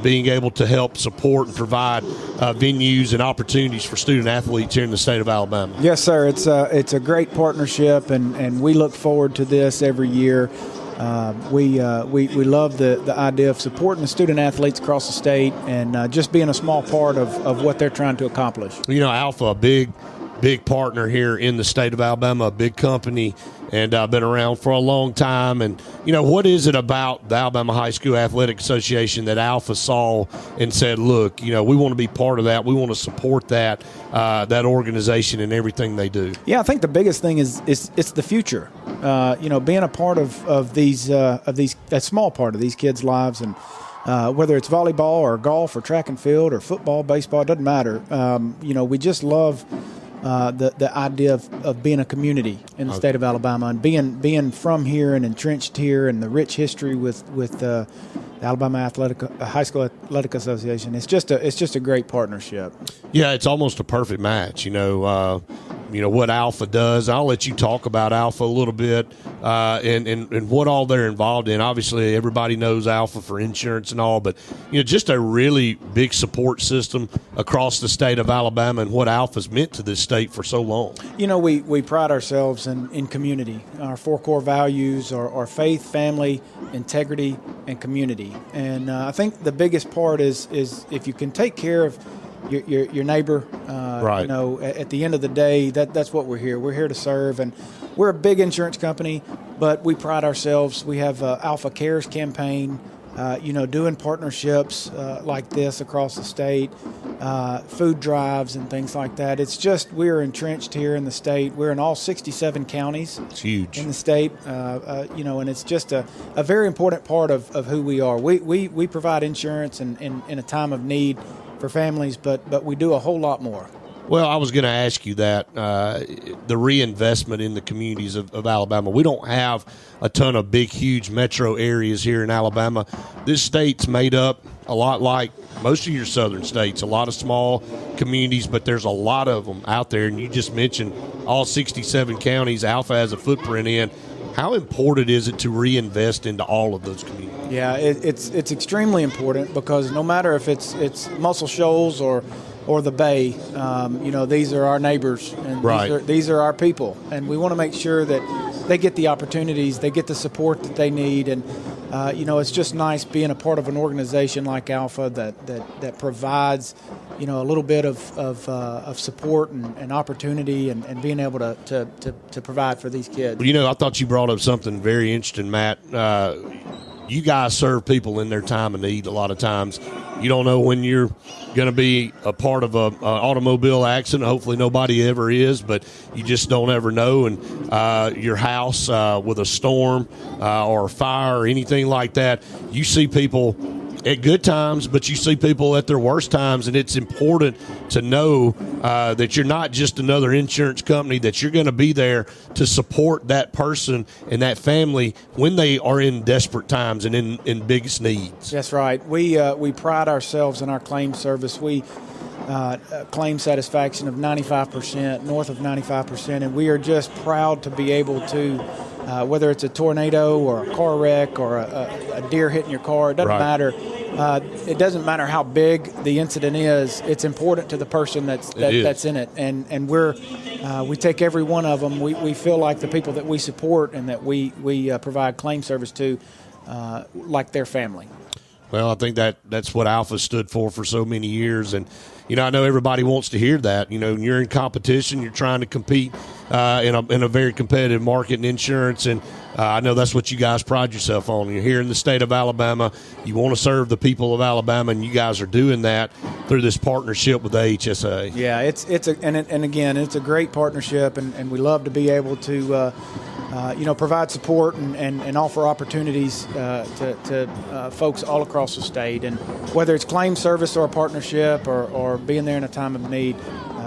being able to help support and provide venues and opportunities for student athletes here in the state of Alabama. Yes, sir. It's a great partnership, and we look forward to this every year. We love the idea of supporting the student athletes across the state and just being a small part of what they're trying to accomplish. You know, Alpha, a big partner here in the state of Alabama, a big company, and been around for a long time. And, you know, what is it about the Alabama High School Athletic Association that Alpha saw and said, look, you know, we want to be part of that. We want to support that organization and everything they do? Yeah, I think the biggest thing is it's the future. You know, being a part of these a small part of these kids' lives, and whether it's volleyball or golf or track and field or football, baseball, it doesn't matter. You know, we just love the idea of being a community in the state of Alabama, and being from here and entrenched here, and the rich history with the Alabama High School Athletic Association. It's just a great partnership. Yeah, it's almost a perfect match. You know what Alpha does. I'll let you talk about Alpha a little bit and what all they're involved in. Obviously, everybody knows Alpha for insurance and all, but you know, just a really big support system across the state of Alabama, and what Alpha's meant to this state for so long. You know, we pride ourselves in community. Our 4 core values are faith, family, integrity, and community. And I think the biggest part is if you can take care of your neighbor, right. You know, at the end of the day, that's what we're here. We're here to serve, and we're a big insurance company, but we pride ourselves. We have Alpha Cares campaign. doing partnerships like this across the state, food drives and things like that. It's just we're entrenched here in the state. We're in all 67 counties. It's huge. In the state, and it's just a very important part of who we are. We provide insurance in a time of need for families, but we do a whole lot more. Well, I was going to ask you that, the reinvestment in the communities of Alabama. We don't have a ton of big, huge metro areas here in Alabama. This state's made up a lot like most of your southern states, a lot of small communities, but there's a lot of them out there. And you just mentioned all 67 counties Alpha has a footprint in. How important is it to reinvest into all of those communities? Yeah, it's extremely important because no matter if it's Muscle Shoals or the Bay, these are our neighbors and right. these are our people, and we want to make sure that they get the opportunities, they get the support that they need, and it's just nice being a part of an organization like Alpha that provides a little bit of support and opportunity and being able to provide for these kids. Well, I thought you brought up something very interesting, Matt. You guys serve people in their time of need a lot of times. You don't know when you're going to be a part of an automobile accident. Hopefully nobody ever is, but you just don't ever know. And your house with a storm or a fire or anything like that, you see people at good times, but you see people at their worst times, and it's important to know that you're not just another insurance company, that you're going to be there to support that person and that family when they are in desperate times and in biggest needs. That's right. We pride ourselves in our claim service. We claim satisfaction of 95%, north of 95%, and we are just proud to be able to, whether it's a tornado or a car wreck or a deer hitting your car, it doesn't right. matter. It doesn't matter how big the incident is. It's important to the person that's in it, and we take every one of them. We feel like the people that we support and that we provide claim service to, like their family. Well, I think that's what Alpha stood for so many years, and I know everybody wants to hear that. You're in competition, you're trying to compete in a very competitive market in insurance, and I know that's what you guys pride yourself on. You're here in the state of Alabama. You want to serve the people of Alabama, and you guys are doing that through this partnership with the AHSAA. Yeah, again, it's a great partnership, and we love to be able to provide support and offer opportunities to folks all across the state. And whether it's claim service or a partnership or being there in a time of need,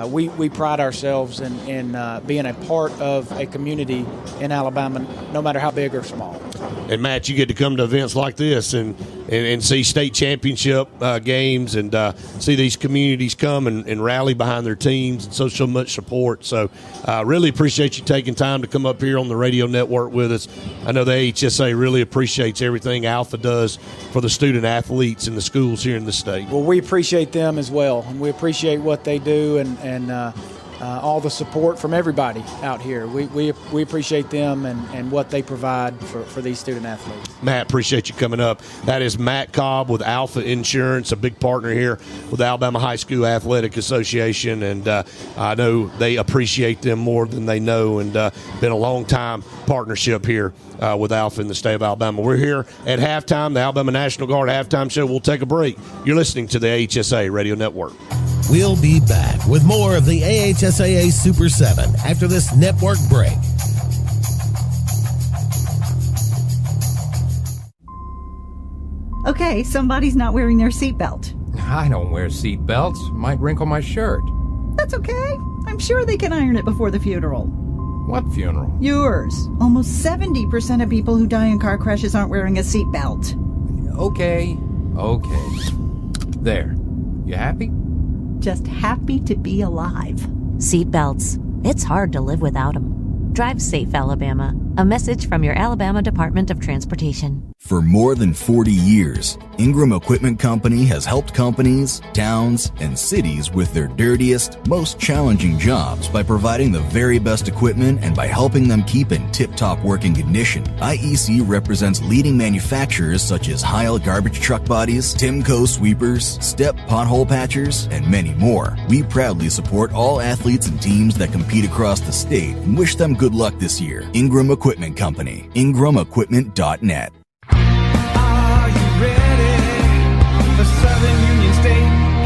we pride ourselves in being a part of a community in Alabama, no matter how big or small. And, Matt, you get to come to events like this and see state championship games and see these communities come and rally behind their teams and so much support. So really appreciate you taking time to come up here on the radio network with us. I know the AHSAA really appreciates everything Alpha does for the student athletes in the schools here in the state. Well, we appreciate them as well, and we appreciate what they do and all the support from everybody out here. We appreciate them and what they provide for these student athletes. Matt, appreciate you coming up. That is Matt Cobb with Alpha Insurance, a big partner here with the Alabama High School Athletic Association, and I know they appreciate them more than they know, and been a long-time partnership here with Alpha in the state of Alabama. We're here at halftime, the Alabama National Guard halftime show. We'll take a break. You're listening to the AHSAA Radio Network. We'll be back with more of the AHSAA Super 7 after this network break. Okay, somebody's not wearing their seatbelt. I don't wear seatbelts. Might wrinkle my shirt. That's okay. I'm sure they can iron it before the funeral. What funeral? Yours. Almost 70% of people who die in car crashes aren't wearing a seatbelt. Okay. There. You happy? Just happy to be alive. Seatbelts. It's hard to live without them. Drive safe, Alabama. A message from your Alabama Department of Transportation. For more than 40 years, Ingram Equipment Company has helped companies, towns, and cities with their dirtiest, most challenging jobs by providing the very best equipment and by helping them keep in tip-top working condition. IEC represents leading manufacturers such as Heil garbage truck bodies, Timco sweepers, Step pothole patchers, and many more. We proudly support all athletes and teams that compete across the state and wish them good luck this year. Ingram Equipment Company. IngramEquipment.net. Are you ready?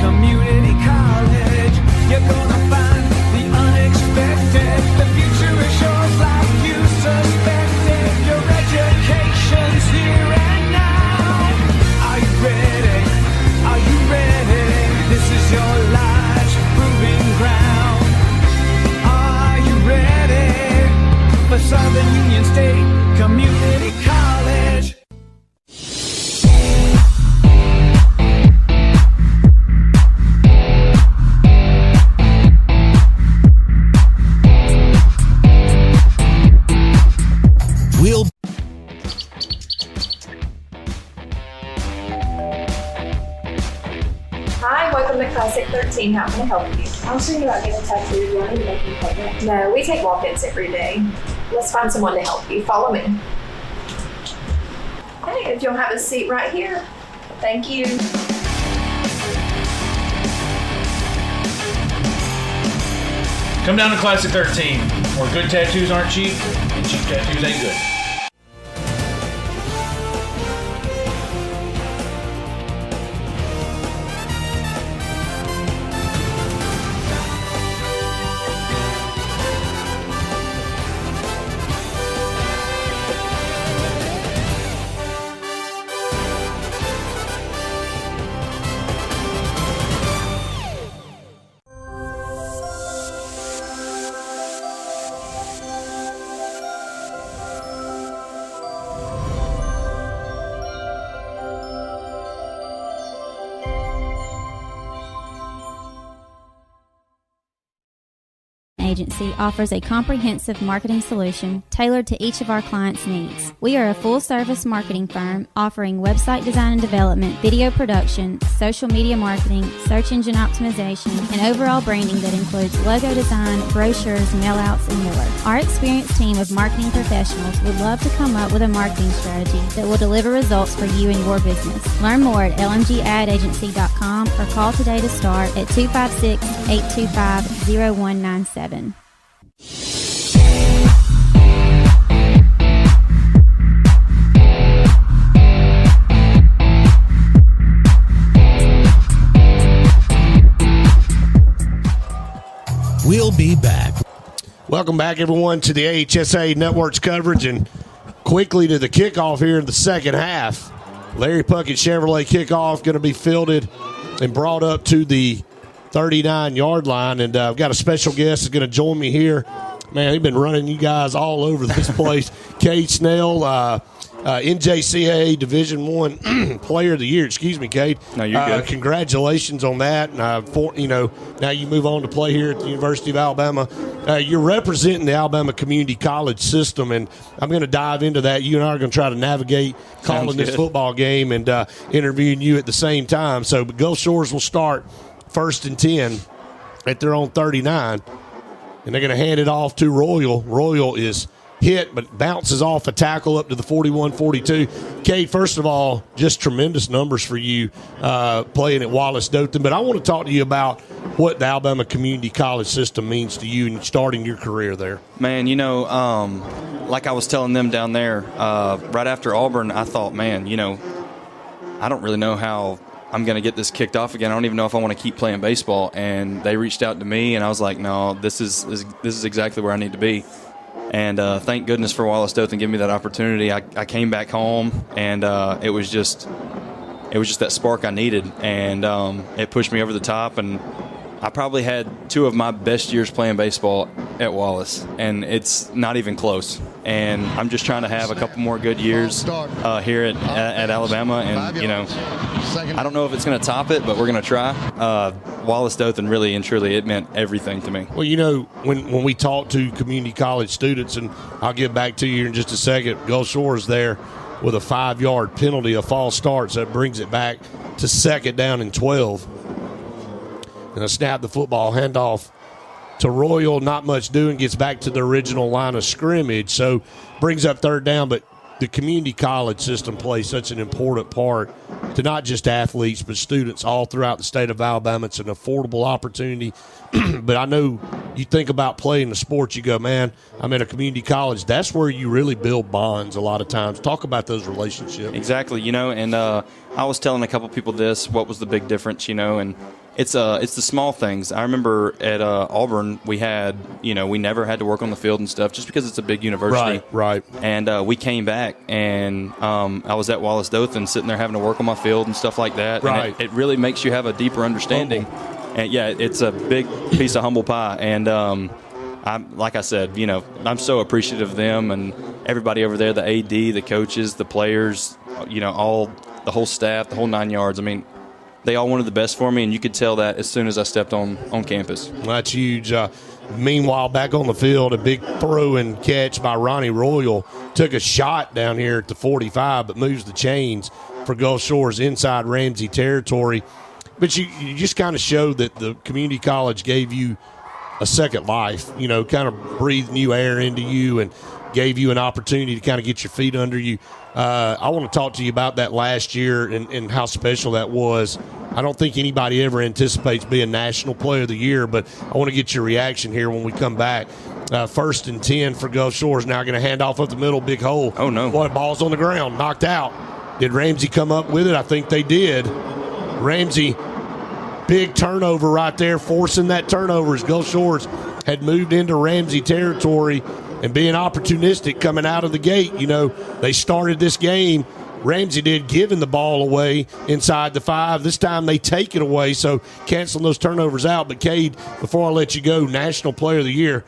community college. You're gonna find the unexpected. The future is yours like you suspected. Your education's here and now. Are you ready? Are you ready? This is your life's proving ground. Are you ready for Southern Union State Community College? Hi, welcome to Classic 13. How can I help you? I was thinking about getting a tattoo. Do I need to make an appointment? No, we take walk-ins every day. Let's find someone to help you. Follow me. Hey, if you'll have a seat right here. Thank you. Come down to Classic 13, where good tattoos aren't cheap and cheap tattoos ain't good. Agency offers a comprehensive marketing solution tailored to each of our clients' needs. We are a full-service marketing firm offering website design and development, video production, social media marketing, search engine optimization, and overall branding that includes logo design, brochures, mailouts, and more. Our experienced team of marketing professionals would love to come up with a marketing strategy that will deliver results for you and your business. Learn more at lmgadAgency.com or call today to start at 256-825-0197. We'll be back. Welcome back, everyone, to the AHSAA Network's coverage, and quickly to the kickoff here in the second half. Larry Puckett Chevrolet kickoff going to be fielded and brought up to the 39-yard line, and I've got a special guest that's going to join me here. Man, they've been running you guys all over this place. Cade Snell, NJCAA Division I Player of the Year. Excuse me, Cade. No, you're good. Congratulations on that. And, now you move on to play here at the University of Alabama. You're representing the Alabama Community College system, and I'm going to dive into that. You and I are going to try to navigate calling this football game and interviewing you at the same time. So Gulf Shores will start 1st and 10 at their own 39, and they're going to hand it off to Royal. Royal is hit but bounces off a tackle up to the 41-42. Cade, first of all, just tremendous numbers for you playing at Wallace Dothan, but I want to talk to you about what the Alabama Community College system means to you and starting your career there. Man, like I was telling them down there, right after Auburn, I thought, man, I don't really know how I'm going to get this kicked off again. I don't even know if I want to keep playing baseball. And they reached out to me, and I was like, no, this is exactly where I need to be. And thank goodness for Wallace Dothan giving me that opportunity. I came back home, and it was just that spark I needed, and it pushed me over the top. And I probably had two of my best years playing baseball at Wallace, and it's not even close. And I'm just trying to have a couple more good years here at Alabama, and I don't know if it's going to top it, but we're going to try. Wallace Dothan, really and truly, it meant everything to me. Well, when we talk to community college students, and I'll get back to you in just a second, Gulf Shores there with a 5-yard penalty, a false start, so it brings it back to 2nd down and 12. And a snap the football, handoff to Royal, not much doing, gets back to the original line of scrimmage, so brings up 3rd down. But the community college system plays such an important part to not just athletes but students all throughout the state of Alabama. It's an affordable opportunity. But I know you think about playing the sport, you go, man, I'm at a community college. That's where you really build bonds a lot of times. Talk about those relationships. Exactly, and I was telling a couple people what was the big difference, and it's the small things. I remember at Auburn, we never had to work on the field and stuff just because it's a big university. Right. And we came back, and I was at Wallace Dothan sitting there having to work on my field and stuff like that. Right. And it really makes you have a deeper understanding. And yeah, it's a big piece of humble pie. And like I said, I'm so appreciative of them and everybody over there, the AD, the coaches, the players, all the whole staff, the whole 9 yards. I mean, they all wanted the best for me, and you could tell that as soon as I stepped on campus. That's huge. Meanwhile, back on the field, a big throw and catch by Ronnie Royal. Took a shot down here at the 45, but moves the chains for Gulf Shores inside Ramsey territory. But you just kind of showed that the community college gave you a second life, kind of breathed new air into you and gave you an opportunity to kind of get your feet under you. I want to talk to you about that last year and how special that was. I don't think anybody ever anticipates being National Player of the Year, but I want to get your reaction here when we come back. 1st and 10 for Gulf Shores. Now going to hand off up the middle, big hole. Oh, no. Boy, ball's on the ground, knocked out. Did Ramsey come up with it? I think they did. Ramsey, big turnover right there, forcing that turnover as Gulf Shores had moved into Ramsey territory and being opportunistic coming out of the gate. They started this game, Ramsey did, giving the ball away inside the 5. This time they take it away, so canceling those turnovers out. But, Cade, before I let you go, National Player of the Year,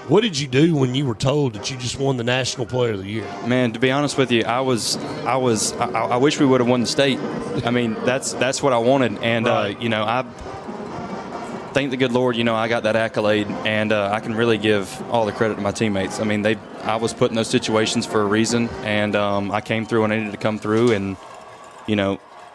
what did you do when you were told that you just won the National Player of the Year? Man, to be honest with you, I wish we would have won the state. I mean, that's what I wanted. And, right. I thank the good Lord, I got that accolade, and I can really give all the credit to my teammates. I mean, I was put in those situations for a reason, and I came through when I needed to come through, and,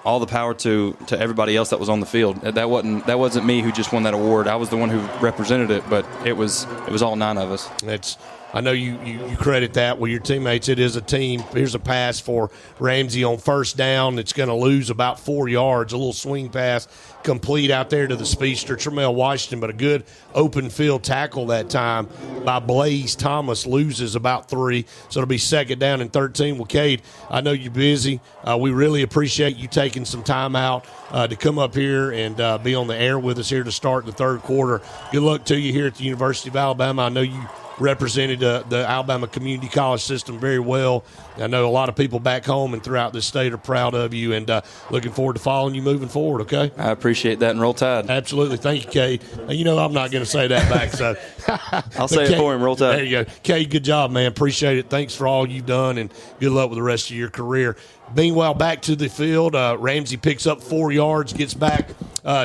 all the power to everybody else that was on the field. That wasn't me who just won that award. I was the one who represented it, but it was all 9 of us. I know you credit that with your teammates. It is a team. Here's a pass for Ramsey on 1st down. It's going to lose about 4 yards. A little swing pass complete out there to the speedster, Tremel Washington, but a good open field tackle that time by Blaze Thomas. Loses about 3, so it'll be 2nd down and 13. Well, Cade, I know you're busy. We really appreciate you taking some time out to come up here and be on the air with us here to start the 3rd quarter. Good luck to you here at the University of Alabama. I know you represented the Alabama Community College system very well. I know a lot of people back home and throughout this state are proud of you, and looking forward to following you moving forward, okay? I appreciate that, and roll tide. Absolutely. Thank you, Cade. I'm not going to say that back. So I'll say it for him, roll tide. There you go. Cade, good job, man. Appreciate it. Thanks for all you've done, and good luck with the rest of your career. Meanwhile, back to the field, Ramsey picks up 4 yards, gets back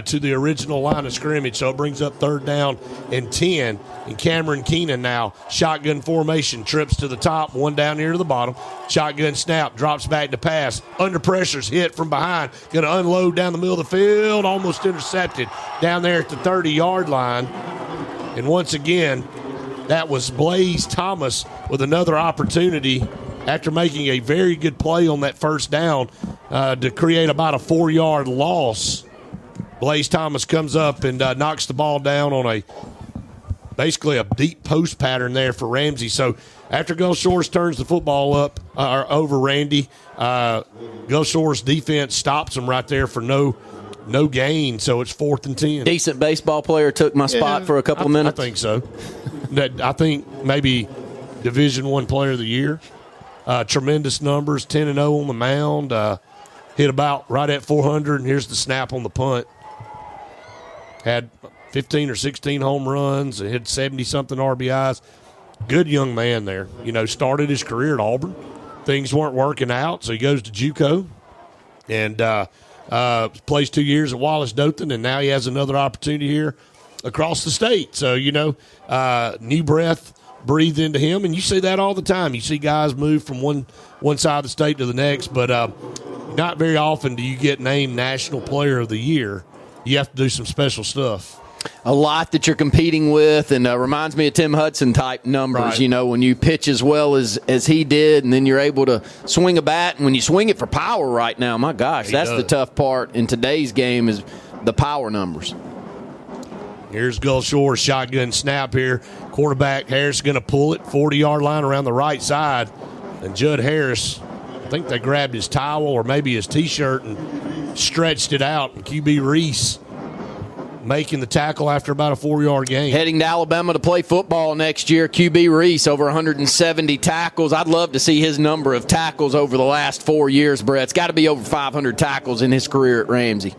to the original line of scrimmage, so it brings up 3rd down and 10. And Cameron Keenan now, shotgun formation, trips to the top, one down here to the bottom. Shotgun snap, drops back to pass. Under pressure's hit from behind. Going to unload down the middle of the field, almost intercepted down there at the 30-yard line. And once again, that was Blaze Thomas with another opportunity after making a very good play on that 1st down to create about a 4-yard loss. Blaze Thomas comes up and knocks the ball down on basically a deep post pattern there for Ramsey. So after Gulf Shores turns the football up over Randy, Gulf Shores defense stops them right there for no gain. So it's 4th and 10. Decent baseball player took my spot for a couple of minutes. I think so. I think maybe Division I Player of the Year. Tremendous numbers, 10-0 on the mound. Hit about right at 400, and here's the snap on the punt. Had 15 or 16 home runs, hit 70-something RBIs. Good young man there. Started his career at Auburn. Things weren't working out, so he goes to JUCO and plays 2 years at Wallace Dothan, and now he has another opportunity here across the state. So, new breath breathed into him, and you see that all the time. You see guys move from one side of the state to the next, but not very often do you get named National Player of the Year. You have to do some special stuff. A lot that you're competing with, and reminds me of Tim Hudson type numbers. Right. When you pitch as well as he did, and then you're able to swing a bat, and when you swing it for power right now, my gosh, that's the tough part in today's game is the power numbers. Here's Gulf Shores, shotgun snap here. Quarterback Harris is going to pull it, 40-yard line around the right side. And Judd Harris, I think they grabbed his towel or maybe his T-shirt and stretched it out. And QB Reese making the tackle after about a 4-yard gain. Heading to Alabama to play football next year, QB Reese, over 170 tackles. I'd love to see his number of tackles over the last 4 years, Brett. It's got to be over 500 tackles in his career at Ramsey.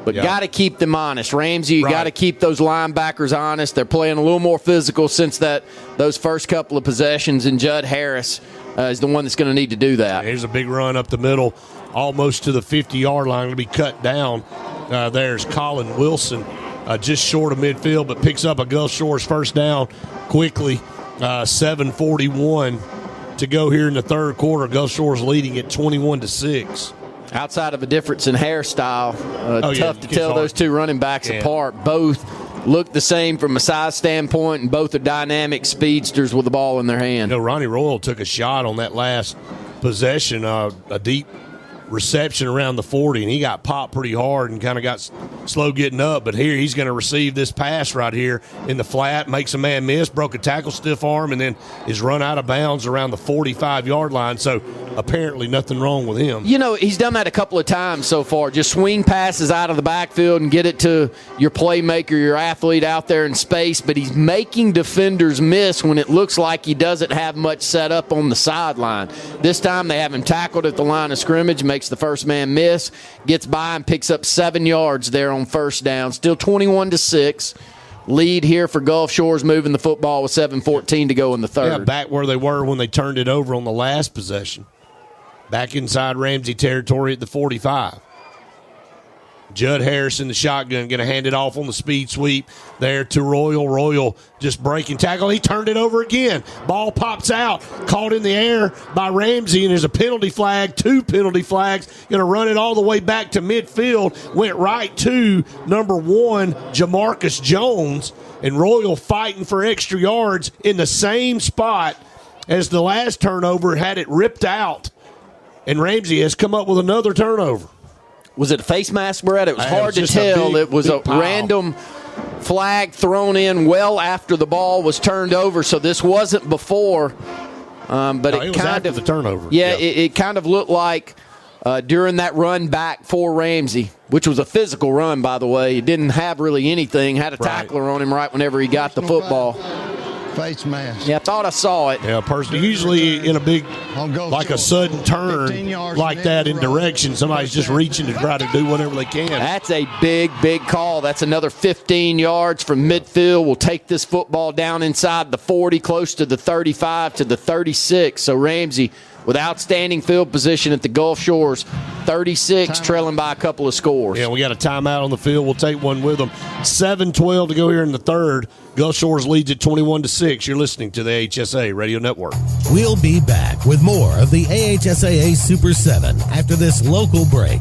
But got to keep them honest. Ramsey, you got to keep those linebackers honest. They're playing a little more physical since those first couple of possessions, and Judd Harris is the one that's going to need to do that. Here's a big run up the middle, almost to the 50-yard line. Going to be cut down. There's Colin Wilson, just short of midfield, but picks up a Gulf Shores first down quickly. 7:41 to go here in the third quarter. Gulf Shores leading at 21-6. Outside of a difference in hairstyle, tough to tell those two running backs apart. Both look the same from a size standpoint, and both are dynamic speedsters with the ball in their hand. You know, Ronnie Royal took a shot on that last possession, a deep reception around the 40, and he got popped pretty hard and kind of got slow getting up. But here he's going to receive this pass right here in the flat, makes a man miss, broke a tackle, stiff arm, and then is run out of bounds around the 45-yard line. So apparently nothing wrong with him. You know, he's done that a couple of times so far. Just swing passes out of the backfield and get it to your playmaker, your athlete out there in space. But he's making defenders miss when it looks like he doesn't have much set up on the sideline. This time they have him tackled at the line of scrimmage, makes the first man miss, gets by and picks up 7 yards there on first down. Still 21-6. Lead here for Gulf Shores, moving the football with 7:14 to go in the third. Yeah, back where they were when they turned it over on the last possession. Back inside Ramsey territory at the 45. Judd Harris in the shotgun, going to hand it off on the speed sweep there to Royal. Royal just breaking tackle. He turned it over again. Ball pops out, caught in the air by Ramsey, and there's a penalty flag, 2 penalty flags. Going to run it all the way back to midfield. Went right to number 1, Jamarcus Jones, and Royal fighting for extra yards in the same spot as the last turnover, had it ripped out, and Ramsey has come up with another turnover. Was it a face mask, Brett? It was hard to tell. It was a random flag thrown in well after the ball was turned over, so this wasn't before. But it was kind after of the turnover. Yeah, it kind of looked like during that run back for Ramsey, which was a physical run, by the way. It didn't have really anything. Had a tackler on him right whenever he got the football. Face mask. Yeah, I thought I saw it. Yeah, personally, usually in a big, like a sudden turn like that in direction, somebody's just reaching to try to do whatever they can. That's a big, big call. That's another 15 yards from midfield. We'll take this football down inside the 40, close to the 35 to the 36. So Ramsey with outstanding field position at the Gulf Shores, 36, trailing by a couple of scores. Yeah, we got a timeout on the field. We'll take one with them. 7:12 to go here in the third. Gulf Shores leads at 21-6. You're listening to the AHSAA Radio Network. We'll be back with more of the AHSAA Super 7 after this local break.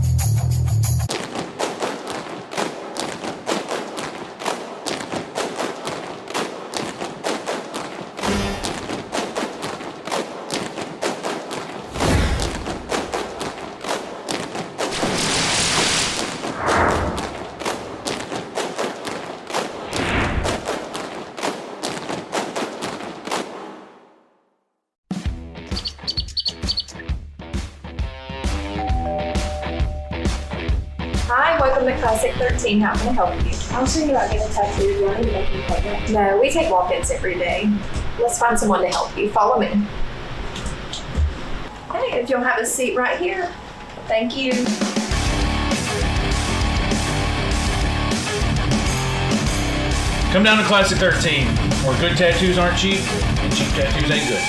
Classic 13, how can I help you? I was thinking about getting a tattoo. Do I need to make an appointment? No, we take walk-ins every day. Let's find someone to help you. Follow me. Hey, if you'll have a seat right here. Thank you. Come down to Classic 13, where good tattoos aren't cheap, and cheap tattoos ain't good.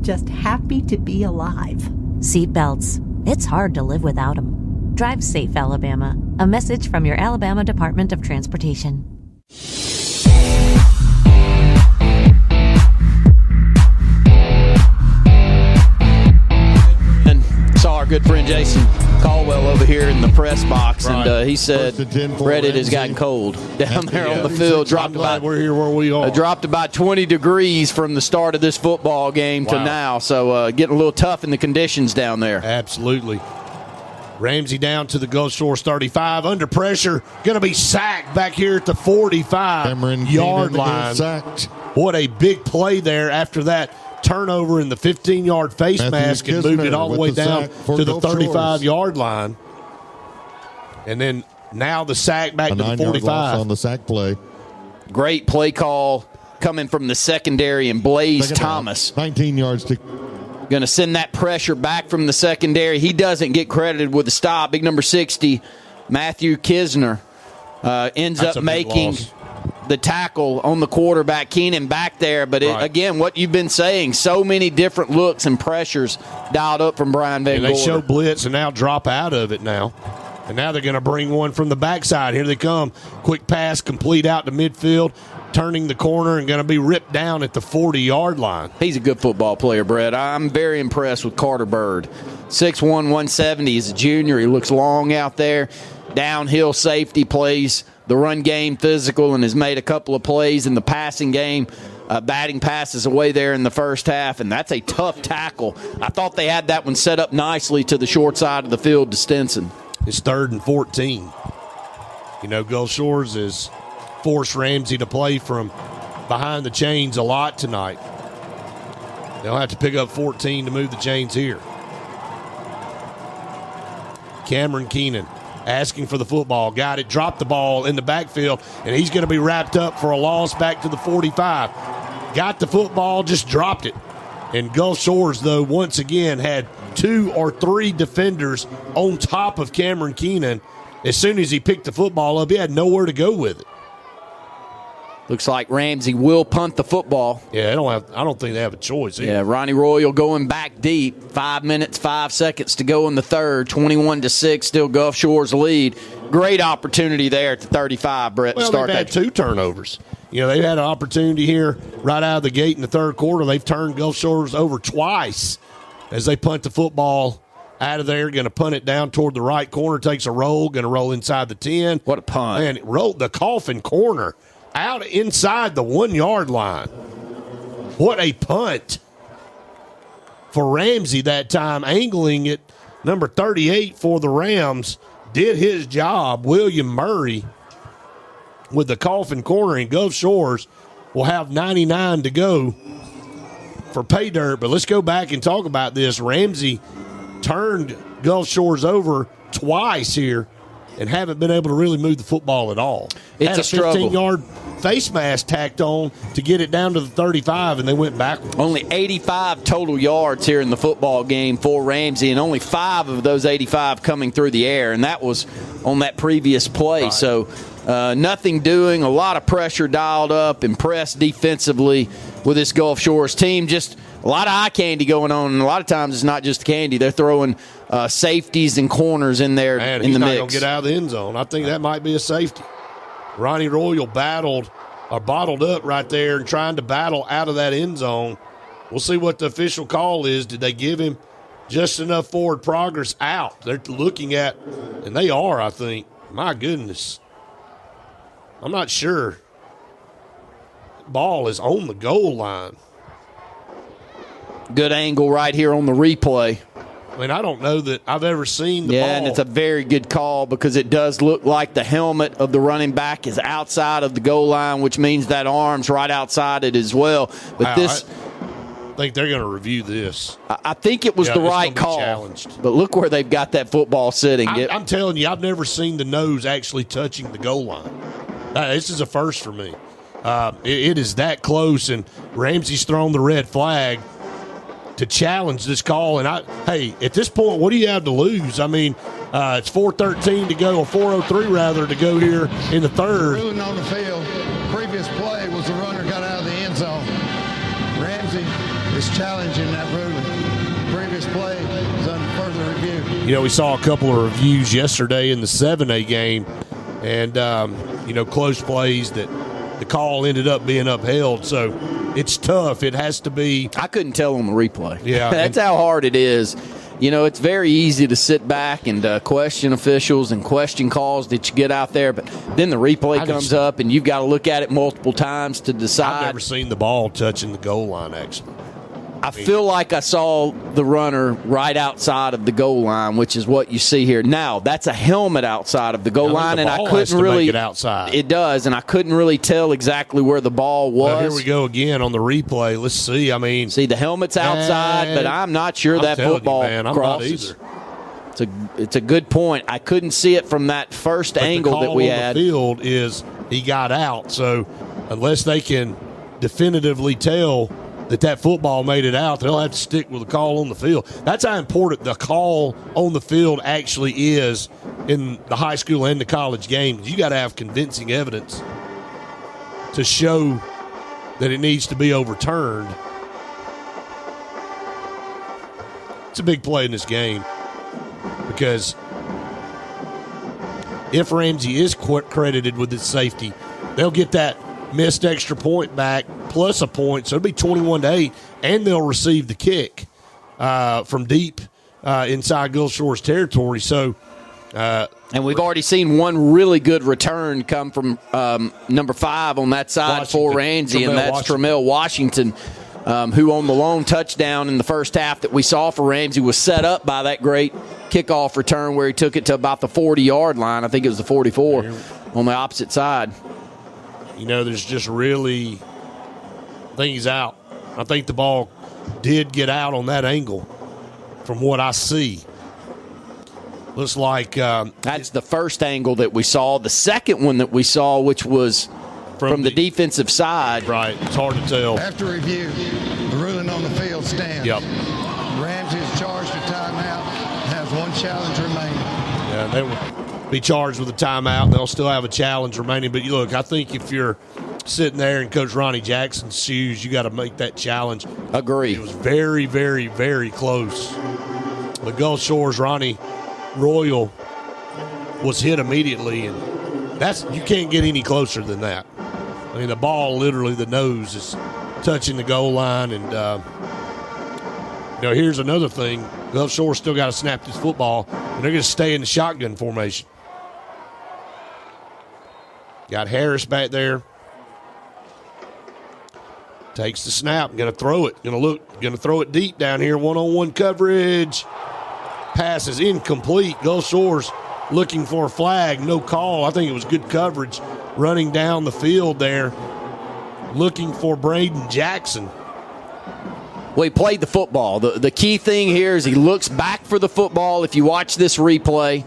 Just happy to be alive. Seatbelts. It's hard to live without them. Drive safe, Alabama. A message from your Alabama Department of Transportation. And saw our good friend Jason Caldwell over here in the press box, Right. and he said Reddit has gotten cold down there on the field. We're here where we are. Dropped about 20 degrees from the start of this football game to now, so getting a little tough in the conditions down there. Absolutely. Ramsey down to the Gulf Shores 35. Under pressure. Going to be sacked back here at the 45-yard line. Sacked. What a big play there after that turnover in the 15-yard face mask and moved it all the way down to the 35-yard line. And then now the sack back to the 45. Loss on the sack play. Great play call coming from the secondary and Blaze Thomas. 19 yards to... Going to send that pressure back from the secondary. He doesn't get credited with the stop. Big number 60, Matthew Kisner, ends up making the tackle on the quarterback. Keenan back there. But, again, what you've been saying, so many different looks and pressures dialed up from Brian Van Gorder. They show blitz and now drop out of it now. And now they're going to bring one from the backside. Here they come. Quick pass, complete out to midfield, turning the corner and going to be ripped down at the 40-yard line. He's a good football player, Brett. I'm very impressed with Carter Bird. 6'1", 170. He's a junior. He looks long out there. Downhill safety, plays the run game physical, and has made a couple of plays in the passing game. Batting passes away there in the first half, and that's a tough tackle. I thought they had that one set up nicely to the short side of the field to Stinson. It's 3rd and 14. You know, Gulf Shores has forced Ramsey to play from behind the chains a lot tonight. They'll have to pick up 14 to move the chains here. Cameron Keenan asking for the football. Got it, dropped the ball in the backfield, and he's going to be wrapped up for a loss back to the 45. Got the football, just dropped it. And Gulf Shores, though, once again had 2 or 3 defenders on top of Cameron Keenan. As soon as he picked the football up, he had nowhere to go with it. Looks like Ramsey will punt the football. Yeah, I don't think they have a choice either. Yeah, Ronnie Royal going back deep. 5 minutes, 5 seconds to go in the third. 21-6, still Gulf Shores lead. Great opportunity there at the 35, Brett, to start they've had 2 turnovers. You know, they've had an opportunity here right out of the gate in the third quarter. They've turned Gulf Shores over twice as they punt the football out of there. Going to punt it down toward the right corner. Takes a roll. Going to roll inside the 10. What a punt. Man, it rolled the coffin corner out inside the 1-yard line. What a punt for Ramsey that time. Angling it. Number 38 for the Rams did his job. William Murray with the coffin corner, and Gulf Shores will have 99 to go for pay dirt. But let's go back and talk about this. Ramsey turned Gulf Shores over twice here and haven't been able to really move the football at all. It's had a struggle. 15-yard face mask tacked on to get it down to the 35, and they went backwards. Only 85 total yards here in the football game for Ramsey, and only 5 of those 85 coming through the air, and that was on that previous play. Right. So nothing doing, a lot of pressure dialed up, impressed defensively with this Gulf Shores team. Just a lot of eye candy going on, and a lot of times it's not just candy. They're throwing safeties and corners in there in the mix. He's not going to get out of the end zone. I think that might be a safety. Ronnie Royal bottled up right there and trying to battle out of that end zone. We'll see what the official call is. Did they give him just enough forward progress out? They're looking at, and they are, I think. My goodness. I'm not sure. Ball is on the goal line. Good angle right here on the replay. I mean, I don't know that I've ever seen the ball. Yeah, and it's a very good call because it does look like the helmet of the running back is outside of the goal line, which means that arm's right outside it as well. But I think they're going to review this. I think it was the right call. Challenged. But look where they've got that football sitting. I'm telling you, I've never seen the nose actually touching the goal line. This is a first for me. It is that close, and Ramsey's thrown the red flag to challenge this call. And at this point, what do you have to lose? I mean, it's 4:13 to go, or 4:03 rather, to go here in the third. Ruling on the field. Previous play was the runner got out of the end zone. Ramsey is challenging that ruling. Previous play is under further review. You know, we saw a couple of reviews yesterday in the 7A game, and close plays that the call ended up being upheld. So it's tough. It has to be. I couldn't tell on the replay. Yeah. That's how hard it is. it's very easy to sit back and question officials and question calls that you get out there, but then the replay comes up and you've got to look at it multiple times to decide. I've never seen the ball touching the goal line, actually. I feel like I saw the runner right outside of the goal line, which is what you see here. Now, that's a helmet outside of the goal line, and I couldn't really make it outside. It does, and I couldn't really tell exactly where the ball was. Well, here we go again on the replay. Let's see. I mean, the helmet's outside, but I'm not sure that football crosses. I'm not either. It's a good point. I couldn't see it from that first angle that we had. The field is he got out, so unless they can definitively tell that football made it out, they'll have to stick with the call on the field. That's how important the call on the field actually is in the high school and the college games. You got to have convincing evidence to show that it needs to be overturned. It's a big play in this game because if Ramsey is credited with his safety, they'll get that missed extra point back plus a point, so it'll be 21-8, and they'll receive the kick from deep inside Gulf Shores territory. So, and we've already seen one really good return come from number 5 on that side for Ramsey, and that's Tramel Washington, who on the long touchdown in the first half that we saw for Ramsey was set up by that great kickoff return where he took it to about the 40-yard line. I think it was the 44 on the opposite side. There's just really – I think he's out. I think the ball did get out on that angle from what I see. Looks like that's the first angle that we saw. The second one that we saw, which was from the defensive side. Right. It's hard to tell. After review, the ruling on the field stands. Yep. Ramsey is charged with timeout, has one challenge remaining. Yeah, they will be charged with a timeout. They'll still have a challenge remaining. But, look, I think if you're sitting there in Coach Ronnie Jackson's shoes, you got to make that challenge. Agree. It was very, very, very close. The Gulf Shores, Ronnie Royal was hit immediately, and you can't get any closer than that. I mean, the ball, literally, the nose is touching the goal line, and here's another thing. Gulf Shores still got to snap this football, and they're going to stay in the shotgun formation. Got Harris back there. Takes the snap, going to throw it. Going to throw it deep down here. One-on-one coverage. Pass is incomplete. Gulf Shores looking for a flag. No call. I think it was good coverage running down the field there. Looking for Braden Jackson. Well, he played the football. The key thing here is he looks back for the football. If you watch this replay,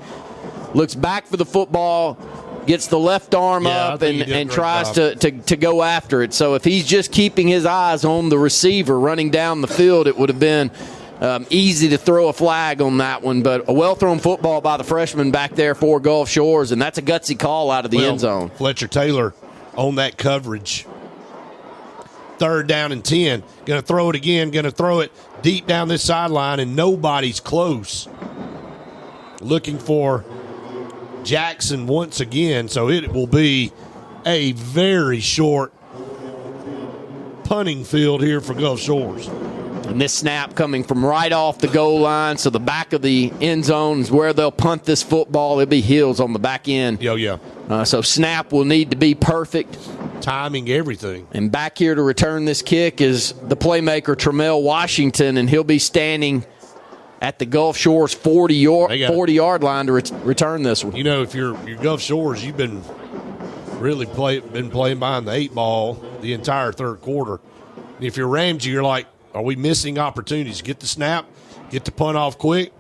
looks back for the football, gets the left arm up and tries to go after it. So if he's just keeping his eyes on the receiver running down the field, it would have been easy to throw a flag on that one. But a well-thrown football by the freshman back there for Gulf Shores, and that's a gutsy call out of the end zone. Fletcher Taylor on that coverage. 3rd down and 10. Going to throw it again. Going to throw it deep down this sideline, and nobody's close. Looking for Jackson once again, so it will be a very short punting field here for Gulf Shores. And this snap coming from right off the goal line, so the back of the end zone is where they'll punt this football. It'll be Hills on the back end. So snap will need to be perfect. Timing, everything. And back here to return this kick is the playmaker, Tramel Washington, and he'll be standing at the Gulf Shores 40-yard line to return this one. If you're Gulf Shores, you've been really playing behind the 8 ball the entire third quarter. If you're Ramsey, you're like, are we missing opportunities? Get the snap, get the punt off quick,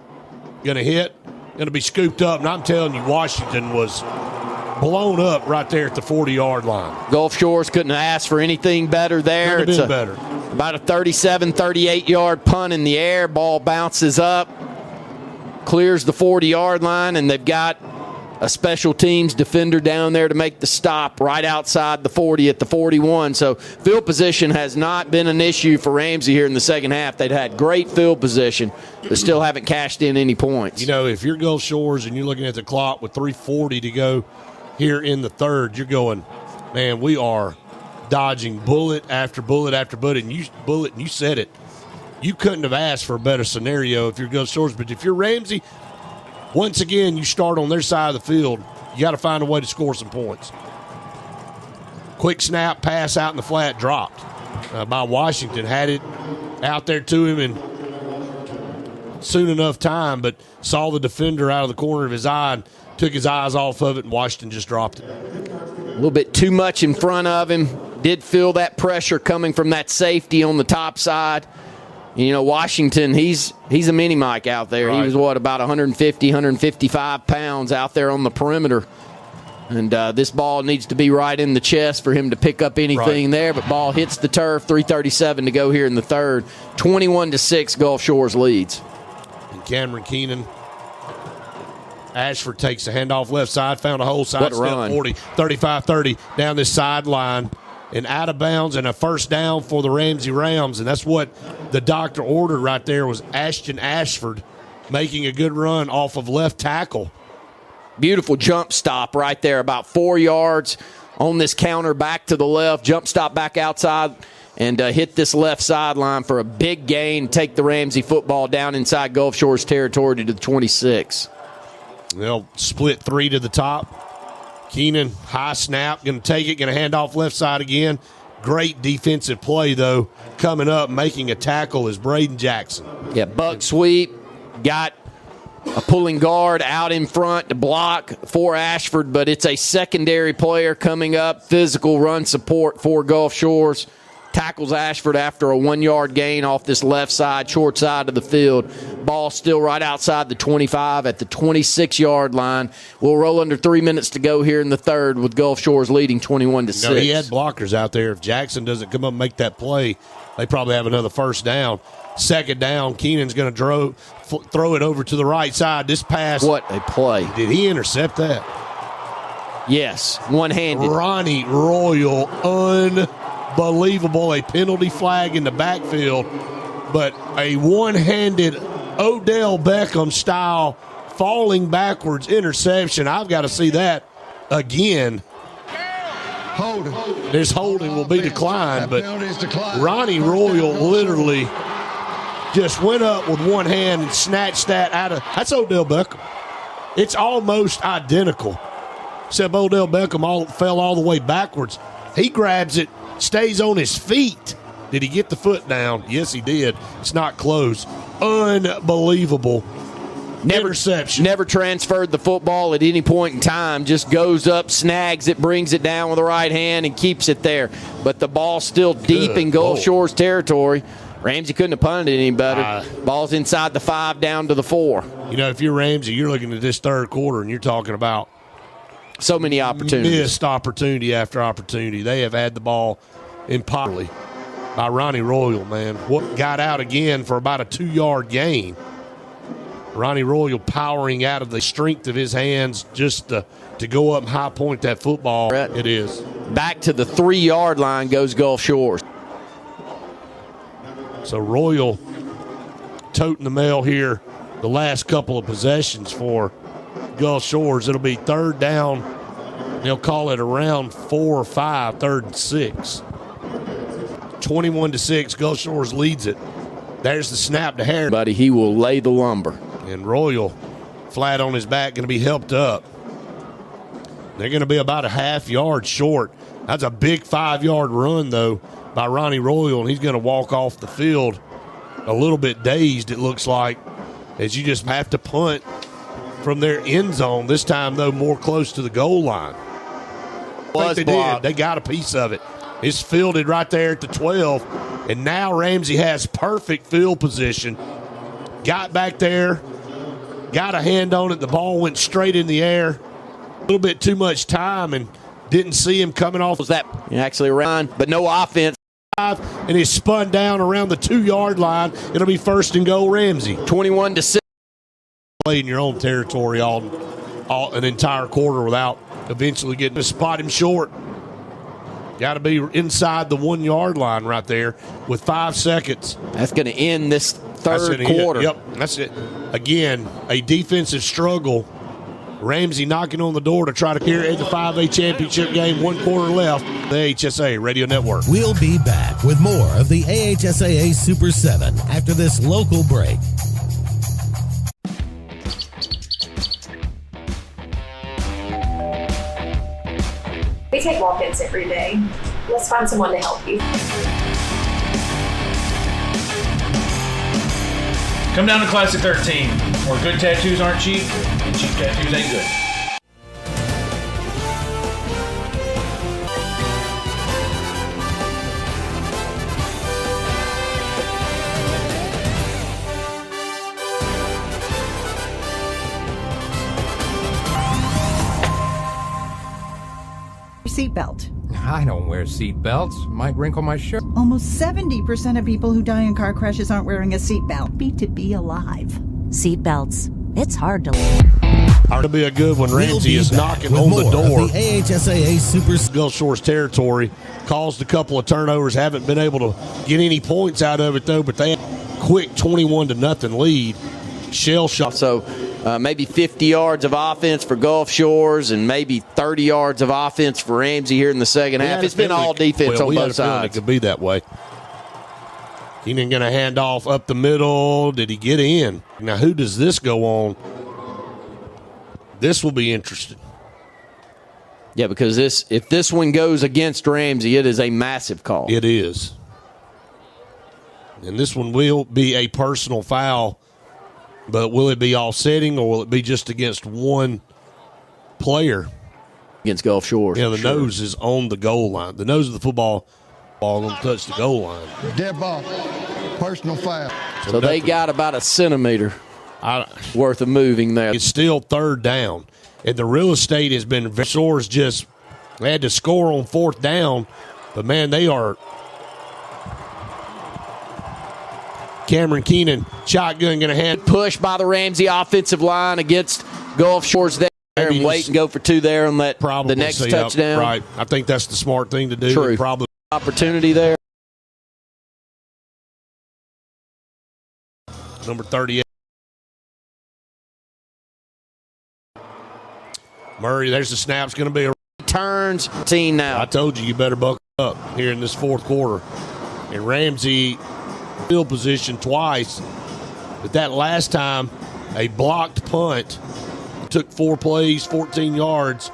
going to hit, going to be scooped up. And I'm telling you, Washington was blown up right there at the 40-yard line. Gulf Shores couldn't ask for anything better there. It's better. About a 37, 38-yard punt in the air. Ball bounces up, clears the 40-yard line, and they've got a special teams defender down there to make the stop right outside the 40 at the 41. So field position has not been an issue for Ramsey here in the second half. They've had great field position, but still haven't cashed in any points. If you're Gulf Shores and you're looking at the clock with 3:40 to go here in the third, you're going, man, we are dodging bullet after bullet after bullet, and you said it. you couldn't have asked for a better scenario if you're Gulf Shores. But if you're Ramsey, once again, you start on their side of the field. You got to find a way to score some points. Quick snap, pass out in the flat, dropped by Washington. Had it out there to him in soon enough time, but saw the defender out of the corner of his eye and took his eyes off of it, and Washington just dropped it. A little bit too much in front of him. Did feel that pressure coming from that safety on the top side. You know, Washington, he's a mini Mike out there. Right. He was, about 150, 155 pounds out there on the perimeter. And this ball needs to be right in the chest for him to pick up anything there. But ball hits the turf, 3:37 to go here in the third. 21-6, Gulf Shores leads. And Cameron Keenan. Ashford takes the handoff left side, found a hole, side step 40, 35-30 down this sideline. And out of bounds and a first down for the Ramsey Rams. And that's what the doctor ordered right there was Ashton Ashford making a good run off of left tackle. Beautiful jump stop right there, about 4 yards on this counter back to the left. Jump stop back outside and hit this left sideline for a big gain. Take the Ramsey football down inside Gulf Shores territory to the 26. They'll split 3 to the top. Keenan, high snap, going to take it, going to hand off left side again. Great defensive play, though, coming up, making a tackle is Braden Jackson. Yeah, buck sweep, got a pulling guard out in front to block for Ashford, but it's a secondary player coming up, physical run support for Gulf Shores. Tackles Ashford after a 1 yard gain off this left side, short side of the field. Ball still right outside the 25 at the 26-yard line. We'll roll under 3 minutes to go here in the third with Gulf Shores leading 21-6. No, he had blockers out there. If Jackson doesn't come up and make that play, they probably have another first down. Second down, Keenan's going to throw it over to the right side. This pass. What a play. Did he intercept that? Yes, one-handed. Ronnie Royal, unbelievable. A penalty flag in the backfield, but a one-handed Odell Beckham style falling backwards interception. I've got to see that again. Holding. This holding will be declined, but Ronnie Royal literally just went up with one hand and snatched that out of. That's Odell Beckham. It's almost identical. Except Odell Beckham fell all the way backwards. He grabs it, stays on his feet. Did he get the foot down? Yes, he did. It's not close. Unbelievable interception. Never transferred the football at any point in time. Just goes up, snags it, brings it down with the right hand, and keeps it there. But the ball's still deep in Gulf Shores territory. Ramsey couldn't have punted it any better. Ball's inside the 5 down to the 4. You know, if you're Ramsey, you're looking at this third quarter, and you're talking about so many opportunities. Missed opportunity after opportunity. They have had the ball impossibly by Ronnie Royal, man. What got out again for about a 2-yard gain. Ronnie Royal powering out of the strength of his hands just to go up and high point that football. It is. Back to the 3-yard line goes Gulf Shores. So Royal toting the mail here the last couple of possessions for Gulf Shores. It'll be third down. They'll call it around 4 or 5, 3rd and 6. 21-6, Gulf Shores leads it. There's the snap to Harris. Buddy, he will lay the lumber. And Royal, flat on his back, going to be helped up. They're going to be about a half yard short. That's a big 5-yard run, though, by Ronnie Royal, and he's going to walk off the field a little bit dazed, it looks like, as you just have to punt from their end zone. This time, though, more close to the goal line. I think they did. They got a piece of it. It's fielded right there at the 12, and now Ramsey has perfect field position. Got back there, got a hand on it. The ball went straight in the air. A little bit too much time, and didn't see him coming off. Was that actually around, but no offense. And he's spun down around the 2-yard line. It'll be first and goal, Ramsey. 21-6. Play in your own territory all an entire quarter without eventually getting to spot him short. Got to be inside the 1-yard line right there with 5 seconds. That's going to end this third quarter. Yep, that's it. Again, a defensive struggle Ramsey knocking on the door to try to carry at the 5A championship game. 1 quarter left. The AHSAA Radio Network. We'll be back with more of the AHSAA Super 7 after this local break. We take walk-ins every day. Let's find someone to help you. Come down to Classic 13, where good tattoos aren't cheap, and cheap tattoos ain't good. Seatbelt. I don't wear seat belts. Might wrinkle my shirt. Almost 70% of people who die in car crashes aren't wearing a seatbelt. Be to be alive. Seatbelts. It's hard to Hard to be a good one. Ramsey is knocking on the door. The AHSAA Super Gulf Shores territory. Caused a couple of turnovers. Haven't been able to get any points out of it, though, but they had a quick 21-0 lead. Shell shot. So maybe 50 yards of offense for Gulf Shores and maybe 30 yards of offense for Ramsey here in the second half. It's been all defense on both sides. It could be that way. Keenan going to hand off up the middle. Did he get in? Now, who does this go on? This will be interesting. Yeah, because if this one goes against Ramsey, it is a massive call. It is. And this one will be a personal foul. But will it be offsetting or will it be just against one player? Against Gulf Shores. Yeah, the nose is on the goal line. The nose of the football going to touch the goal line. Dead ball. Personal foul. So they got about a centimeter worth of moving there. It's still third down. And the real estate has been, Shores just had to score on fourth down. But, man, they are. Cameron Keenan, shotgun going to hand. Push by the Ramsey offensive line against Gulf Shores there and wait and go for two there and let the next touchdown. Right. I think that's the smart thing to do. True. Probably opportunity there. Number 38. Murray, there's the snap. It's going to be a turns team now. I told you better buckle up here in this fourth quarter. And Ramsey field position twice, but that last time a blocked punt took 4 plays, 14 yards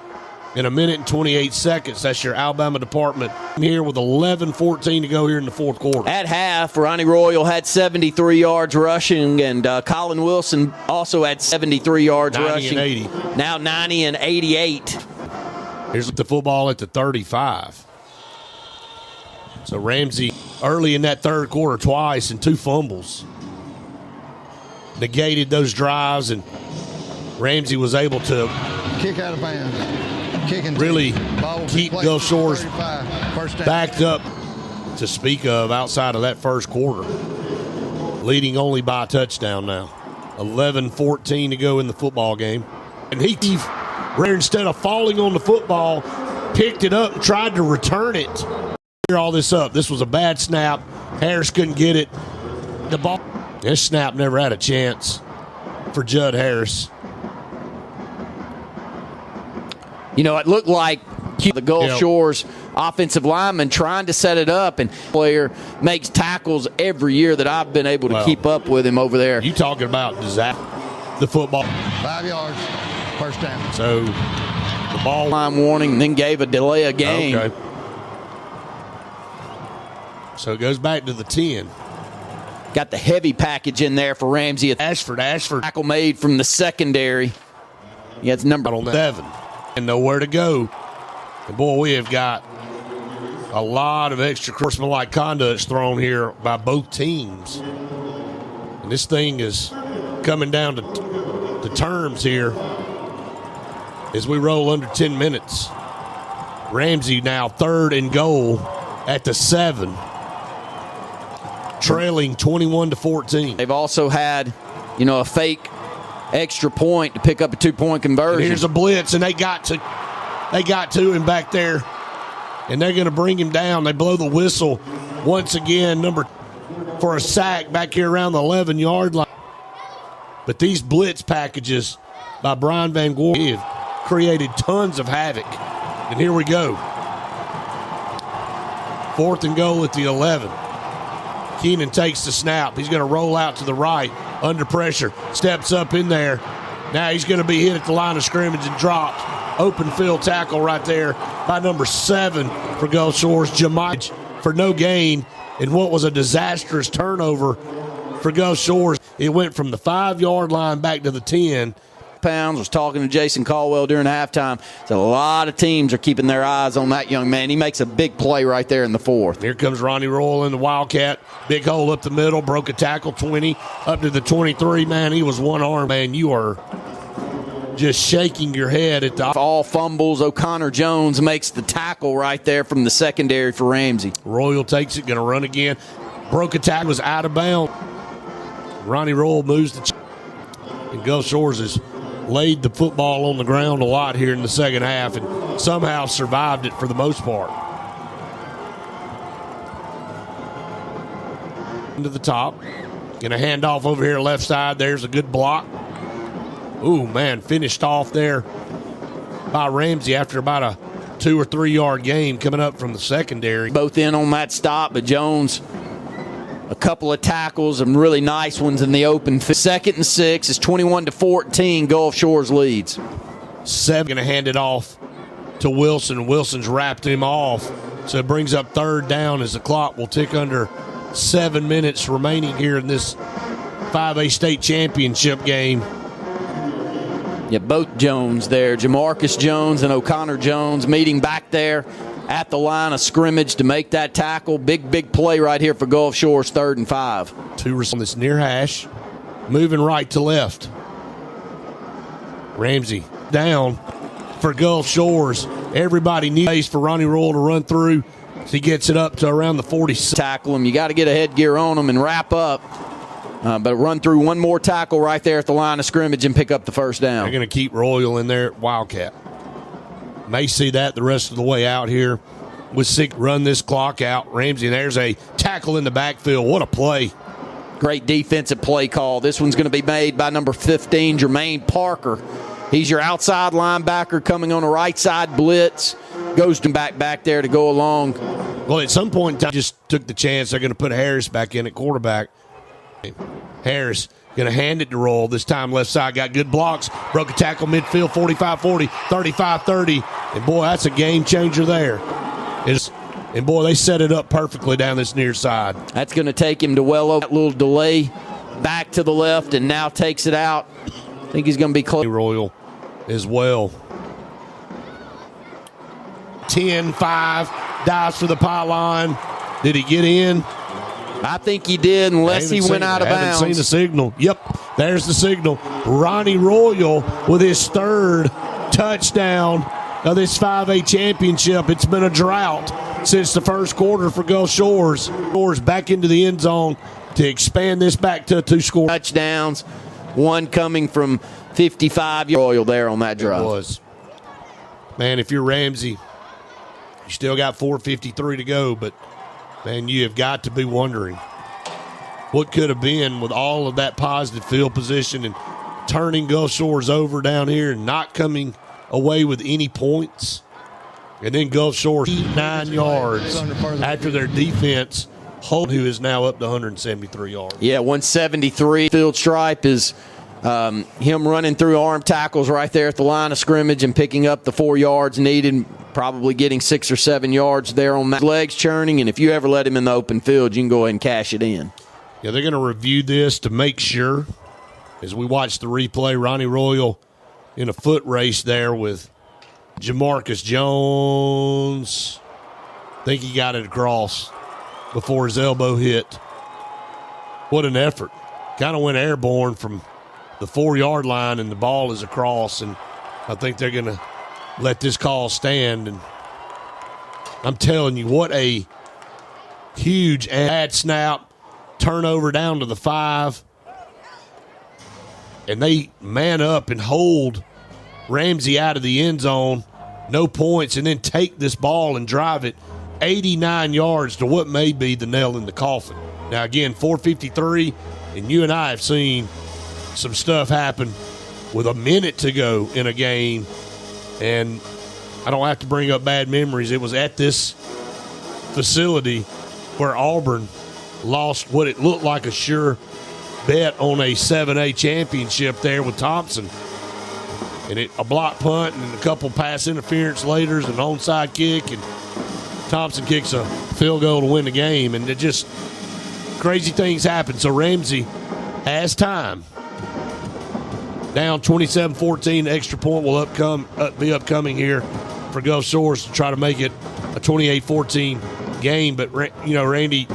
in a minute and 28 seconds. That's your Alabama department here with 11:14 to go here in the fourth quarter. At half, Ronnie Royal had 73 yards rushing, and Colin Wilson also had 73 yards 90 rushing. and 80. Now 90 and 88. Here's the football at the 35. So Ramsey early in that third quarter twice and 2 fumbles. Negated those drives, and Ramsey was able to kick out of bounds. Kicking really keep Gulf Shores backed up to speak of outside of that first quarter. Leading only by a touchdown now. 11:14 to go in the football game. And he, instead of falling on the football, picked it up and tried to return it. All this up. This was a bad snap. Harris couldn't get it. The ball. This snap never had a chance for Judd Harris. You know, it looked like the Gulf Shores offensive lineman trying to set it up, and player makes tackles every year that I've been able to keep up with him over there. You talking about disaster? The football. 5 yards. First down. So the ball line warning, and then gave a delay of game. Okay. So it goes back to the 10. Got the heavy package in there for Ramsey. Ashford. Tackle made from the secondary. Yeah, it's number 7. And nowhere to go. And boy, we have got a lot of extra sportsmanlike conducts thrown here by both teams. And this thing is coming down to terms here as we roll under 10 minutes. Ramsey now 3rd and goal at the 7. Trailing 21-14. They've also had, a fake extra point to pick up a 2-point conversion. And here's a blitz, and they got to him back there, and they're going to bring him down. They blow the whistle once again, for a sack back here around the 11-yard line. But these blitz packages by Brian Van Gorp. He have created tons of havoc. And here we go. 4th and goal at the 11. Keenan takes the snap. He's going to roll out to the right under pressure. Steps up in there. Now he's going to be hit at the line of scrimmage and dropped. Open field tackle right there by number 7 for Gulf Shores, Jamai, for no gain. And what was a disastrous turnover for Gulf Shores. It went from the 5-yard line back to the 10. Pounds was talking to Jason Caldwell during halftime. So a lot of teams are keeping their eyes on that young man. He makes a big play right there in the 4th. Here comes Ronnie Royal in the Wildcat. Big hole up the middle, broke a tackle, 20, up to the 23. Man, he was one arm. Man, you are just shaking your head at the all fumbles. O'Connor Jones makes the tackle right there from the secondary for Ramsey. Royal takes it, going to run again. Broke a tackle, was out of bounds. Ronnie Royal moves the and Gulf Shores has laid the football on the ground a lot here in the second half and somehow survived it for the most part. Into the top. Going to hand off over here left side. There's a good block. Ooh, man, finished off there by Ramsey after about a 2 or 3 yard game coming up from the secondary. Both in on that stop, but Jones, a couple of tackles, some really nice ones in the open. 2nd and 6 is 21-14. Gulf Shores leads. 7 going to hand it off to Wilson. Wilson's wrapped him off, so it brings up 3rd down as the clock will tick under 7 minutes remaining here in this 5A state championship game. Yeah, both Jones there. Jamarcus Jones and O'Connor Jones meeting back there at the line of scrimmage to make that tackle. Big play right here for Gulf Shores, 3rd and 5. 2 on this near hash. Moving right to left. Ramsey down for Gulf Shores. Everybody needs for Ronnie Royal to run through. He gets it up to around the 40. Tackle him. You got to get a headgear on him and wrap up. But run through one more tackle right there at the line of scrimmage and pick up the 1st down. They're going to keep Royal in there at Wildcat. May see that the rest of the way out here with 6. Run this clock out. Ramsey, there's a tackle in the backfield. What a play. Great defensive play call. This one's going to be made by number 15, Jermaine Parker. He's your outside linebacker coming on the right side blitz. Goes to back there to go along. Well, at some point in time, just took the chance. They're going to put Harris back in at quarterback. Harris going to hand it to Royal. This time left side, got good blocks. Broke a tackle midfield, 45-40, 35-30. And, boy, that's a game changer there. And, boy, they set it up perfectly down this near side. That's going to take him to well over that little delay. Back to the left and now takes it out. I think he's going to be close. Royal as well. 10-5, dives for the pylon. Did he get in? I think he did, unless he went out of bounds. Haven't seen the signal. Yep, there's the signal. Ronnie Royal with his 3rd touchdown of this 5A championship. It's been a drought since the first quarter for Gulf Shores. Shores back into the end zone to expand this back to a 2-score. Touchdowns, one coming from 55. Royal there on that drive. It was. Man, if you're Ramsey, you still got 4:53 to go, but man, you have got to be wondering what could have been with all of that positive field position and turning Gulf Shores over down here and not coming away with any points. And then Gulf Shores 9 yards after their defense, who is now up to 173 yards. Yeah, 173. Field stripe is him running through arm tackles right there at the line of scrimmage and picking up the 4 yards needed, probably getting 6 or 7 yards there on that. Legs churning, and if you ever let him in the open field, you can go ahead and cash it in. Yeah, they're going to review this to make sure. As we watch the replay, Ronnie Royal in a foot race there with Jamarcus Jones. I think he got it across before his elbow hit. What an effort. Kind of went airborne from the 4-yard line, and the ball is across, and I think they're going to let this call stand. And I'm telling you, what a huge ad snap, turnover down to the 5. And they man up and hold Ramsey out of the end zone, no points, and then take this ball and drive it 89 yards to what may be the nail in the coffin. Now, again, 4:53, and you and I have seen some stuff happen with a minute to go in a game, and I don't have to bring up bad memories. It was at this facility where Auburn lost what it looked like a sure bet on a 7A championship there with Thompson. And a block punt and a couple pass interference later, an onside kick, and Thompson kicks a field goal to win the game. And it just crazy things happen. So Ramsey has time. Down 27-14, extra point will be upcoming here for Gulf Shores to try to make it a 28-14 game. But, Randy,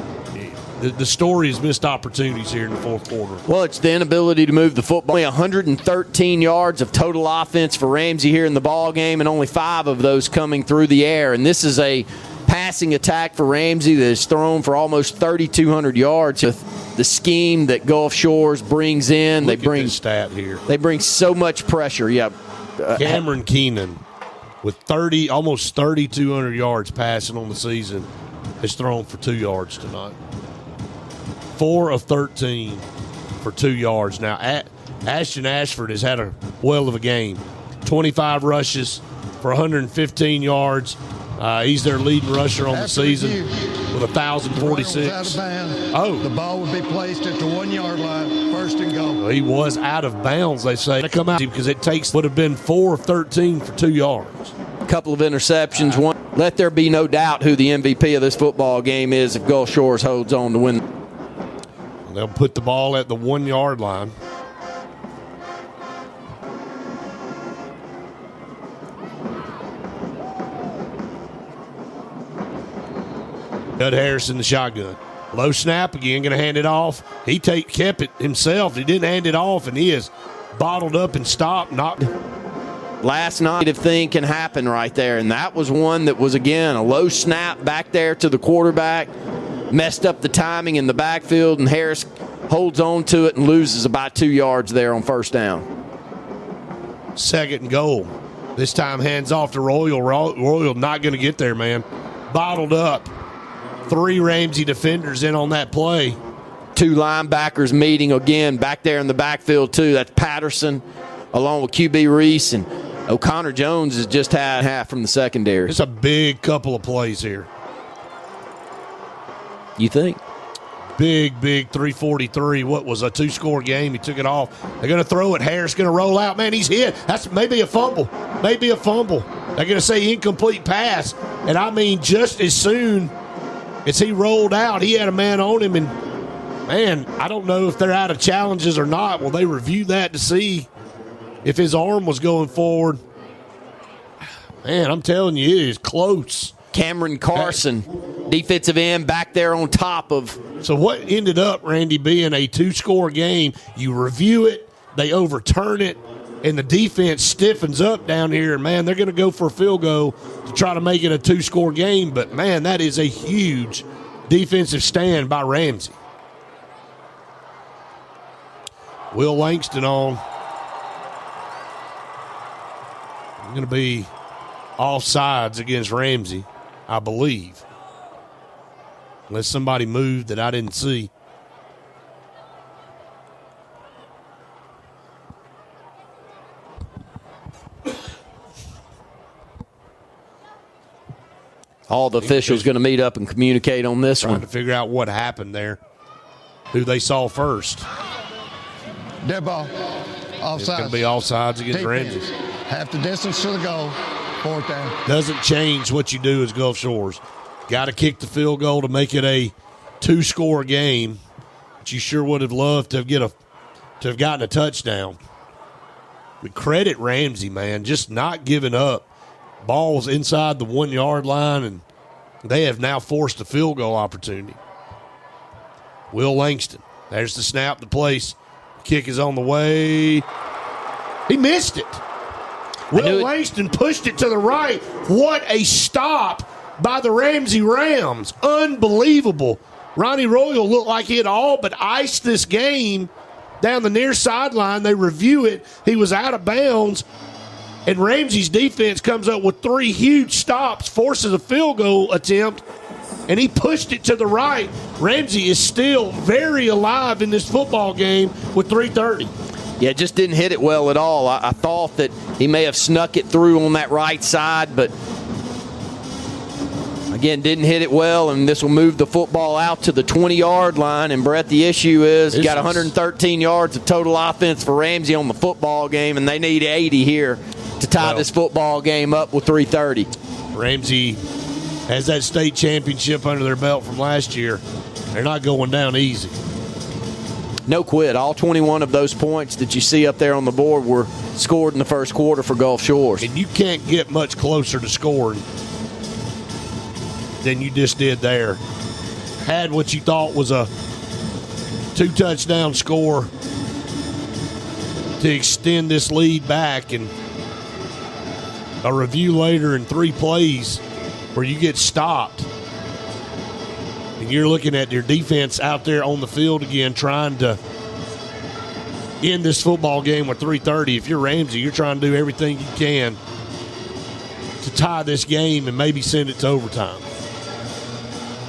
the story is missed opportunities here in the fourth quarter. Well, it's the inability to move the football. Only 113 yards of total offense for Ramsey here in the ball game, and only 5 of those coming through the air. And this is a passing attack for Ramsey that is thrown for almost 3,200 yards. With the scheme that Gulf Shores brings in, Look at this stat here. They bring so much pressure. Yeah, Cameron Keenan with almost 3,200 yards passing on the season has thrown for 2 yards tonight. 4 of 13 for 2 yards. Now, Ashton Ashford has had a whale of a game. 25 rushes for 115 yards. He's their leading rusher on the season with 1,046. The ball would be placed at the 1 yard line, first and goal. Well, he was out of bounds, they say. To come out because would have been 4 of 13 for 2 yards. A couple of interceptions. One. Let there be no doubt who the MVP of this football game is if Gulf Shores holds on to win. They'll put the ball at the 1 yard line. Judd Harrison, the shotgun. Low snap again, going to hand it off. He kept it himself. He didn't hand it off, and he is bottled up and stopped. Last night, if thing can happen right there, and that was one that was, again, a low snap back there to the quarterback. Messed up the timing in the backfield, and Harris holds on to it and loses about 2 yards there on first down. Second and goal. This time hands off to Royal. Royal not going to get there, man. Bottled up. 3 Ramsey defenders in on that play. 2 linebackers meeting again back there in the backfield, too. That's Patterson along with QB Reese, and O'Connor Jones has just had half from the secondary. It's a big couple of plays here. You think? Big 343. What was a 2-score game? He took it off. They're going to throw it. Harris going to roll out. Man, he's hit. That's maybe a fumble. They're going to say incomplete pass. And I mean, just as soon as he rolled out, he had a man on him. And, man, I don't know if they're out of challenges or not. Will they review that to see if his arm was going forward? Man, I'm telling you, it is close. Cameron Carson, defensive end, back there on top of. So what ended up, Randy, being a 2-score game, you review it, they overturn it, and the defense stiffens up down here. And, man, they're going to go for a field goal to try to make it a 2-score game. But, man, that is a huge defensive stand by Ramsey. Will Langston on. Going to be offsides against Ramsey, I believe. Unless somebody moved that I didn't see. All the officials going to meet up and communicate on this one. Trying to figure out what happened there. Who they saw first. Dead ball. Offsides. It's going to be offsides against Ramsey. Half the distance to the goal. 4th down. Doesn't change what you do as Gulf Shores. Got to kick the field goal to make it a 2-score game. But you sure would have loved to have gotten a touchdown. We credit Ramsey, man, just not giving up. Balls inside the 1 yard line, and they have now forced a field goal opportunity. Will Langston. There's the snap, the place. Kick is on the way. He missed it. Will Langston pushed it to the right. What a stop by the Ramsey Rams. Unbelievable. Ronnie Royal looked like he had all but iced this game down the near sideline. They review it. He was out of bounds. And Ramsey's defense comes up with 3 huge stops, forces a field goal attempt, and he pushed it to the right. Ramsey is still very alive in this football game with 3:30. Yeah, just didn't hit it well at all. I thought that he may have snuck it through on that right side, but again, didn't hit it well, and this will move the football out to the 20-yard line. And, Brett, the issue is got 113 yards of total offense for Ramsey on the football game, and they need 80 here to tie this football game up with 3:30. Ramsey has that state championship under their belt from last year. They're not going down easy. No quit. All 21 of those points that you see up there on the board were scored in the first quarter for Gulf Shores. And you can't get much closer to scoring than you just did there. Had what you thought was a 2-touchdown score to extend this lead back, and a review later in 3 plays where you get stopped. And you're looking at your defense out there on the field again trying to end this football game with 3:30. If you're Ramsey, you're trying to do everything you can to tie this game and maybe send it to overtime.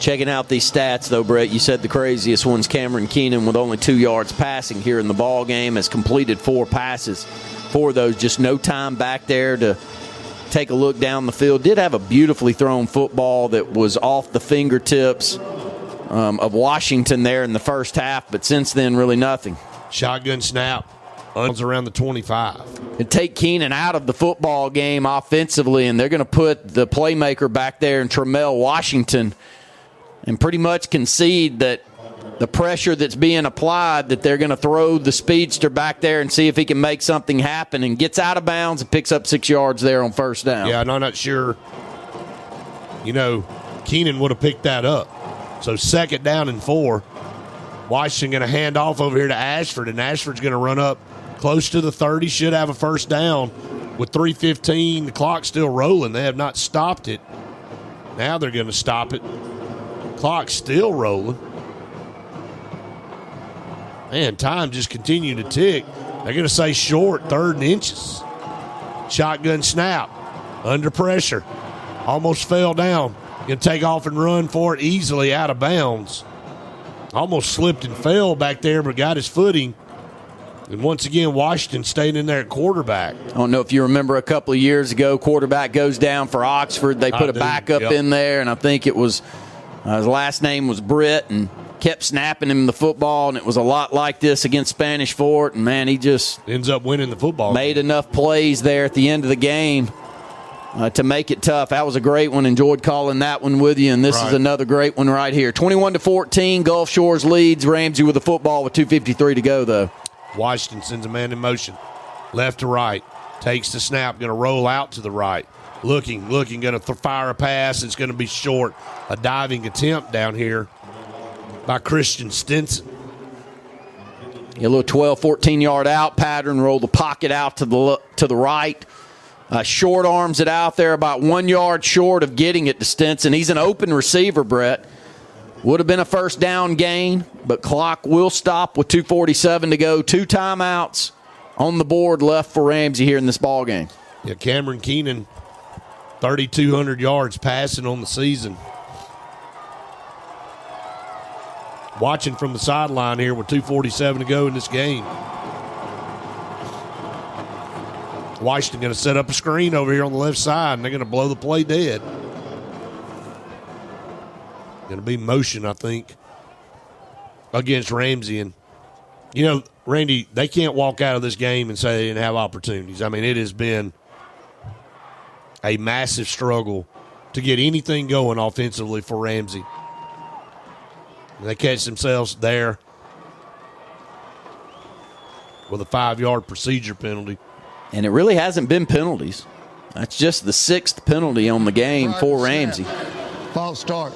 Checking out these stats, though, Brett, you said the craziest one's Cameron Keenan with only 2 yards passing here in the ball game, has completed 4 passes. 4 of those, just no time back there to take a look down the field. Did have a beautifully thrown football that was off the fingertips of Washington there in the first half, but since then, really nothing. Shotgun snap, around the 25. And take Keenan out of the football game offensively, and they're going to put the playmaker back there in Tremel Washington and pretty much concede that the pressure that's being applied, that they're going to throw the speedster back there and see if he can make something happen, and gets out of bounds and picks up 6 yards there on first down. Yeah, and I'm not sure, Keenan would have picked that up. So 2nd down and 4. Washington going to hand off over here to Ashford, and Ashford's going to run up close to the 30, should have a first down with 3:15. The clock's still rolling. They have not stopped it. Now they're going to stop it. Clock's still rolling. Man, time just continued to tick. They're going to say short, 3rd and inches. Shotgun snap, under pressure. Almost fell down. Going to take off and run for it easily out of bounds. Almost slipped and fell back there, but got his footing. And once again, Washington stayed in there at quarterback. I don't know if you remember a couple of years ago, quarterback goes down for Oxford. They put a backup in there, and I think it was his last name was Britt, and kept snapping him the football, and it was a lot like this against Spanish Fort, and, man, he just ends up winning the football. Made enough plays there at the end of the game to make it tough. That was a great one. Enjoyed calling that one with you, and this is another great one right here. 21-14, Gulf Shores leads. Ramsey with the football with 2:53 to go, though. Washington sends a man in motion. Left to right. Takes the snap. Going to roll out to the right. Looking. Going to fire a pass. It's going to be short. A diving attempt down here by Christian Stinson. A little 12, 14-yard out pattern. Roll the pocket out to the right. Short arms it out there, about 1 yard short of getting it to Stinson. He's an open receiver, Brett. Would have been a first down gain, but clock will stop with 2:47 to go. 2 timeouts on the board left for Ramsey here in this ball game. Yeah, Cameron Keenan, 3,200 yards passing on the season. Watching from the sideline here with 2:47 to go in this game. Washington going to set up a screen over here on the left side, and they're going to blow the play dead. Going to be motion, I think, against Ramsey. And, Randy, they can't walk out of this game and say they didn't have opportunities. I mean, it has been a massive struggle to get anything going offensively for Ramsey. And they catch themselves there with a 5-yard procedure penalty. And it really hasn't been penalties. That's just the 6th penalty on the game for Ramsey. False start.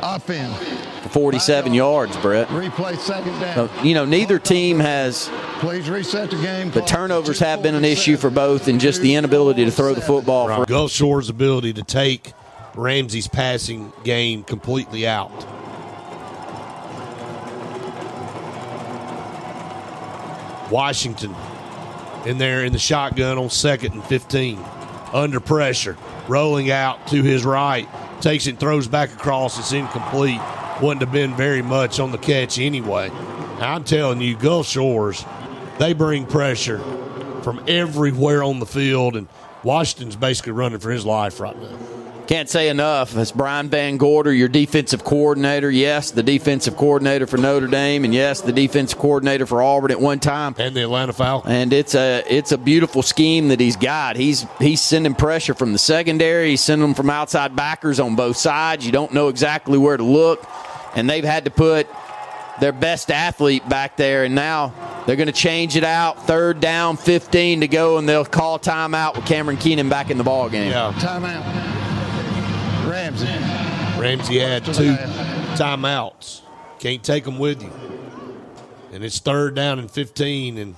Offense. For 47 yards, Brett. Replay 2nd down. So, neither team has. Please reset the game. The turnovers have been an issue for both, and just the inability to throw the football. Right. Gulf Shore's ability to take Ramsey's passing game completely out. Washington in there in the shotgun on 2nd and 15. Under pressure. Rolling out to his right. Takes it, throws back across. It's incomplete. Wouldn't have been very much on the catch anyway. I'm telling you, Gulf Shores They bring pressure from everywhere on the field, and Washington's basically running for his life right now. Can't say enough. It's Brian Van Gorder, your defensive coordinator. Yes, the defensive coordinator for Notre Dame, and yes, the defensive coordinator for Auburn at one time. And the Atlanta Falcons. And it's a beautiful scheme that he's got. He's sending pressure from the secondary. He's sending them from outside backers on both sides. You don't know exactly where to look. And they've had to put their best athlete back there, and now they're going to change it out. 3rd down, 15 to go, and they'll call timeout with Cameron Keenan back in the ball game. Yeah. Timeout. Ramsey had 2 timeouts. Can't take them with you. And it's 3rd down and 15, and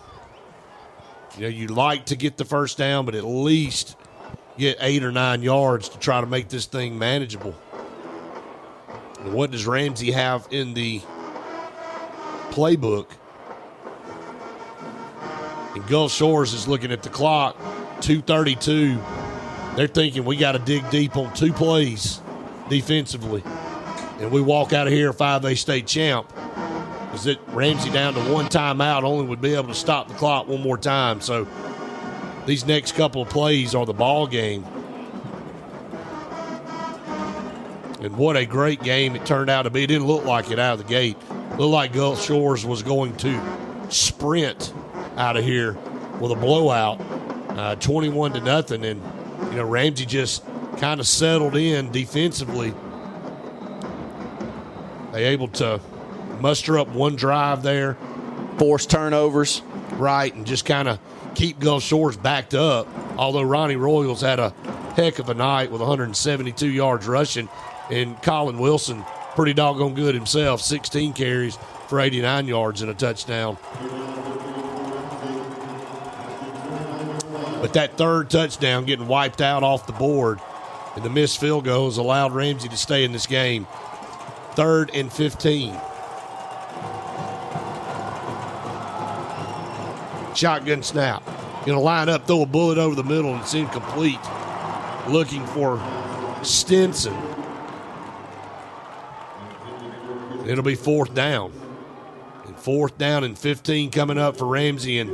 you like to get the first down, but at least get 8 or 9 yards to try to make this thing manageable. And what does Ramsey have in the playbook? And Gulf Shores is looking at the clock, 2:32. They're thinking we got to dig deep on 2 plays defensively. And we walk out of here 5A state champ. Is it Ramsey down to 1 timeout, only would be able to stop the clock 1 more time. So these next couple of plays are the ball game. And what a great game it turned out to be. It didn't look like it out of the gate. It looked like Gulf Shores was going to sprint out of here with a blowout, 21-0. And, Ramsey just kind of settled in defensively. They able to muster up 1 drive there. Force turnovers. Right, and just kind of keep Gulf Shores backed up. Although Ronnie Royals had a heck of a night with 172 yards rushing. And Colin Wilson, pretty doggone good himself, 16 carries for 89 yards and a touchdown. But that 3rd touchdown getting wiped out off the board and the missed field goals allowed Ramsey to stay in this game. 3rd and 15. Shotgun snap. Going to line up, throw a bullet over the middle, and it's incomplete. Looking for Stinson. It'll be 4th down. And 4th down and 15 coming up for Ramsey. And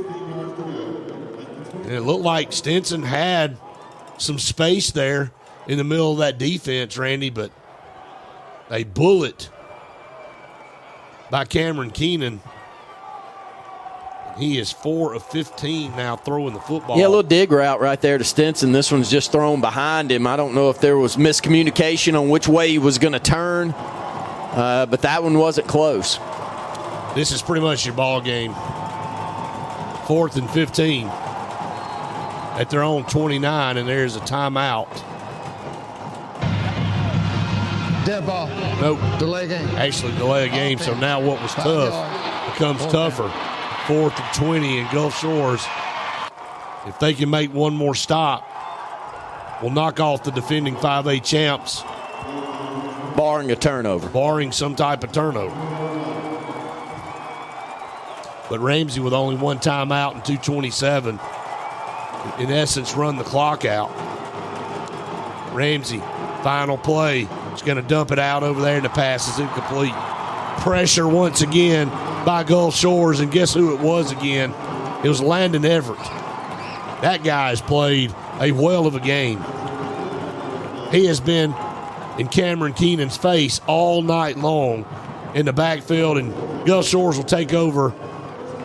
it looked like Stinson had some space there in the middle of that defense, Randy, but a bullet by Cameron Keenan. He is 4 of 15 now throwing the football. Yeah, a little dig route right there to Stinson. This one's just thrown behind him. I don't know if there was miscommunication on which way he was going to turn, but that one wasn't close. This is pretty much your ball game. 4th and 15 at their own 29, and there's a timeout. Dead ball. Nope. Delay game. Actually, delay a game, so now what was tough becomes tougher. 4th and 20 in Gulf Shores. If they can make 1 more stop, will knock off the defending 5A champs. Barring a turnover. Barring some type of turnover. But Ramsey with only 1 timeout and 2:27, in essence, run the clock out. Ramsey, final play. He's going to dump it out over there, and the pass is incomplete. Pressure once again by Gulf Shores, and guess who it was again? It was Landon Everett. That guy has played a whale of a game. He has been in Cameron Keenan's face all night long in the backfield, and Gulf Shores will take over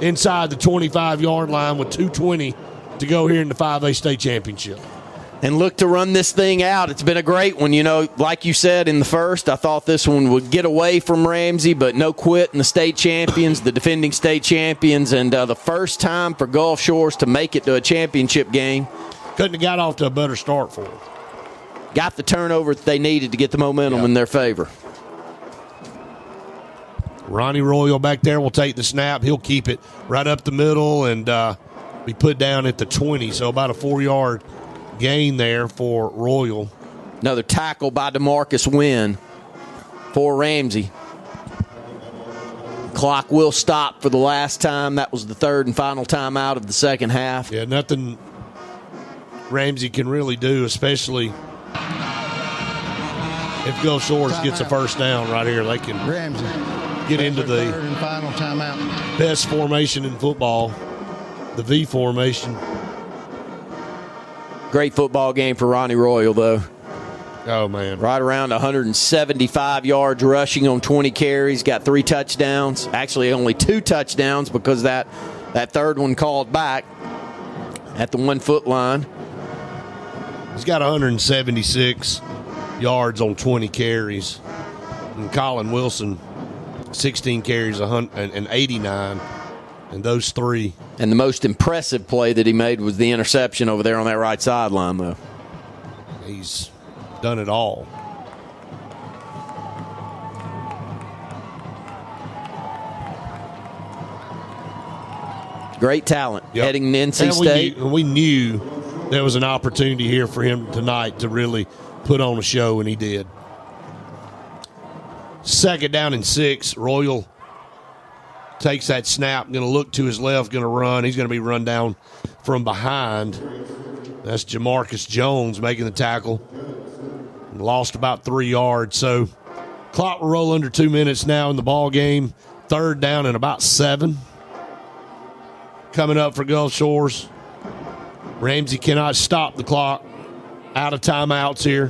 inside the 25-yard line with 2:20 to go here in the 5A state championship. And look to run this thing out. It's been a great one. Like you said in the first, I thought this one would get away from Ramsey, but no quit in the state champions, the defending state champions, and the first time for Gulf Shores to make it to a championship game. Couldn't have got off to a better start for them. Got the turnover that they needed to get the momentum in their favor. Ronnie Royal back there will take the snap. He'll keep it right up the middle and be put down at the 20, so about a 4-yard gain there for Royal. Another tackle by DeMarcus Wynn for Ramsey. Clock will stop for the last time. That was the 3rd and final time out of the second half. Yeah, nothing Ramsey can really do, especially if Gulf Shores gets a first down right here. They can get into the 3rd and final timeout. best formation in football the V formation. Great football game for Ronnie Royal, though. Oh, man. Right around 175 yards rushing on 20 carries, got 3 touchdowns. Actually, only 2 touchdowns because that third one called back at the 1 foot line. He's got 176 yards on 20 carries. And Colin Wilson, 16 carries, and 89. And those 3. And the most impressive play that he made was the interception over there on that right sideline, though. He's done it all. Great talent heading to NC State. We knew there was an opportunity here for him tonight to really put on a show, and he did. 2nd down and 6. Royal takes that snap, going to look to his left, going to run. He's going to be run down from behind. That's Jamarcus Jones making the tackle. Lost about 3 yards. So clock will roll under 2 minutes now in the ball game. 3rd down and about 7. Coming up for Gulf Shores. Ramsey cannot stop the clock. Out of timeouts here.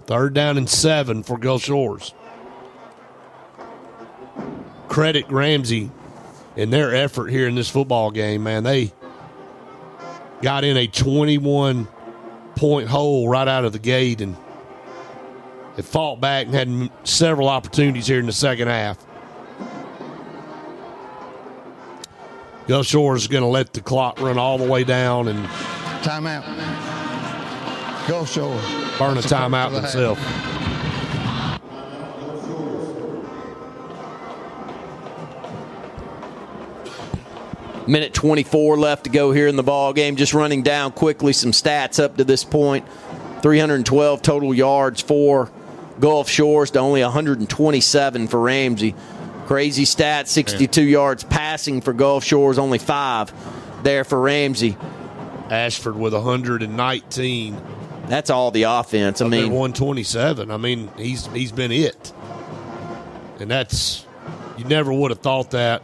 3rd down and 7 for Gulf Shores. Credit Ramsey in their effort here in this football game, man. They got in a 21-point hole right out of the gate, and they fought back and had several opportunities here in the second half. Gulf Shores is going to let the clock run all the way down and timeout. Gulf Shores burn a timeout themselves. Minute 24 left to go here in the ball game. Just running down quickly some stats up to this point. 312 total yards for Gulf Shores to only 127 for Ramsey. Crazy stats, 62 yards passing for Gulf Shores, only 5 there for Ramsey. Ashford with 119. That's all the offense. I mean, 127. I mean, he's been it. And that's, you never would have thought that,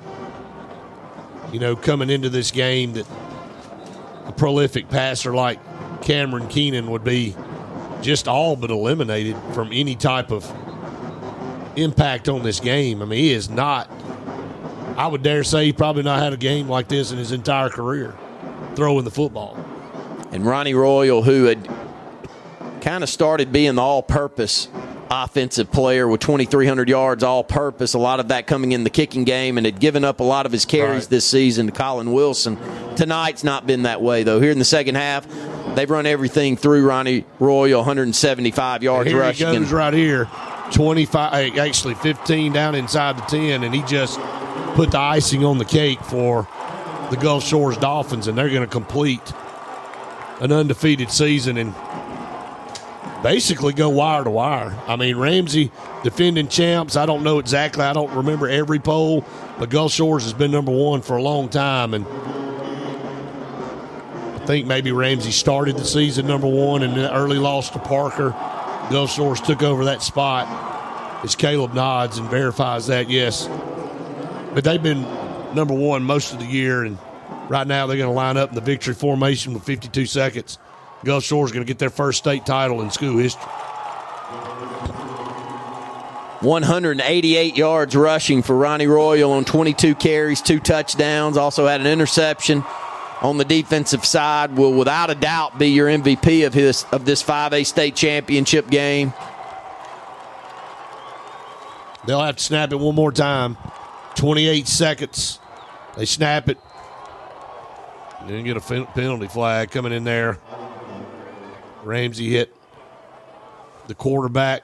you know, coming into this game, that a prolific passer like Cameron Keenan would be just all but eliminated from any type of impact on this game. I mean, he is not, I would dare say he probably not had a game like this in his entire career, throwing the football. And Ronnie Royal, who had kind of started being the all-purpose offensive player with 2,300 yards all-purpose, a lot of that coming in the kicking game, and had given up a lot of his carries this season to Colin Wilson. Tonight's not been that way, though. Here in the second half, they've run everything through Ronnie Royal, 175 yards here rushing. He goes right here, 25, actually 15 down inside the 10, and he just put the icing on the cake for the Gulf Shores Dolphins, and they're going to complete an undefeated season and basically go wire to wire. I mean, Ramsey, defending champs, I don't know exactly. I don't remember every poll, but Gulf Shores has been number 1 for a long time, and I think maybe Ramsey started the season number 1 and the early loss to Parker. Gulf Shores took over that spot. As Caleb nods and verifies that, yes. But they've been number 1 most of the year, and right now they're going to line up in the victory formation with 52 seconds. Gulf Shores going to get their first state title in school history. 188 yards rushing for Ronnie Royal on 22 carries, 2 touchdowns. Also had an interception on the defensive side. Will without a doubt be your MVP of this 5A state championship game. They'll have to snap it one more time. 28 seconds. They snap it. And then get a penalty flag coming in there. Ramsey hit the quarterback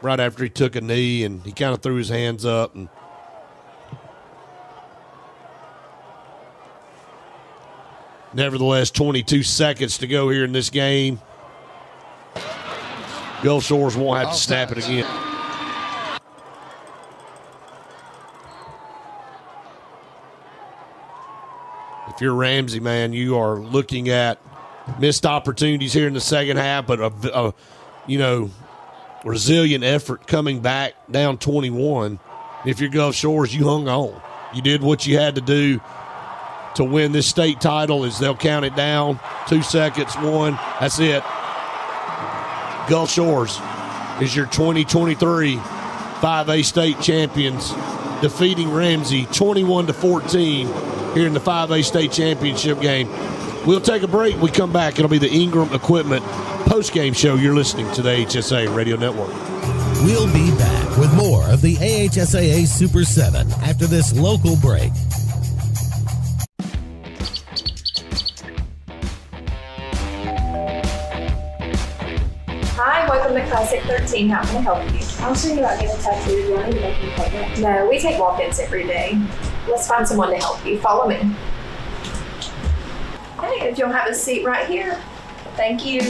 right after he took a knee, and he kind of threw his hands up. And nevertheless, 22 seconds to go here in this game. Gulf Shores won't have to snap it again. If you're Ramsey, man, you are looking at missed opportunities here in the second half, but a resilient effort coming back down 21. If you're Gulf Shores, you hung on. You did what you had to do to win this state title. Is they'll count it down. 2 seconds, 1. That's it. Gulf Shores is your 2023 5A state champions, defeating Ramsey 21-14 here in the 5A state championship game. We'll take a break. We come back. It'll be the Ingram Equipment postgame show. You're listening to the AHSAA Radio Network. We'll be back with more of the AHSAA Super 7 after this local break. Hi, welcome to Classic 13. How can I help you? I was thinking about getting a tattoo. Do I need to make an appointment? No, we take walk-ins every day. Let's find someone to help you. Follow me. Hey, if you'll have a seat right here. Thank you.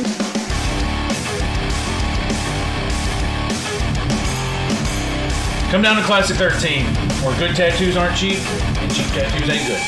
Come down to Classic 13, where good tattoos aren't cheap and cheap tattoos ain't good.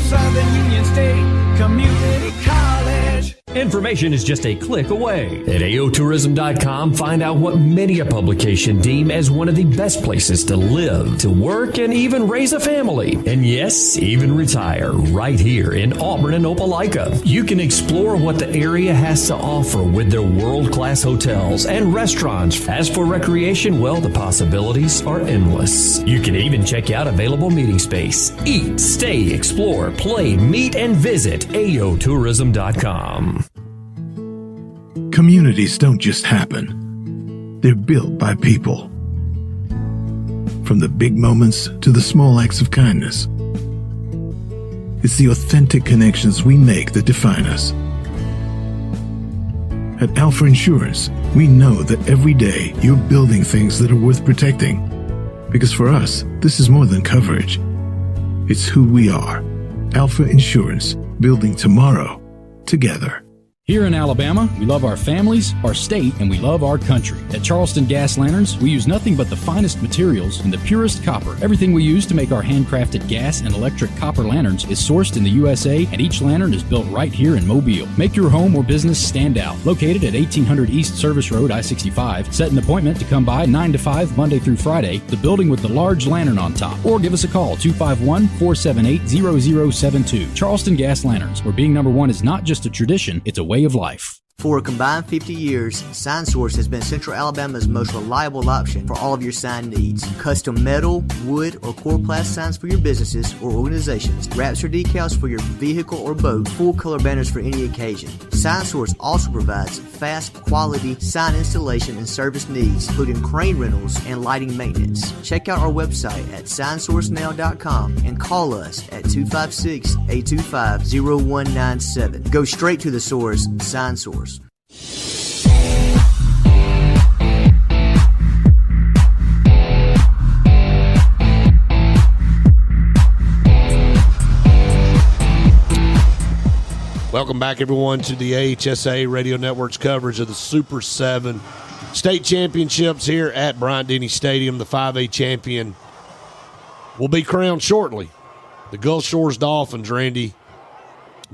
Southern Union State Community College. Information is just a click away. At AOTourism.com, find out what many a publication deem as one of the best places to live, to work, and even raise a family. And yes, even retire right here in Auburn and Opelika. You can explore what the area has to offer with their world-class hotels and restaurants. As for recreation, well, the possibilities are endless. You can even check out available meeting space. Eat, stay, explore, play, meet, and visit AOTourism.com. Communities don't just happen. They're built by people. From the big moments to the small acts of kindness. It's the authentic connections we make that define us. At Alpha Insurance, we know that every day you're building things that are worth protecting. Because for us, this is more than coverage. It's who we are. Alpha Insurance, building tomorrow together. Here in Alabama, we love our families, our state, and we love our country. At Charleston Gas Lanterns, we use nothing but the finest materials and the purest copper. Everything we use to make our handcrafted gas and electric copper lanterns is sourced in the USA, and each lantern is built right here in Mobile. Make your home or business stand out. Located at 1800 East Service Road, I-65. Set an appointment to come by 9 to 5, Monday through Friday, the building with the large lantern on top. Or give us a call, 251-478-0072. Charleston Gas Lanterns, where being number one is not just a tradition, it's a way of life. For a combined 50 years, SignSource has been Central Alabama's most reliable option for all of your sign needs. Custom metal, wood, or coroplast signs for your businesses or organizations. Wraps or decals for your vehicle or boat. Full color banners for any occasion. SignSource also provides fast, quality sign installation and service needs, including crane rentals and lighting maintenance. Check out our website at signsourcenow.com and call us at 256-825-0197. Go straight to the source, SignSource. Welcome back, everyone, to the AHSAA Radio Network's coverage of the Super 7 State Championships here at Bryant-Denny Stadium. The 5A champion will be crowned shortly. The Gulf Shores Dolphins, Randy,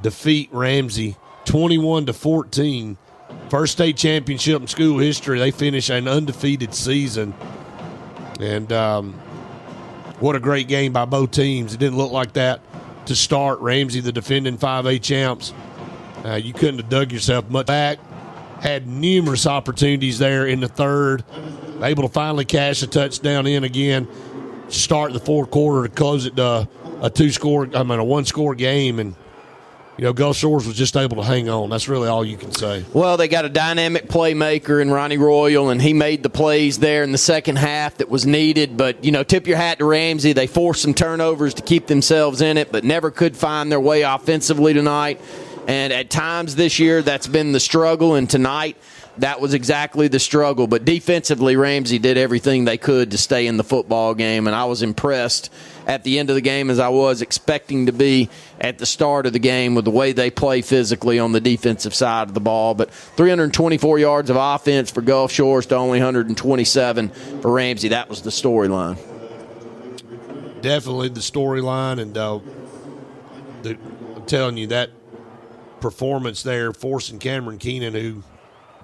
defeat Ramsey 21-14. First state championship in school history. They finish an undefeated season. And what a great game by both teams. It didn't look like that to start. Ramsey, the defending 5A champs. You couldn't have dug yourself much back. Had numerous opportunities there in the third. Able to finally cash a touchdown in again. Start the fourth quarter to close it to a one-score game. And Gulf Shores was just able to hang on. That's really all you can say. Well, they got a dynamic playmaker in Ronnie Royal, and he made the plays there in the second half that was needed. But, tip your hat to Ramsey. They forced some turnovers to keep themselves in it, but never could find their way offensively tonight. And at times this year, that's been the struggle, and tonight that was exactly the struggle. But defensively, Ramsey did everything they could to stay in the football game, and I was impressed at the end of the game as I was expecting to be at the start of the game with the way they play physically on the defensive side of the ball. But 324 yards of offense for Gulf Shores to only 127 for Ramsey. That was the storyline. Definitely the storyline, and I'm telling you, that performance there, forcing Cameron Keenan, who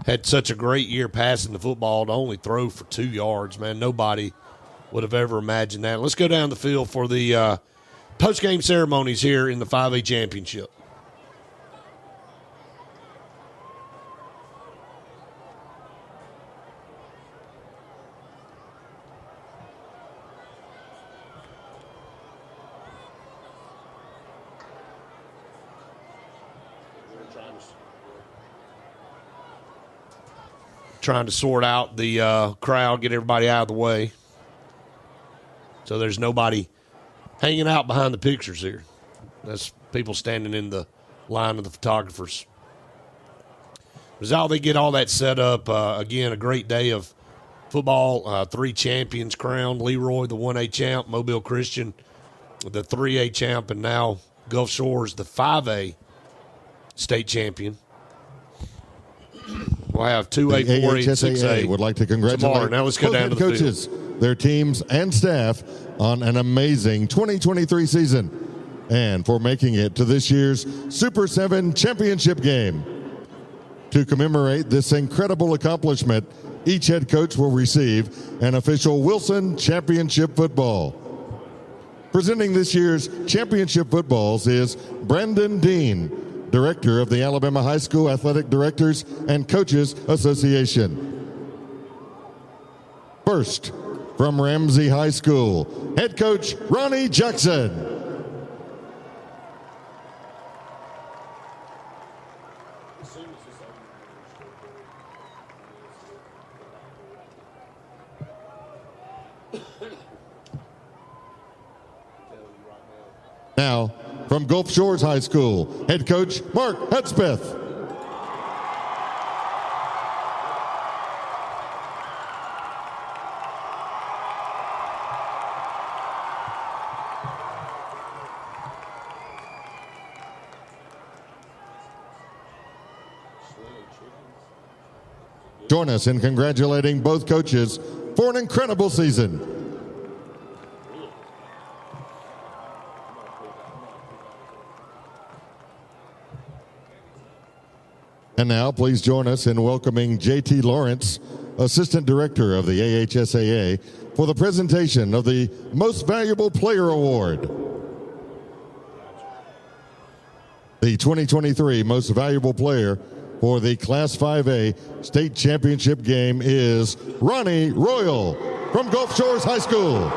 had such a great year passing the football, to only throw for 2 yards, man. Nobody would have ever imagined that. Let's go down the field for the post-game ceremonies here in the 5A championship. Trying to sort out the crowd, get everybody out of the way, so there's nobody hanging out behind the pictures here. That's people standing in the line of the photographers. As they get all that set up, again, a great day of football. 3 champions crowned. Leroy, the 1A champ. Mobile Christian, the 3A champ. And now Gulf Shores, the 5A state champion. We'll have 2A, 4A, and 6A. Would like to congratulate tomorrow. Now let's go down to the coaches, their teams, and staff on an amazing 2023 season and for making it to this year's Super 7 championship game. To commemorate this incredible accomplishment, each head coach will receive an official Wilson Championship football. Presenting this year's championship footballs is Brandon Dean, Director of the Alabama High School Athletic Directors and Coaches Association. First, from Ramsey High School, head coach Ronnie Jackson. Now, from Gulf Shores High School, head coach Mark Hudspeth. Join us in congratulating both coaches for an incredible season. And now, please join us in welcoming J.T. Lawrence, Assistant Director of the AHSAA, for the presentation of the Most Valuable Player Award. The 2023 Most Valuable Player for the Class 5A State Championship game is Ronnie Royal from Gulf Shores High School.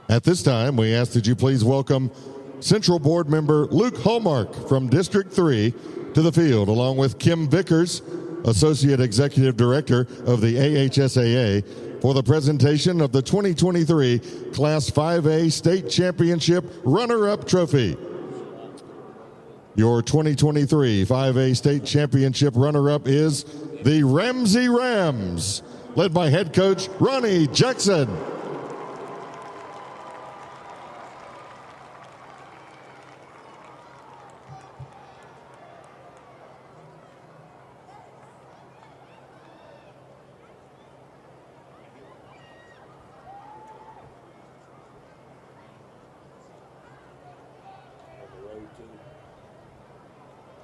At this time, we ask that you please welcome Central Board member Luke Hallmark from District 3 to the field, along with Kim Vickers, Associate Executive Director of the AHSAA, for the presentation of the 2023 Class 5A State Championship Runner-Up Trophy. Your 2023 5A State Championship runner-up is the Ramsey Rams, led by head coach Ronnie Jackson.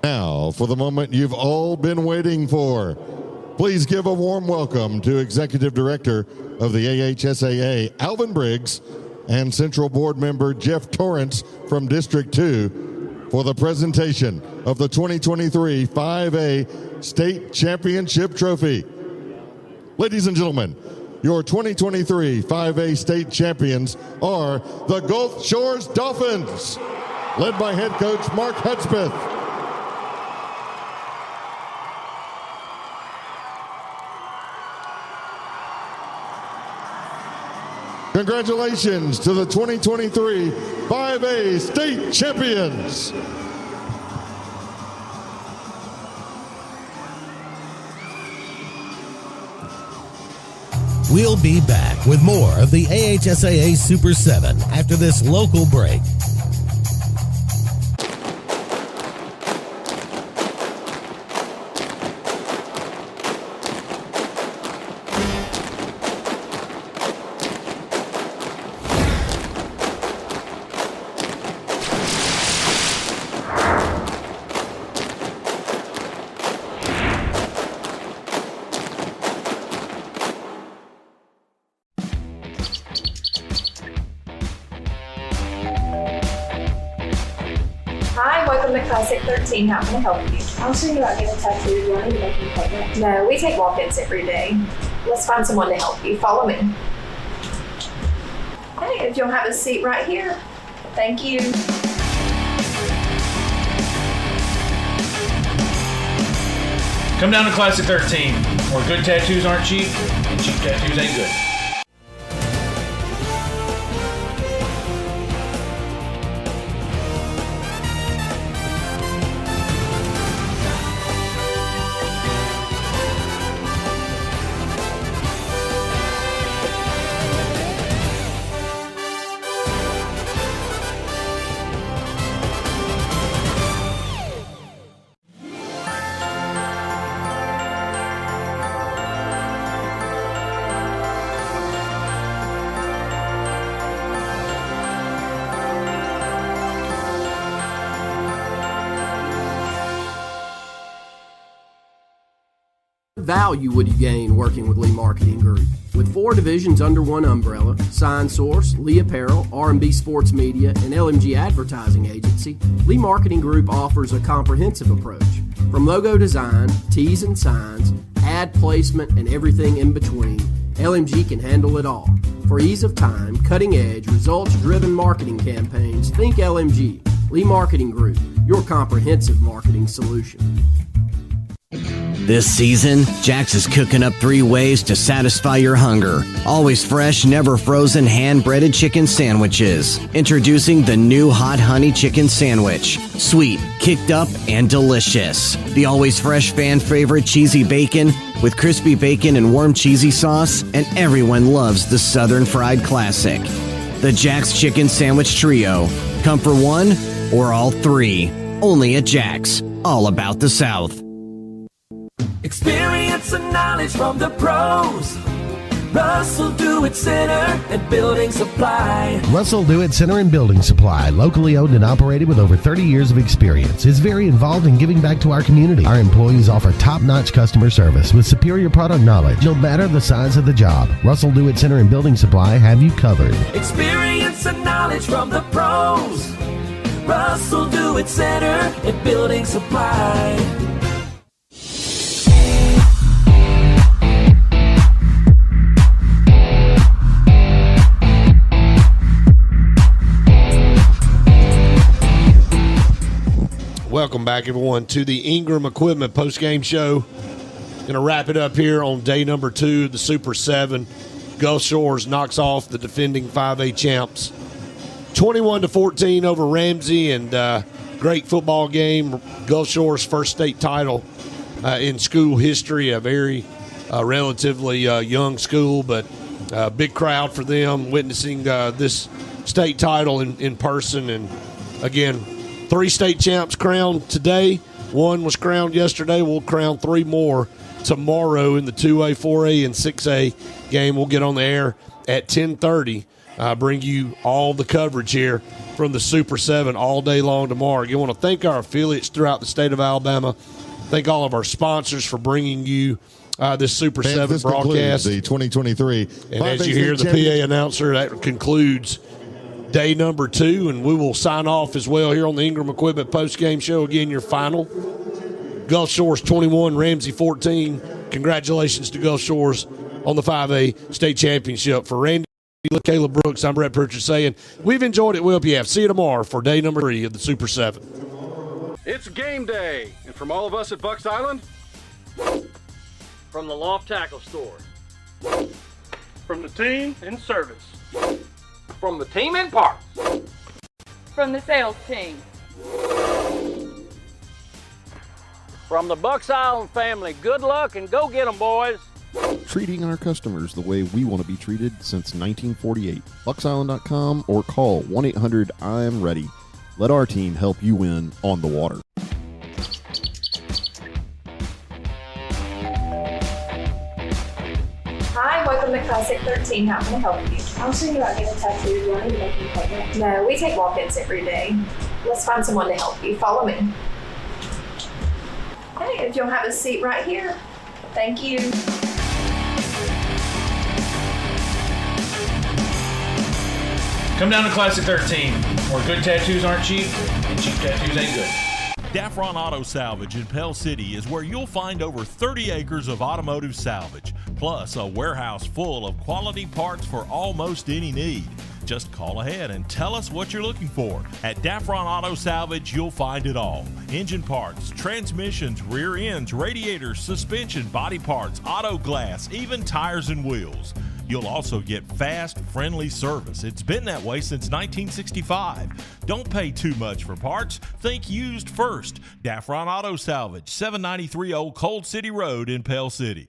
Now, for the moment you've all been waiting for, please give a warm welcome to Executive Director of the AHSAA, Alvin Briggs, and Central Board member Jeff Torrance from District 2 for the presentation of the 2023 5A State Championship Trophy. Ladies and gentlemen, your 2023 5A State champions are the Gulf Shores Dolphins, led by head coach Mark Hudspeth. Congratulations to the 2023 5A state champions. We'll be back with more of the AHSAA Super 7 after this local break. Hi, welcome to Classic 13. How can I help you? I was thinking about getting a tattoo. Do I need to make an appointment? No, we take walk-ins every day. Let's find someone to help you. Follow me. Hey, if you'll have a seat right here. Thank you. Come down to Classic 13, where good tattoos aren't cheap, and cheap tattoos ain't good. Value would you gain working with Lee Marketing Group? With 4 divisions under one umbrella, Sign Source, Lee Apparel, R&B Sports Media, and LMG Advertising Agency, Lee Marketing Group offers a comprehensive approach. From logo design, tees and signs, ad placement, and everything in between, LMG can handle it all. For ease of time, cutting-edge, results-driven marketing campaigns, think LMG. Lee Marketing Group, your comprehensive marketing solution. This season, Jack's is cooking up 3 ways to satisfy your hunger. Always fresh, never frozen, hand-breaded chicken sandwiches. Introducing the new Hot Honey Chicken Sandwich. Sweet, kicked up, and delicious. The always fresh fan favorite cheesy bacon with crispy bacon and warm cheesy sauce, and everyone loves the Southern Fried Classic. The Jack's Chicken Sandwich Trio. Come for one or all 3. Only at Jack's. All about the South. Experience and knowledge from the pros. Russell Do-It Center and Building Supply. Russell Do-It Center and Building Supply, locally owned and operated with over 30 years of experience, is very involved in giving back to our community. Our employees offer top-notch customer service with superior product knowledge, no matter the size of the job. Russell Do-It Center and Building Supply have you covered. Experience and knowledge from the pros. Russell Do-It Center and Building Supply. Welcome back, everyone, to the Ingram Equipment postgame show. Going to wrap it up here on day number 2, the Super 7. Gulf Shores knocks off the defending 5A champs 21-14 over Ramsey, and great football game. Gulf Shores' first state title in school history, a very relatively young school, but a big crowd for them witnessing this state title in person. And again, 3 state champs crowned today. 1 was crowned yesterday. We'll crown 3 more tomorrow in the 2A, 4A, and 6A game. We'll get on the air at 10:30. Bring you all the coverage here from the Super 7 all day long tomorrow. You want to thank our affiliates throughout the state of Alabama. Thank all of our sponsors for bringing you this Super 7 broadcast. The 2023. And as you hear the PA announcer, that concludes day number 2, and we will sign off as well here on the Ingram Equipment postgame show. Again, your final. Gulf Shores 21, Ramsey 14. Congratulations to Gulf Shores on the 5A state championship. For Randy, Caleb Brooks, I'm Brett Pritchard saying we've enjoyed it. We hope you have. See you tomorrow for day number 3 of the Super 7. It's game day, and from all of us at Bucks Island, from the Loft Tackle Store, from the team in service, From the team in parts. From the sales team. From the Bucks Island family, good luck and go get 'em, boys. Treating our customers the way we want to be treated since 1948. BucksIsland.com or call 1-800-I-AM-READY. Let our team help you win on the water. Hi, welcome to Classic 13. How can I help you? I was thinking about getting a tattoo. Do you want me to make an appointment? No, we take walk-ins every day. Let's find someone to help you. Follow me. Okay, if you'll have a seat right here. Thank you. Come down to Classic 13, where good tattoos aren't cheap and cheap tattoos ain't good. Daffron Auto Salvage in Pell City is where you'll find over 30 acres of automotive salvage, plus a warehouse full of quality parts for almost any need. Just call ahead and tell us what you're looking for. At Daffron Auto Salvage, you'll find it all. Engine parts, transmissions, rear ends, radiators, suspension, body parts, auto glass, even tires and wheels. You'll also get fast, friendly service. It's been that way since 1965. Don't pay too much for parts. Think used first. Daffron Auto Salvage, 793 Old Cold City Road in Pell City.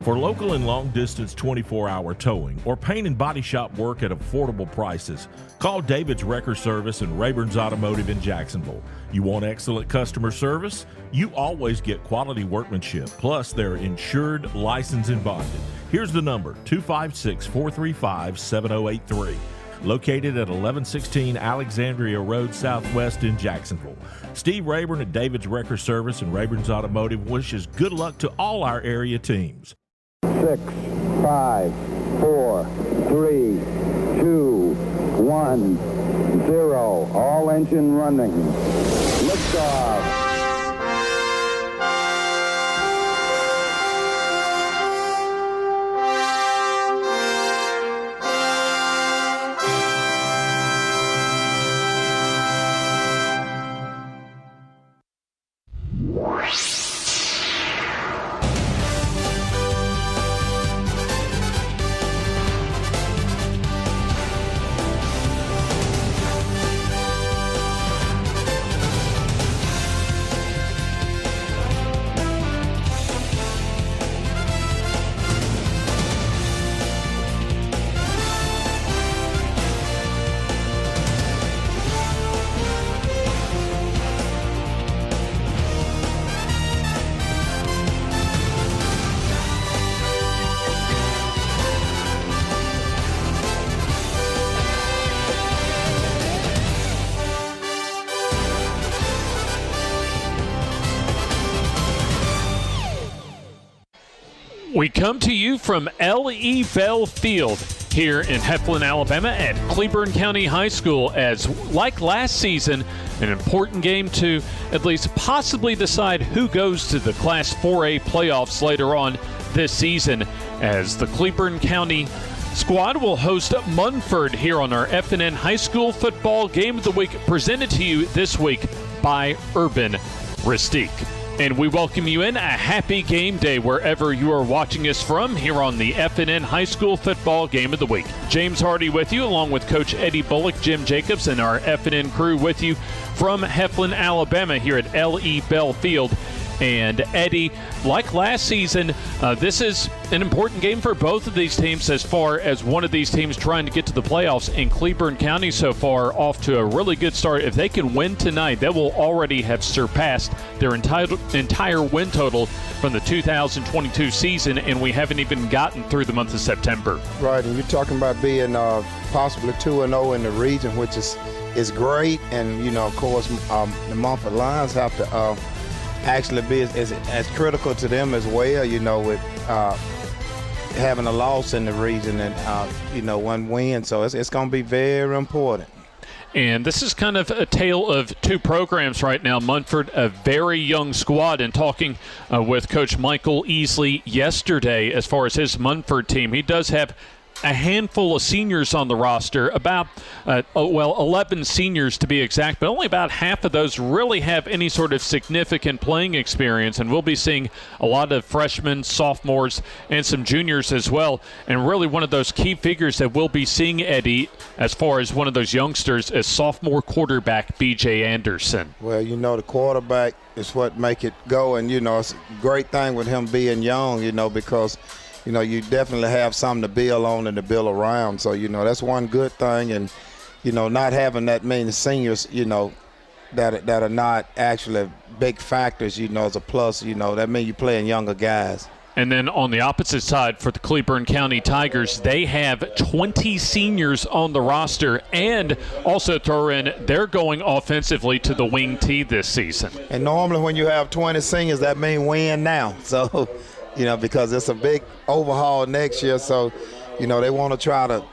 For local and long-distance 24-hour towing or paint and body shop work at affordable prices, call David's Wrecker Service and Rayburn's Automotive in Jacksonville. You want excellent customer service? You always get quality workmanship, plus they're insured, licensed, and bonded. Here's the number, 256-435-7083. Located at 1116 Alexandria Road Southwest in Jacksonville. Steve Rayburn at David's Wrecker Service and Rayburn's Automotive wishes good luck to all our area teams. 6, 5, 4, 3, 2, 1, 0. All engine running. Liftoff. We come to you from L.E. Bell Field here in Heflin, Alabama at Cleburne County High School as, like last season, an important game to at least possibly decide who goes to the Class 4A playoffs later on this season, as the Cleburne County squad will host Munford here on our FNN High School Football Game of the Week, presented to you this week by Urban Ristique. And we welcome you in. A happy game day wherever you are watching us from here on the FNN High School Football Game of the Week. James Hardy with you, along with Coach Eddie Bullock, Jim Jacobs, and our FNN crew with you from Heflin, Alabama here at L.E. Bell Field. And Eddie, like last season, this is an important game for both of these teams as far as one of these teams trying to get to the playoffs. And Cleburne County so far off to a really good start. If they can win tonight, they will already have surpassed their entire win total from the 2022 season, and we haven't even gotten through the month of September. Right, and you're talking about being possibly 2-0 in the region, which is great. And, you know, of course, the Munford Lions have to actually be as critical to them as well, you know, with having a loss in the region and, you know, one win. So it's going to be very important. And this is kind of a tale of two programs right now. Munford, a very young squad, and talking with Coach Michael Easley yesterday as far as his Munford team, he does have a handful of seniors on the roster, about 11 seniors to be exact, but only about half of those really have any sort of significant playing experience, and we'll be seeing a lot of freshmen, sophomores, and some juniors as well. And really one of those key figures that we'll be seeing, Eddie, as far as one of those youngsters, is sophomore quarterback B.J. Anderson. Well, the quarterback is what make it go, and, it's a great thing with him being young, because – you definitely have something to build on and to build around. So, that's one good thing. And, not having that many seniors, that are not actually big factors, is a plus. That means you're playing younger guys. And then on the opposite side for the Cleburne County Tigers, they have 20 seniors on the roster, and also throw in they're going offensively to the wing tee this season. And normally when you have 20 seniors, that means win now. So, because it's a big overhaul next year. So, they want to try to